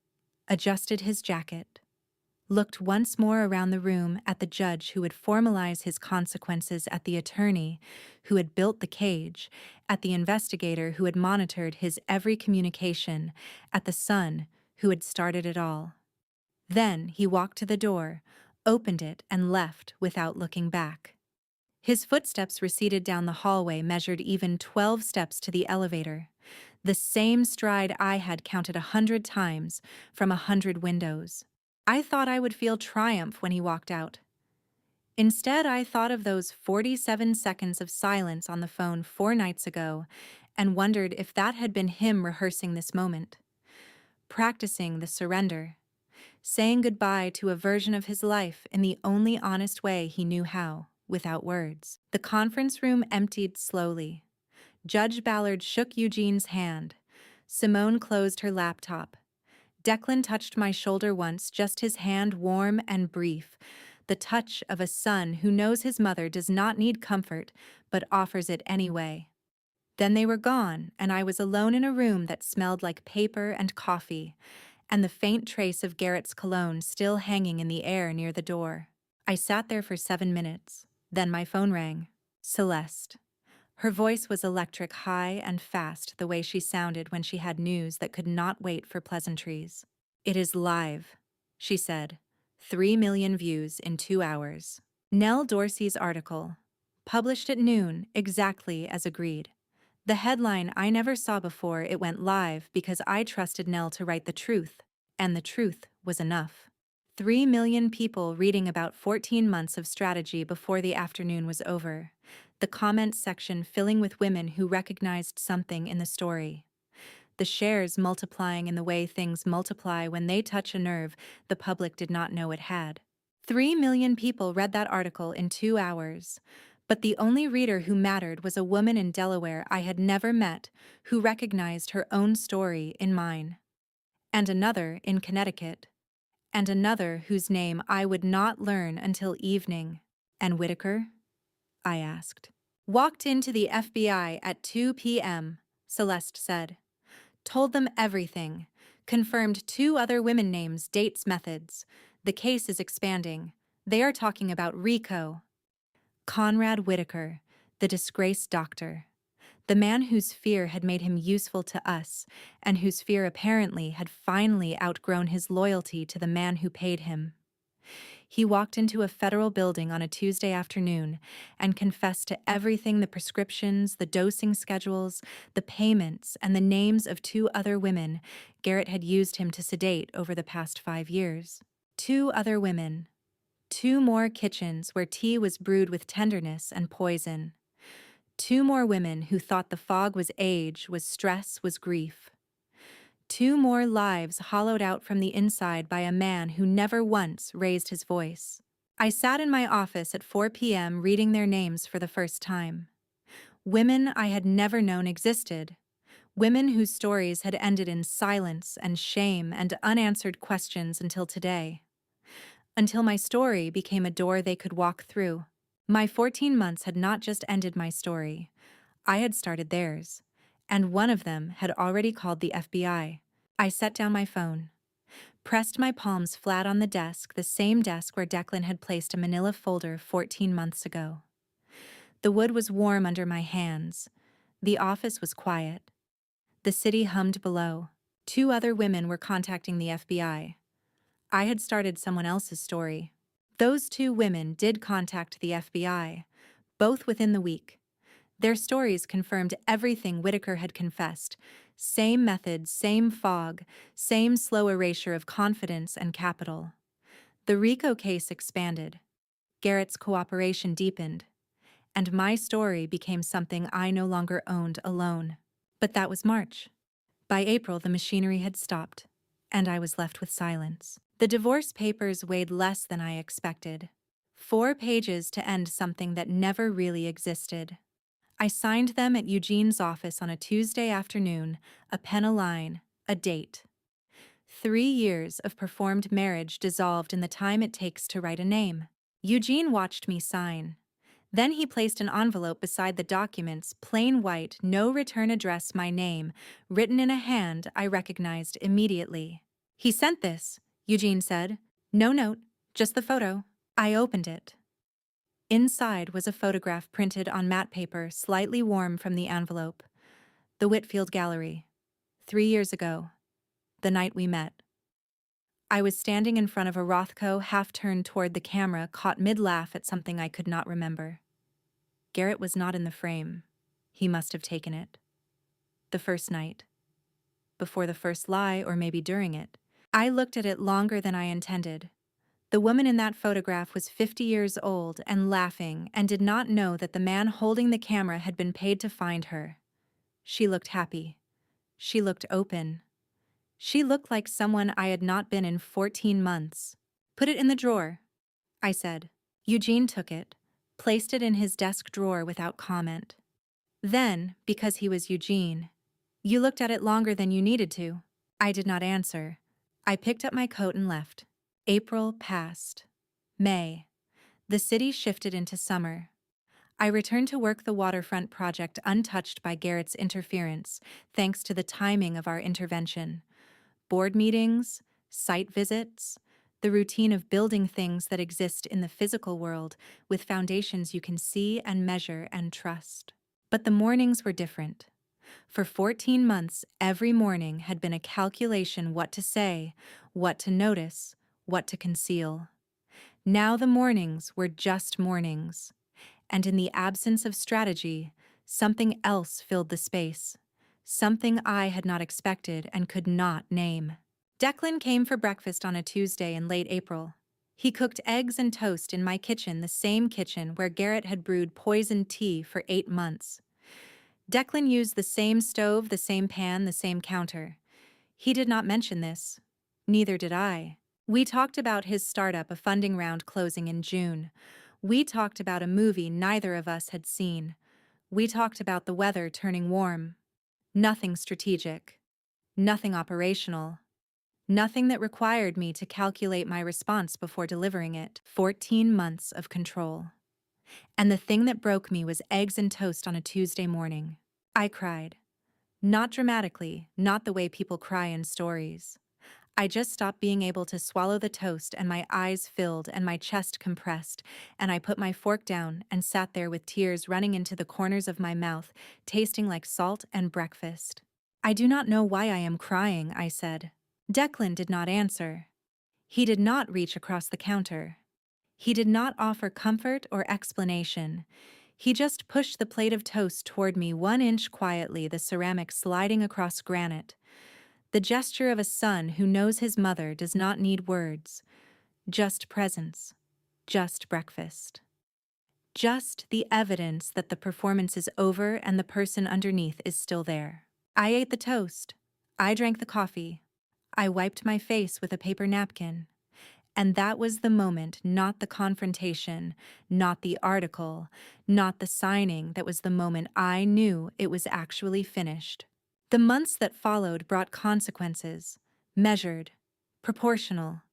adjusted his jacket, looked once more around the room at the judge who would formalize his consequences, at the attorney who had built the cage, at the investigator who had monitored his every communication, at the son who had started it all. Then he walked to the door, opened it, and left without looking back. His footsteps receded down the hallway, measured even 12 steps to the elevator. The same stride I had counted 100 times from 100 windows. I thought I would feel triumph when he walked out. Instead, I thought of those 47 seconds of silence on the phone 4 nights ago and wondered if that had been him rehearsing this moment, practicing the surrender, saying goodbye to a version of his life in the only honest way he knew how, without words. The conference room emptied slowly. Judge Ballard shook Eugene's hand. Simone closed her laptop. Declan touched my shoulder once, just his hand, warm and brief, the touch of a son who knows his mother does not need comfort but offers it anyway. Then they were gone, and I was alone in a room that smelled like paper and coffee, and the faint trace of Garrett's cologne still hanging in the air near the door. I sat there for 7 minutes. Then my phone rang. Celeste. Her voice was electric, high and fast, the way she sounded when she had news that could not wait for pleasantries. "It is live," she said. 3 million views in 2 hours. Nell Dorsey's article. Published at noon, exactly as agreed. The headline I never saw before. It went live because I trusted Nell to write the truth, and the truth was enough. 3 million people reading about 14 months of strategy before the afternoon was over. The comments section filling with women who recognized something in the story. The shares multiplying in the way things multiply when they touch a nerve the public did not know it had. 3 million people read that article in 2 hours. But the only reader who mattered was a woman in Delaware I had never met who recognized her own story in mine. And another in Connecticut. And another whose name I would not learn until evening. "And Whitaker?" I asked. "Walked into the FBI at 2 p.m., Celeste said. Told them everything. Confirmed 2 other women names, dates, methods. The case is expanding. They are talking about RICO. Conrad Whitaker, the disgraced doctor. The man whose fear had made him useful to us, and whose fear apparently had finally outgrown his loyalty to the man who paid him. He walked into a federal building on a Tuesday afternoon and confessed to everything: the prescriptions, the dosing schedules, the payments, and the names of 2 other women Garrett had used him to sedate over the past 5 years. 2 other women. 2 more kitchens where tea was brewed with tenderness and poison. 2 more women who thought the fog was age, was stress, was grief. 2 more lives hollowed out from the inside by a man who never once raised his voice. I sat in my office at 4 p.m. reading their names for the first time. Women I had never known existed. Women whose stories had ended in silence and shame and unanswered questions until today. Until my story became a door they could walk through. My 14 months had not just ended my story. I had started theirs. And one of them had already called the FBI. I set down my phone, pressed my palms flat on the same desk where Declan had placed a manila folder 14 months ago. The wood was warm under my hands. The office was quiet. The city hummed below. 2 other women were contacting the FBI. I had started someone else's story. Those 2 women did contact the FBI, both within the week. Their stories confirmed everything Whitaker had confessed. Same method, same fog, same slow erasure of confidence and capital. The RICO case expanded. Garrett's cooperation deepened. And my story became something I no longer owned alone. But that was March. By April, the machinery had stopped, and I was left with silence. The divorce papers weighed less than I expected. 4 pages to end something that never really existed. I signed them at Eugene's office on a Tuesday afternoon, a pen a line, a date. 3 years of performed marriage dissolved in the time it takes to write a name. Eugene watched me sign. Then he placed an envelope beside the documents, plain white, no return address, my name, written in a hand I recognized immediately. He sent this, Eugene said. No note, just the photo. I opened it. Inside was a photograph printed on matte paper, slightly warm from the envelope. The Whitfield Gallery. 3 years ago. The night we met. I was standing in front of a Rothko, half-turned toward the camera, caught mid-laugh at something I could not remember. Garrett was not in the frame. He must have taken it. The first night. Before the first lie, or maybe during it. I looked at it longer than I intended. The woman in that photograph was 50 years old and laughing and did not know that the man holding the camera had been paid to find her. She looked happy. She looked open. She looked like someone I had not been in 14 months. Put it in the drawer, I said. Eugene took it, placed it in his desk drawer without comment. Then, because he was Eugene, you looked at it longer than you needed to. I did not answer. I picked up my coat and left. April passed. May. The city shifted into summer. I returned to work the waterfront project untouched by Garrett's interference, thanks to the timing of our intervention. Board meetings, site visits, the routine of building things that exist in the physical world with foundations you can see and measure and trust. But the mornings were different. For 14 months, every morning had been a calculation what to say, what to notice, what to conceal. Now the mornings were just mornings. And in the absence of strategy, something else filled the space. Something I had not expected and could not name. Declan came for breakfast on a Tuesday in late April. He cooked eggs and toast in my kitchen, the same kitchen where Garrett had brewed poisoned tea for 8 months. Declan used the same stove, the same pan, the same counter. He did not mention this. Neither did I. We talked about his startup, a funding round closing in June. We talked about a movie neither of us had seen. We talked about the weather turning warm. Nothing strategic. Nothing operational. Nothing that required me to calculate my response before delivering it. 14 months of control. And the thing that broke me was eggs and toast on a Tuesday morning. I cried. Not dramatically, not the way people cry in stories. I just stopped being able to swallow the toast and my eyes filled and my chest compressed, and I put my fork down and sat there with tears running into the corners of my mouth, tasting like salt and breakfast. I do not know why I am crying, I said. Declan did not answer. He did not reach across the counter. He did not offer comfort or explanation. He just pushed the plate of toast toward me 1 inch quietly, the ceramic sliding across granite. The gesture of a son who knows his mother does not need words. Just presence. Just breakfast. just the evidence that the performance is over and the person underneath is still there. I ate the toast. I drank the coffee. I wiped my face with a paper napkin. And that was the moment, not the confrontation, not the article, not the signing, that was the moment I knew it was actually finished. The months that followed brought consequences, measured, proportional,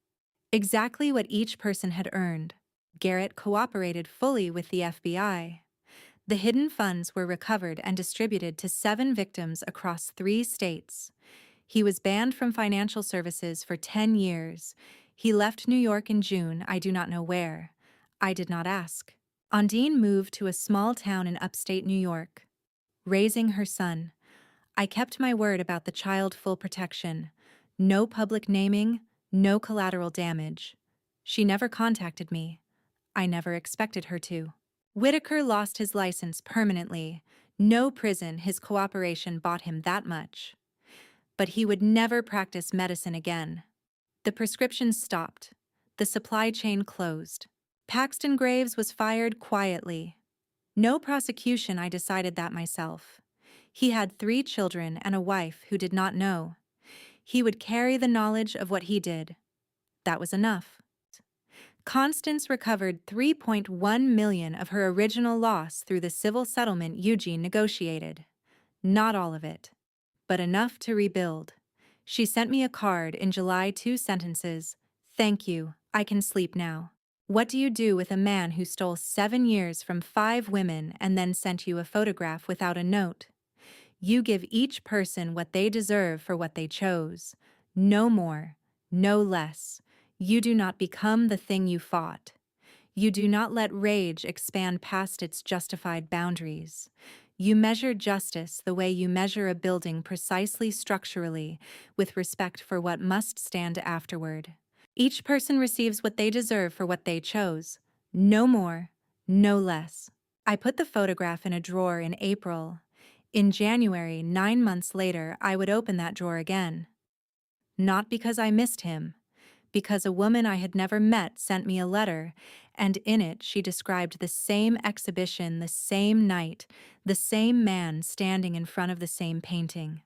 exactly what each person had earned. Garrett cooperated fully with the FBI. The hidden funds were recovered and distributed to 7 victims across 3 states. He was banned from financial services for 10 years. He left New York in June, I do not know where. I did not ask. Ondine moved to a small town in upstate New York, raising her son. I kept my word about the child, full protection. No public naming, no collateral damage. She never contacted me. I never expected her to. Whitaker lost his license permanently. No prison, his cooperation bought him that much. But he would never practice medicine again. The prescriptions stopped. The supply chain closed. Paxton Graves was fired quietly. No prosecution, I decided that myself. He had 3 children and a wife who did not know. He would carry the knowledge of what he did. That was enough. Constance recovered $3.1 million of her original loss through the civil settlement Eugene negotiated. Not all of it, but enough to rebuild. She sent me a card in July, 2 sentences. Thank you, I can sleep now. What do you do with a man who stole 7 years from 5 women and then sent you a photograph without a note? You give each person what they deserve for what they chose. No more, no less. You do not become the thing you fought. You do not let rage expand past its justified boundaries. You measure justice the way you measure a building, precisely structurally, with respect for what must stand afterward. Each person receives what they deserve for what they chose. No more, no less. I put the photograph in a drawer in April. In January, 9 months later, I would open that drawer again. Not because I missed him, because a woman I had never met sent me a letter, and in it she described the same exhibition, the same night, the same man standing in front of the same painting.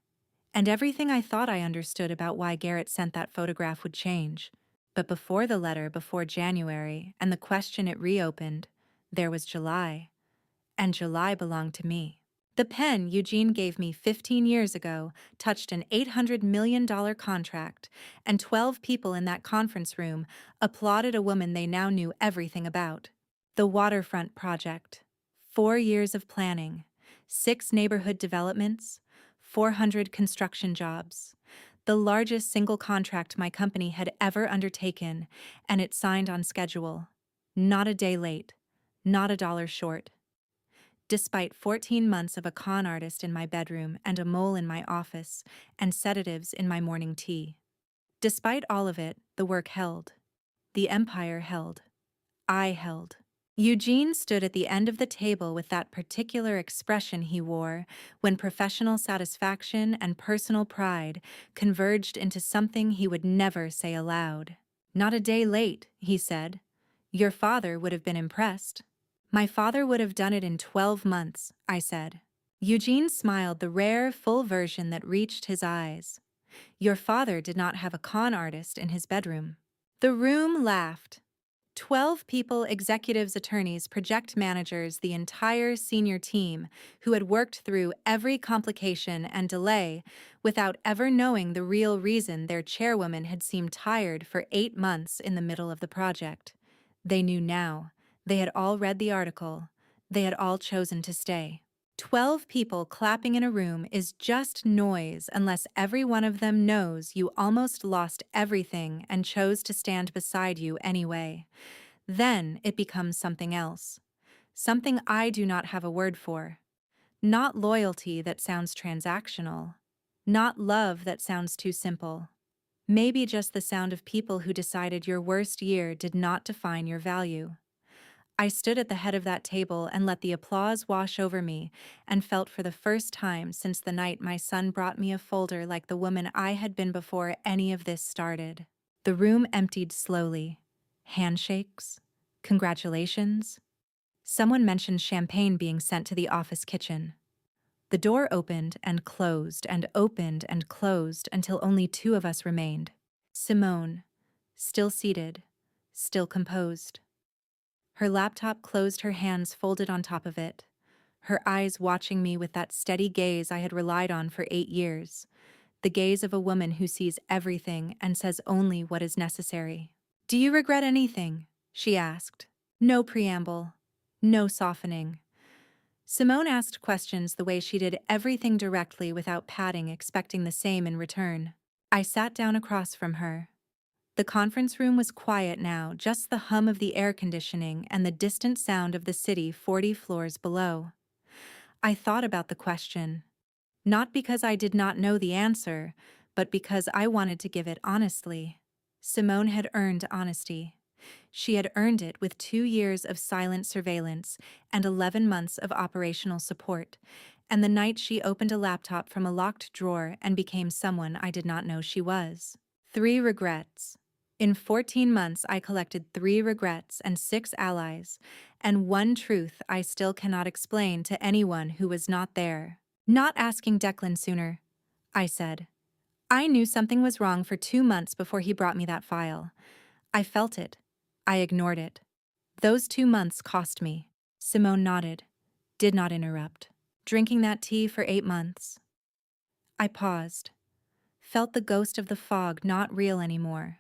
And everything I thought I understood about why Garrett sent that photograph would change. But before the letter, before January, and the question it reopened, there was July. And July belonged to me. The pen Eugene gave me 15 years ago touched an $800 million contract, and 12 people in that conference room applauded a woman they now knew everything about. The waterfront project. 4 years of planning. 6 neighborhood developments. 400 construction jobs. The largest single contract my company had ever undertaken, and it signed on schedule. Not a day late. Not a dollar short. Despite 14 months of a con artist in my bedroom and a mole in my office and sedatives in my morning tea. Despite all of it, the work held. The empire held. I held. Eugene stood at the end of the table with that particular expression he wore when professional satisfaction and personal pride converged into something he would never say aloud. Not a day late, he said. Your father would have been impressed. My father would have done it in 12 months, I said. Eugene smiled, the rare, full version that reached his eyes. Your father did not have a con artist in his bedroom. The room laughed. 12 people, executives, attorneys, project managers, the entire senior team, who had worked through every complication and delay without ever knowing the real reason their chairwoman had seemed tired for 8 months in the middle of the project. They knew now. They had all read the article. They had all chosen to stay. 12 people clapping in a room is just noise unless every one of them knows you almost lost everything and chose to stand beside you anyway. Then it becomes something else. Something I do not have a word for. Not loyalty that sounds transactional. Not love that sounds too simple. Maybe just the sound of people who decided your worst year did not define your value. I stood at the head of that table and let the applause wash over me and felt for the first time since the night my son brought me a folder like the woman I had been before any of this started. The room emptied slowly. Handshakes. Congratulations. Someone mentioned champagne being sent to the office kitchen. The door opened and closed and opened and closed until only two of us remained. Simone, still seated, still composed. Her laptop closed, her hands folded on top of it, her eyes watching me with that steady gaze I had relied on for 8 years, the gaze of a woman who sees everything and says only what is necessary. "Do you regret anything?" she asked. No preamble, no softening. Simone asked questions the way she did everything directly without padding, expecting the same in return. I sat down across from her. The conference room was quiet now, just the hum of the air conditioning and the distant sound of the city 40 floors below. I thought about the question, not because I did not know the answer, but because I wanted to give it honestly. Simone had earned honesty. She had earned it with 2 years of silent surveillance and 11 months of operational support, and the night she opened a laptop from a locked drawer and became someone I did not know she was. 3 regrets. In 14 months, I collected 3 regrets and 6 allies, and one truth I still cannot explain to anyone who was not there. Not asking Declan sooner, I said. I knew something was wrong for 2 months before he brought me that file. I felt it. I ignored it. Those 2 months cost me. Simone nodded, did not interrupt. Drinking that tea for 8 months. I paused, felt the ghost of the fog, not real anymore,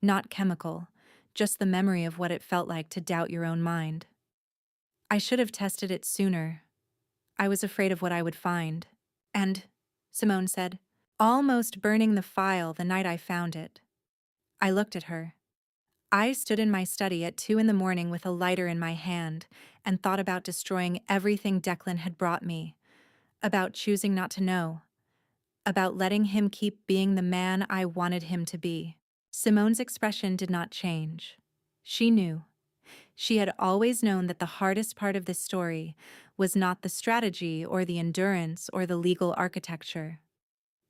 not chemical, just the memory of what it felt like to doubt your own mind. I should have tested it sooner. I was afraid of what I would find. And, Simone said, almost burning the file the night I found it. I looked at her. I stood in my study at 2 in the morning with a lighter in my hand and thought about destroying everything Declan had brought me, about choosing not to know, about letting him keep being the man I wanted him to be. Simone's expression did not change. She knew. She had always known that the hardest part of this story was not the strategy or the endurance or the legal architecture.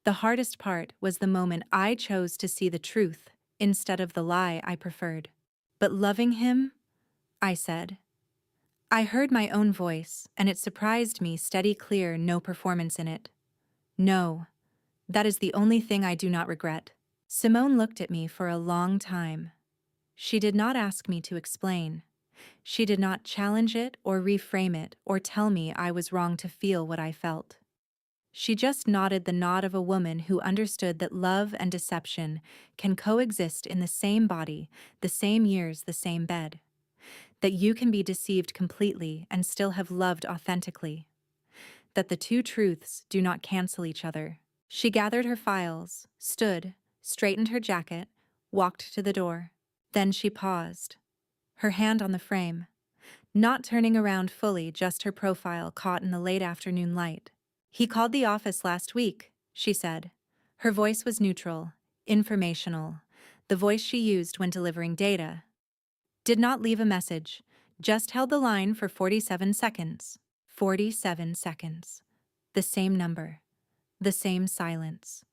The hardest part was the moment I chose to see the truth instead of the lie I preferred. But loving him, I said. I heard my own voice, and it surprised me, steady, clear, no performance in it. No, that is the only thing I do not regret. Simone looked at me for a long time. She did not ask me to explain. She did not challenge it or reframe it or tell me I was wrong to feel what I felt. She just nodded the nod of a woman who understood that love and deception can coexist in the same body, the same years, the same bed. That you can be deceived completely and still have loved authentically. That the two truths do not cancel each other. She gathered her files, stood, straightened her jacket, walked to the door. Then she paused, her hand on the frame, not turning around fully, just her profile caught in the late afternoon light. He called the office last week, she said. Her voice was neutral, informational, the voice she used when delivering data. Did not leave a message, just held the line for 47 seconds. 47 seconds. The same number. The same silence.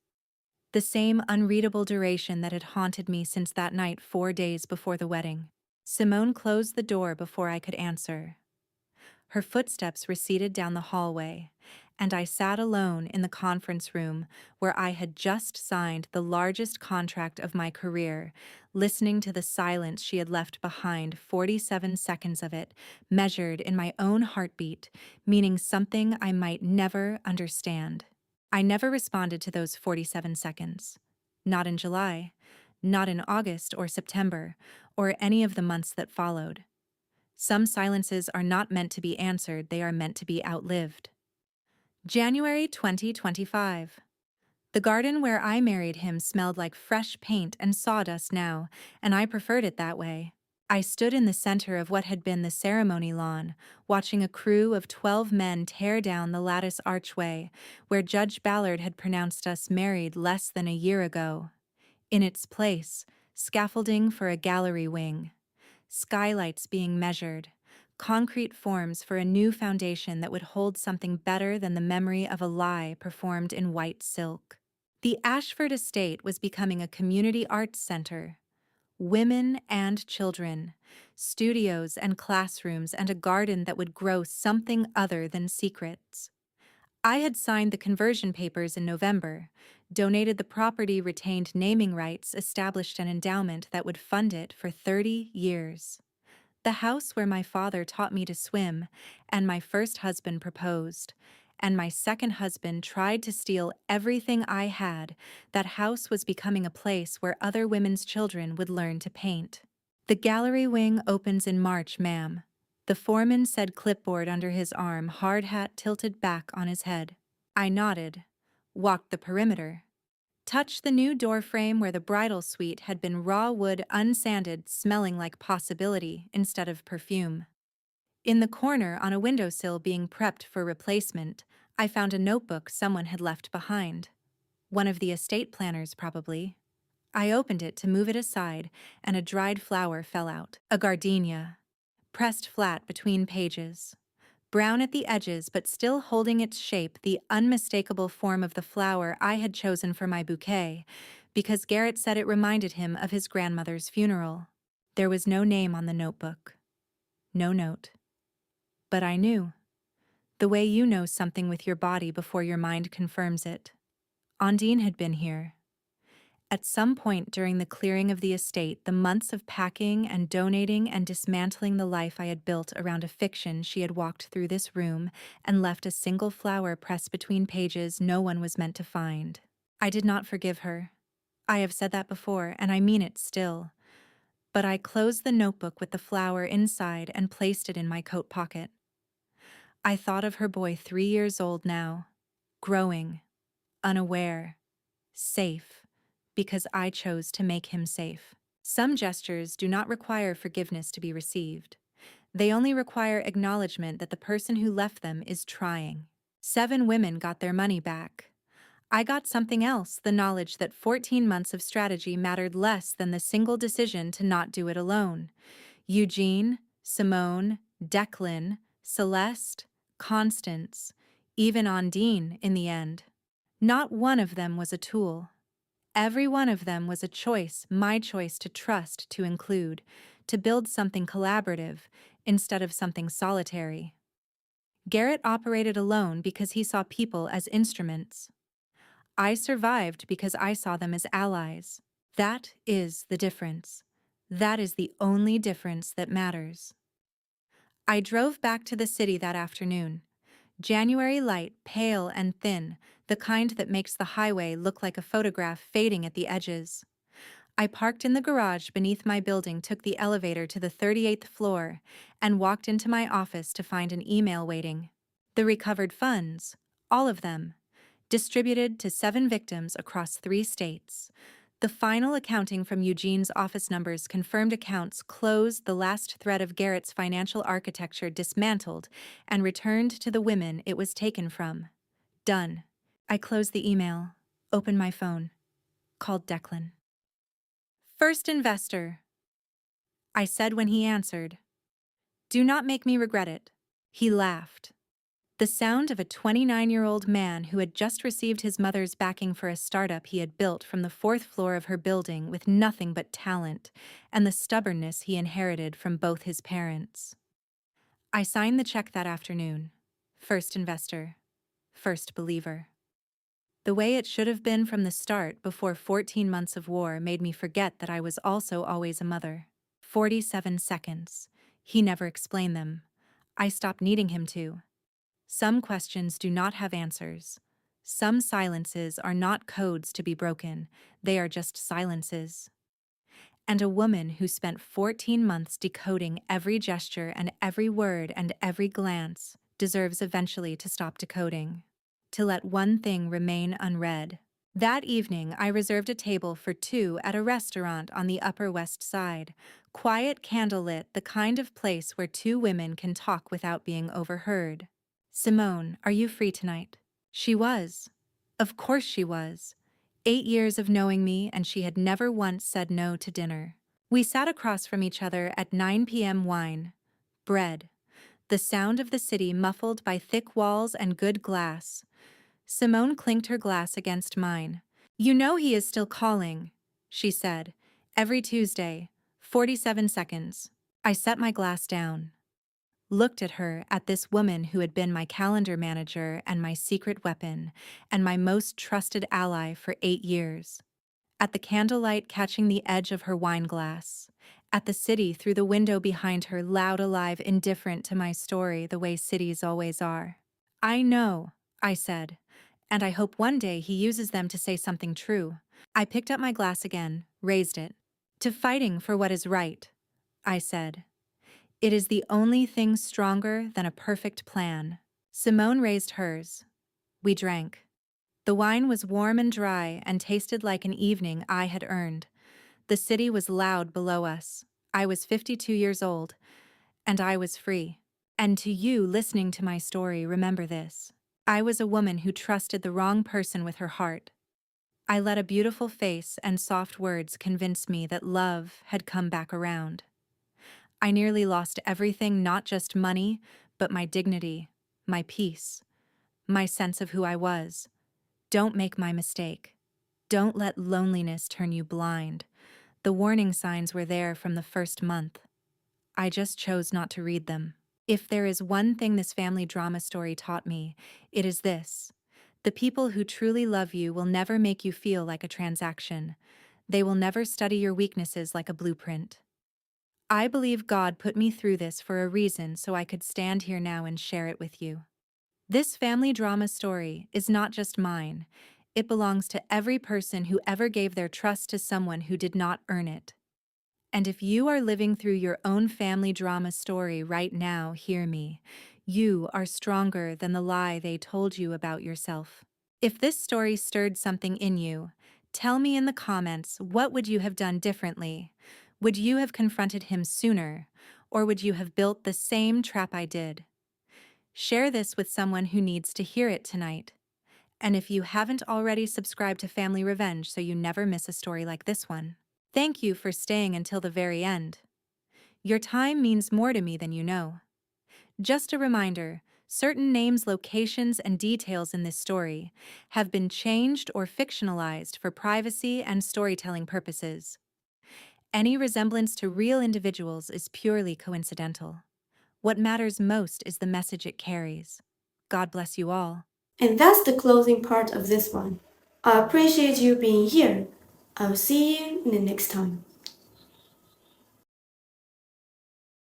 The same unreadable duration that had haunted me since that night 4 days before the wedding. Simone closed the door before I could answer. Her footsteps receded down the hallway, and I sat alone in the conference room where I had just signed the largest contract of my career, listening to the silence she had left behind, 47 seconds of it, measured in my own heartbeat, meaning something I might never understand. I never responded to those 47 seconds. Not in July, not in August or September, or any of the months that followed. Some silences are not meant to be answered, they are meant to be outlived. January 2025. The garden where I married him smelled like fresh paint and sawdust now, and I preferred it that way. I stood in the center of what had been the ceremony lawn, watching a crew of 12 men tear down the lattice archway where Judge Ballard had pronounced us married less than a year ago. In its place, scaffolding for a gallery wing. Skylights being measured, concrete forms for a new foundation that would hold something better than the memory of a lie performed in white silk. The Ashford estate was becoming a community arts center. women and children, studios and classrooms, and a garden that would grow something other than secrets. I had signed the conversion papers in November, donated the property, retained naming rights, established an endowment that would fund it for 30 years. The house where my father taught me to swim, and my first husband proposed, and my second husband tried to steal everything I had. That house was becoming a place where other women's children would learn to paint. The gallery wing opens in March, ma'am. The foreman said, clipboard under his arm, hard hat tilted back on his head. I nodded, walked the perimeter, touched the new door frame where the bridal suite had been raw wood, unsanded, smelling like possibility instead of perfume. In the corner, on a windowsill being prepped for replacement, I found a notebook someone had left behind. One of the estate planners, probably. I opened it to move it aside, and a dried flower fell out. A gardenia, pressed flat between pages. Brown at the edges but still holding its shape, the unmistakable form of the flower I had chosen for my bouquet, because Garrett said it reminded him of his grandmother's funeral. There was no name on the notebook. No note. But I knew. The way you know something with your body before your mind confirms it. Ondine had been here. At some point during the clearing of the estate, the months of packing and donating and dismantling the life I had built around a fiction, she had walked through this room and left a single flower pressed between pages no one was meant to find. I did not forgive her. I have said that before, and I mean it still. But I closed the notebook with the flower inside and placed it in my coat pocket. I thought of her boy, 3 years old now, growing, unaware, safe, because I chose to make him safe. Some gestures do not require forgiveness to be received. They only require acknowledgement that the person who left them is trying. 7 women got their money back. I got something else, the knowledge that 14 months of strategy mattered less than the single decision to not do it alone. Eugene, Simone, Declan, Celeste, Constance, even Ondine in the end. Not one of them was a tool. Every one of them was a choice, my choice to trust, to include, to build something collaborative instead of something solitary. Garrett operated alone because he saw people as instruments. I survived because I saw them as allies. That is the difference. That is the only difference that matters. I drove back to the city that afternoon. January light, pale and thin, the kind that makes the highway look like a photograph fading at the edges. I parked in the garage beneath my building, took the elevator to the 38th floor, and walked into my office to find an email waiting. The recovered funds, all of them, distributed to 7 victims across 3 states. The final accounting from Eugene's office numbers confirmed accounts closed, the last thread of Garrett's financial architecture dismantled and returned to the women it was taken from. Done. I closed the email, opened my phone, called Declan. First investor, I said when he answered. Do not make me regret it. He laughed. The sound of a 29-year-old man who had just received his mother's backing for a startup he had built from the 4th floor of her building with nothing but talent and the stubbornness he inherited from both his parents. I signed the check that afternoon. First investor. First believer. The way it should have been from the start before 14 months of war made me forget that I was also always a mother. 47 seconds. He never explained them. I stopped needing him to. Some questions do not have answers. Some silences are not codes to be broken, they are just silences. And a woman who spent 14 months decoding every gesture and every word and every glance deserves eventually to stop decoding, to let one thing remain unread. That evening, I reserved a table for 2 at a restaurant on the Upper West Side, quiet, candlelit, the kind of place where 2 women can talk without being overheard. Simone, are you free tonight? She was. Of course she was. 8 years of knowing me, and she had never once said no to dinner. We sat across from each other at 9 p.m. Wine. Bread. The sound of the city muffled by thick walls and good glass. Simone clinked her glass against mine. You know he is still calling, she said. Every Tuesday. 47 seconds. I set my glass down, looked at her, at this woman who had been my calendar manager and my secret weapon, and my most trusted ally for 8 years. At the candlelight catching the edge of her wine glass. At the city through the window behind her, loud, alive, indifferent to my story the way cities always are. I know, I said, and I hope one day he uses them to say something true. I picked up my glass again, raised it. To fighting for what is right, I said. It is the only thing stronger than a perfect plan. Simone raised hers. We drank. The wine was warm and dry and tasted like an evening I had earned. The city was loud below us. I was 52 years old, and I was free. And to you listening to my story, remember this. I was a woman who trusted the wrong person with her heart. I let a beautiful face and soft words convince me that love had come back around. I nearly lost everything, not just money, but my dignity, my peace, my sense of who I was. Don't make my mistake. Don't let loneliness turn you blind. The warning signs were there from the first month. I just chose not to read them. If there is one thing this family drama story taught me, it is this. The people who truly love you will never make you feel like a transaction. They will never study your weaknesses like a blueprint. I believe God put me through this for a reason so I could stand here now and share it with you. This family drama story is not just mine. It belongs to every person who ever gave their trust to someone who did not earn it. And if you are living through your own family drama story right now, hear me. You are stronger than the lie they told you about yourself. If this story stirred something in you, tell me in the comments, what would you have done differently? Would you have confronted him sooner, or would you have built the same trap I did? Share this with someone who needs to hear it tonight. And if you haven't already, subscribe to Family Revenge so you never miss a story like this one. Thank you for staying until the very end. Your time means more to me than you know. Just a reminder, certain names, locations, and details in this story have been changed or fictionalized for privacy and storytelling purposes. Any resemblance to real individuals is purely coincidental. What matters most is the message it carries. God bless you all. And that's the closing part of this one. I appreciate you being here. I'll see you in the next time.